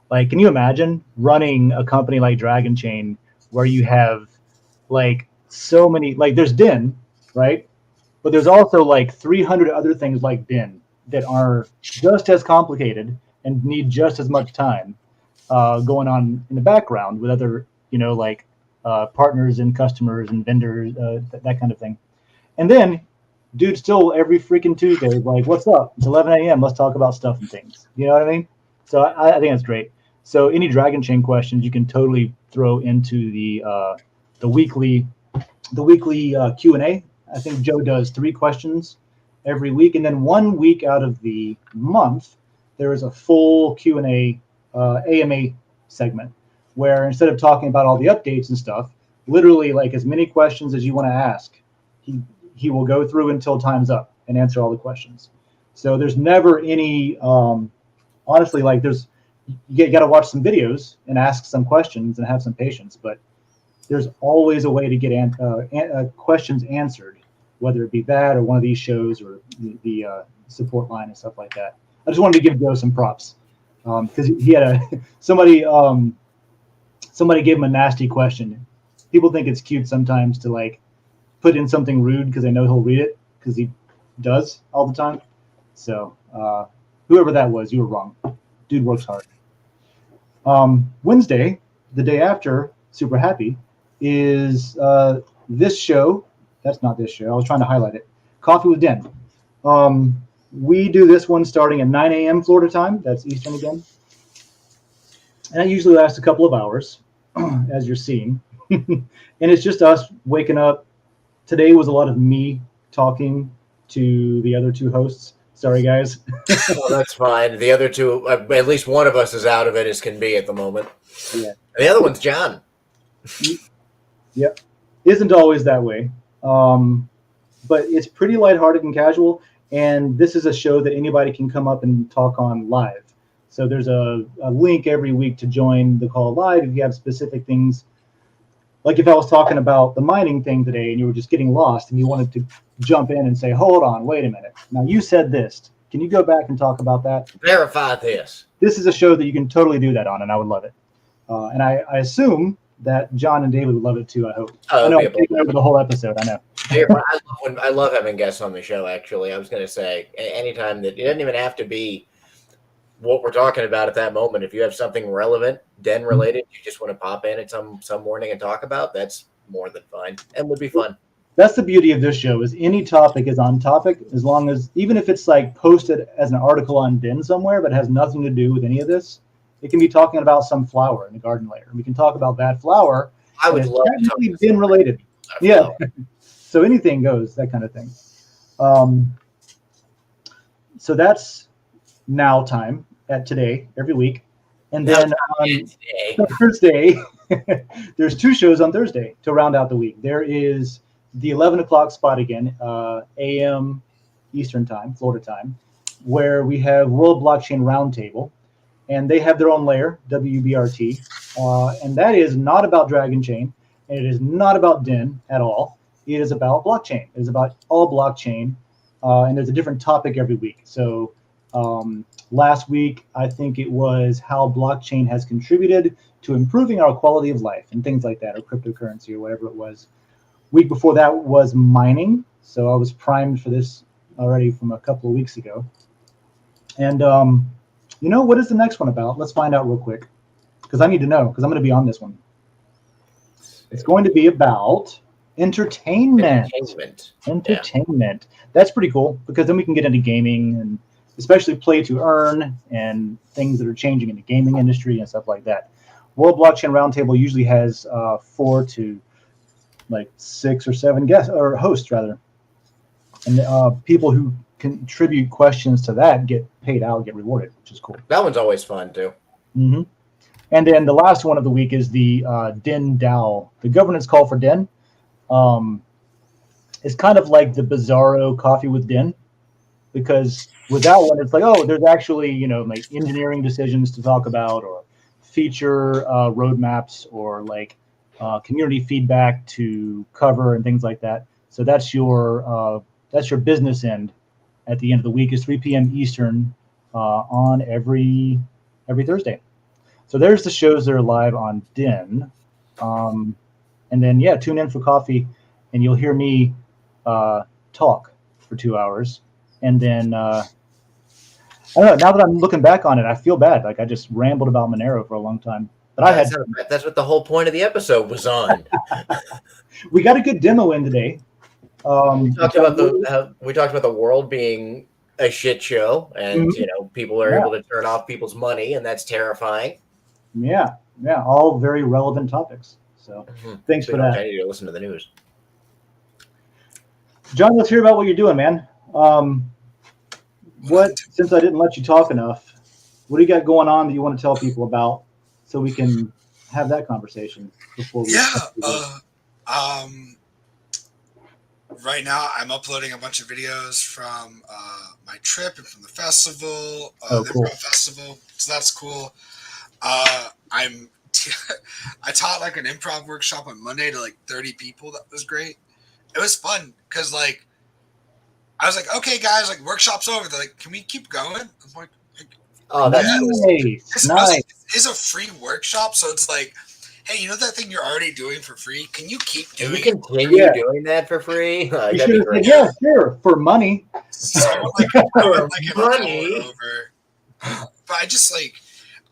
[SPEAKER 1] Like, can you imagine running a company like Dragon Chain where you have like so many, like there's Den, right? But there's also like 300 other things like Den that are just as complicated and need just as much time going on in the background with other, partners and customers and vendors, that kind of thing. And then, dude, still every freaking Tuesday is like, what's up? It's 11 a.m. Let's talk about stuff and things. You know what I mean? So I think that's great. So any Dragon Chain questions you can totally throw into the weekly Q&A. I think Joe does 3 questions every week, and then 1 week out of the month there is a full Q&A AMA segment where instead of talking about all the updates and stuff, literally like as many questions as you want to ask, he will go through until time's up and answer all the questions. So there's never any honestly, like you got to watch some videos and ask some questions and have some patience, but there's always a way to get questions answered, whether it be that or one of these shows or the support line and stuff like that. I just wanted to give Joe some props because he had somebody gave him a nasty question. People think it's cute sometimes to like put in something rude because they know he'll read it because he does all the time. So whoever that was, you were wrong. Dude works hard. Wednesday, the day after Super Happy, is this show. That's not this show. I was trying to highlight it. Coffee with Den. We do this one starting at 9 a.m. Florida time. That's Eastern again. And it usually lasts a couple of hours, as you're seeing. And it's just us waking up. Today was a lot of me talking to the other two hosts. Sorry, guys.
[SPEAKER 3] Well, that's fine. The other two, at least one of us is out of it as can be at the moment.
[SPEAKER 1] Yeah.
[SPEAKER 3] The other one's John.
[SPEAKER 1] Yep. Isn't always that way. But it's pretty lighthearted and casual. And this is a show that anybody can come up and talk on live. So there's a link every week to join the call live if you have specific things. Like if I was talking about the mining thing today and you were just getting lost and you wanted to jump in and say, hold on, wait a minute. Now you said this. Can you go back and talk about that?
[SPEAKER 3] Verify this.
[SPEAKER 1] This is a show that you can totally do that on, and I would love it. And I assume that John and David would love it too, I hope. I know I'm taking over the whole episode, I know.
[SPEAKER 3] I love having guests on the show, actually. I was going to say, anytime that it doesn't even have to be what we're talking about at that moment. If you have something relevant, Den related, you just want to pop in at some morning and talk about, that's more than fine and would be fun.
[SPEAKER 1] That's the beauty of this show is any topic is on topic, as long as, even if it's like posted as an article on Den somewhere, but has nothing to do with any of this, it can be talking about some flower in the garden layer. We can talk about that flower.
[SPEAKER 3] I would love to talk about
[SPEAKER 1] Den related. Yeah. So anything goes, that kind of thing. So that's now time at today, every week. And then on Thursday, there's two shows on Thursday to round out the week. There is the 11 o'clock spot again, a.m. Eastern time, Florida time, where we have World Blockchain Roundtable. And they have their own layer, WBRT. And that is not about Dragon Chain. And it is not about Den at all. It is about blockchain. It is about all blockchain. And there's a different topic every week. So last week, I think it was how blockchain has contributed to improving our quality of life and things like that, or cryptocurrency or whatever it was. Week before that was mining. So I was primed for this already from a couple of weeks ago. And what is the next one about? Let's find out real quick, because I need to know, because I'm going to be on this one. It's going to be about entertainment. Yeah. That's pretty cool, because then we can get into gaming and especially play to earn and things that are changing in the gaming industry and stuff like that. World Blockchain Roundtable usually has 4 to 6 or 7 guests, or hosts rather, and people who contribute questions to that get paid out, get rewarded, which is cool.
[SPEAKER 3] That one's always fun too.
[SPEAKER 1] Mm-hmm. And then the last one of the week is the Den.social, the governance call for Den. It's kind of like the Bizarro Coffee with Den, because with that one, it's like, there's actually, engineering decisions to talk about, or feature roadmaps, or community feedback to cover and things like that. So that's your business end. At the end of the week is 3 p.m. Eastern on every Thursday. So there's the shows that are live on Den. And then, tune in for coffee, and you'll hear me talk for 2 hours. And then, I don't know, now that I'm looking back on it, I feel bad. I just rambled about Monero for a long time. But
[SPEAKER 3] that's what the whole point of the episode was on.
[SPEAKER 1] We got a good demo in today.
[SPEAKER 3] We talked about the world being a shit show, and people are able to turn off people's money, and that's terrifying.
[SPEAKER 1] Yeah, all very relevant topics. So thanks for that.
[SPEAKER 3] I need to listen to the news.
[SPEAKER 1] John, let's hear about what you're doing, man. Since I didn't let you talk enough, what do you got going on that you want to tell people about, so we can have that conversation before we?
[SPEAKER 2] Right now, I'm uploading a bunch of videos from my trip and from the festival, the
[SPEAKER 1] cool.
[SPEAKER 2] festival. So that's cool. I taught an improv workshop on Monday to 30 people. That was great. It was fun because I was like, okay, guys, workshop's over. They're like, can we keep going? I'm like,
[SPEAKER 3] oh, that's
[SPEAKER 1] nice.
[SPEAKER 2] It's a free workshop, so it's like, hey, you know that thing you're already doing for free? Can you keep doing it?
[SPEAKER 3] Can you continue doing that for free?
[SPEAKER 1] You should have said, yeah, sure, for money.
[SPEAKER 2] So
[SPEAKER 3] for money.
[SPEAKER 2] But I just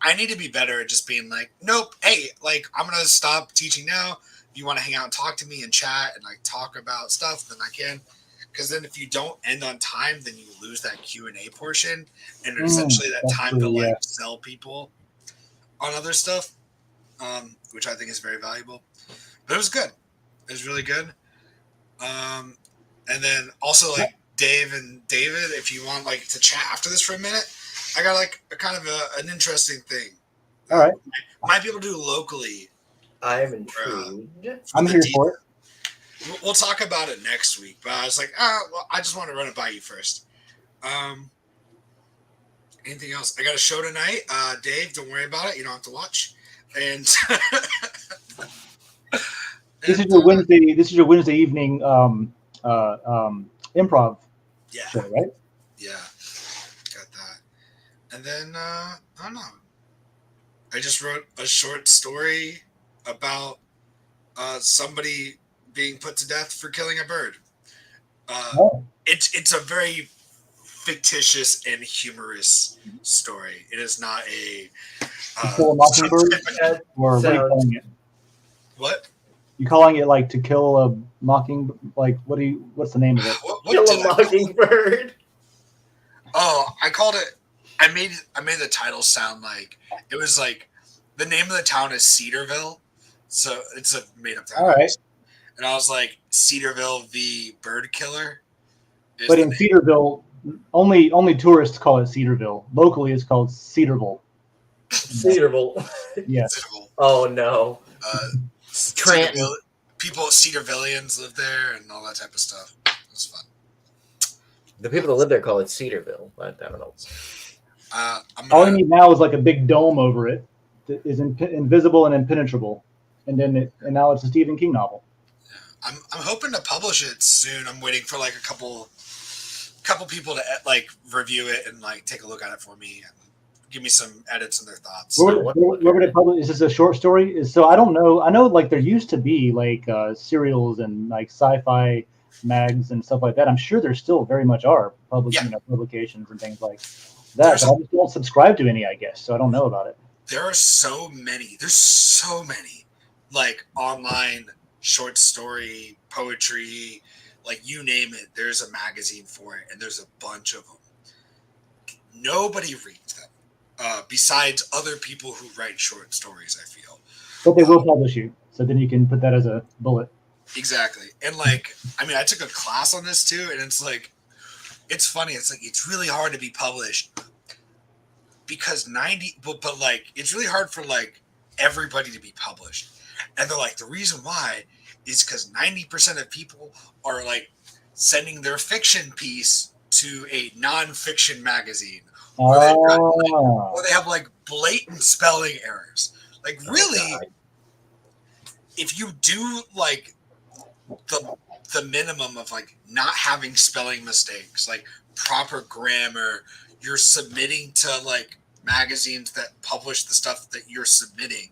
[SPEAKER 2] I need to be better at just being nope, hey, I'm gonna stop teaching now. If you want to hang out and talk to me and chat and talk about stuff, then I can. Because then if you don't end on time, then you lose that Q&A portion, and essentially that time to sell people on other stuff, which I think is very valuable. But it was good. It was really good. And then also like Dave and David, if you want like to chat after this for a minute, I got like a kind of an interesting thing.
[SPEAKER 1] All right.
[SPEAKER 2] Might be able to do locally.
[SPEAKER 3] I'm intrigued.
[SPEAKER 1] I'm here for it.
[SPEAKER 2] We'll talk about it next week. But I was like, well, I just want to run it by you first. Anything else? I got a show tonight. Dave, don't worry about it. You don't have to watch. And
[SPEAKER 1] this is your Wednesday. This is your Wednesday evening improv show, right?
[SPEAKER 2] Yeah, got that. And then I don't know. I just wrote a short story about somebody being put to death for killing a bird. It's a very fictitious and humorous story. It is not a
[SPEAKER 1] kill a mockingbird, or what are you calling it?
[SPEAKER 2] What?
[SPEAKER 1] You calling it like to kill a mocking? Like what's the name of it?
[SPEAKER 2] What
[SPEAKER 3] kill a mockingbird.
[SPEAKER 2] Oh, I called it. I made the title sound like it was like the name of the town is Cedarville, so it's a made up town.
[SPEAKER 1] All right.
[SPEAKER 2] And I was like Cedarville v. Bird Killer.
[SPEAKER 1] But in Cedarville, only tourists call it Cedarville. Locally, it's called Cedarville.
[SPEAKER 3] Cedarville.
[SPEAKER 1] Yes.
[SPEAKER 2] Cedarville.
[SPEAKER 3] Oh no.
[SPEAKER 2] Cedarville, people, Cedarvillians live there and all that type of stuff. It was fun.
[SPEAKER 3] The people that live there call it Cedarville. I don't know.
[SPEAKER 1] All you need now is like a big dome over it that is invisible and impenetrable, and now it's a Stephen King novel.
[SPEAKER 2] I'm hoping to publish it soon. I'm waiting for like a couple people to like review it and like take a look at it for me and give me some edits and their thoughts.
[SPEAKER 1] Where would it publish? Is this a short story? So I don't know. I know like there used to be like serials and like sci-fi mags and stuff like that. I'm sure there still very much are publications and things like that. But I just don't subscribe to any, I guess. So I don't know about it.
[SPEAKER 2] There are so many. There's so many like online short story, poetry, like you name it. There's a magazine for it, and there's a bunch of them. Nobody reads them. Besides other people who write short stories, I feel.
[SPEAKER 1] But they will publish you, so then you can put that as a bullet.
[SPEAKER 2] Exactly. And like, I mean, I took a class on this too, and it's like, it's funny. It's like, it's really hard to be published because but like, it's really hard for like everybody to be published. And they're like, the reason why is because 90% of people are like sending their fiction piece to a non-fiction magazine. Or they have like blatant spelling errors. Like really, if you do like the minimum of like not having spelling mistakes, like proper grammar, you're submitting to like magazines that publish the stuff that you're submitting.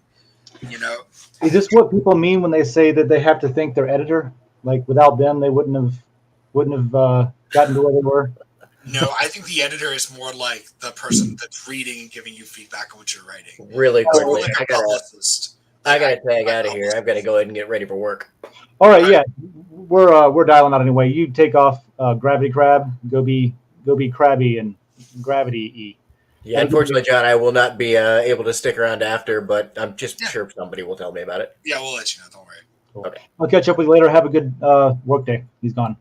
[SPEAKER 2] You know,
[SPEAKER 1] is this what people mean when they say that they have to thank their editor? Like without them, they wouldn't have gotten to where they were.
[SPEAKER 2] No, I think the editor is more like the person that's reading and giving you feedback on what you're writing.
[SPEAKER 3] Really quickly,
[SPEAKER 2] like
[SPEAKER 3] I gotta tag out of here. I've got to go ahead and get ready for work.
[SPEAKER 1] All right, yeah, we're dialing out anyway. You take off, Gravity Crab. Go be crabby and gravity e.
[SPEAKER 3] Yeah, unfortunately, John, I will not be able to stick around after, but I'm just sure somebody will tell me about it.
[SPEAKER 2] Yeah, we'll let you know. Don't worry.
[SPEAKER 1] Cool. Okay. I'll catch up with you later. Have a good work day. He's gone.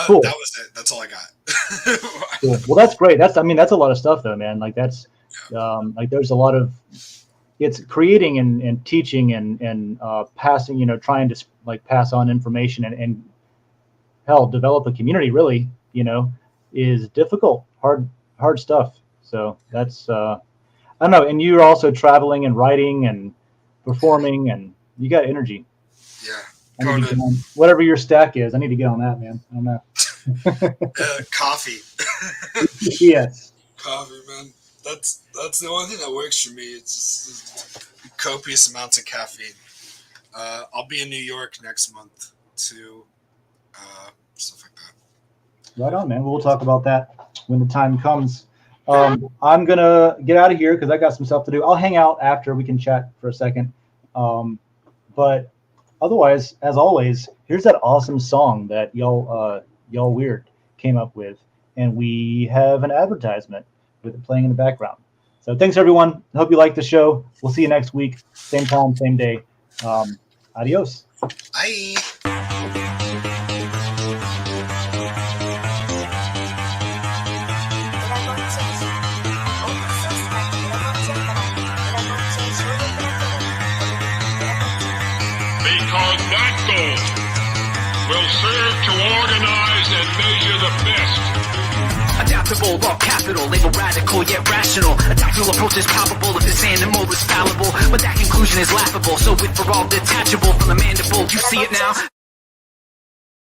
[SPEAKER 1] Cool.
[SPEAKER 2] That was it. That's all I got.
[SPEAKER 1] Cool. Well, that's great. That's a lot of stuff, though, man. Like that's like there's a lot of it's creating and teaching and passing. Trying to like pass on information and hell, develop a community. Really, is difficult, hard stuff. So that's I don't know. And you're also traveling and writing and performing, and you got energy.
[SPEAKER 2] Yeah.
[SPEAKER 1] Whatever your stack is, I need to get on that, man. I don't know.
[SPEAKER 2] Coffee.
[SPEAKER 1] Yes.
[SPEAKER 2] Coffee, man. That's the only thing that works for me. It's just copious amounts of caffeine. I'll be in New York next month too. Stuff like that.
[SPEAKER 1] Right on, man. We'll talk about that when the time comes. I'm gonna get out of here because I got some stuff to do. I'll hang out after. We can chat for a second. But otherwise, as always, here's that awesome song that y'all weird came up with, and we have an advertisement with it playing in the background. So thanks, everyone. I hope you like the show. We'll see you next week. Same time, same day. Adios.
[SPEAKER 2] Bye.
[SPEAKER 4] Because that goal will serve to organize and measure the best.
[SPEAKER 5] Adaptable, raw capital, label radical yet rational. A tactical approach is palpable if this animal is fallible. But that conclusion is laughable, so with for all detachable from the mandible, you see it now.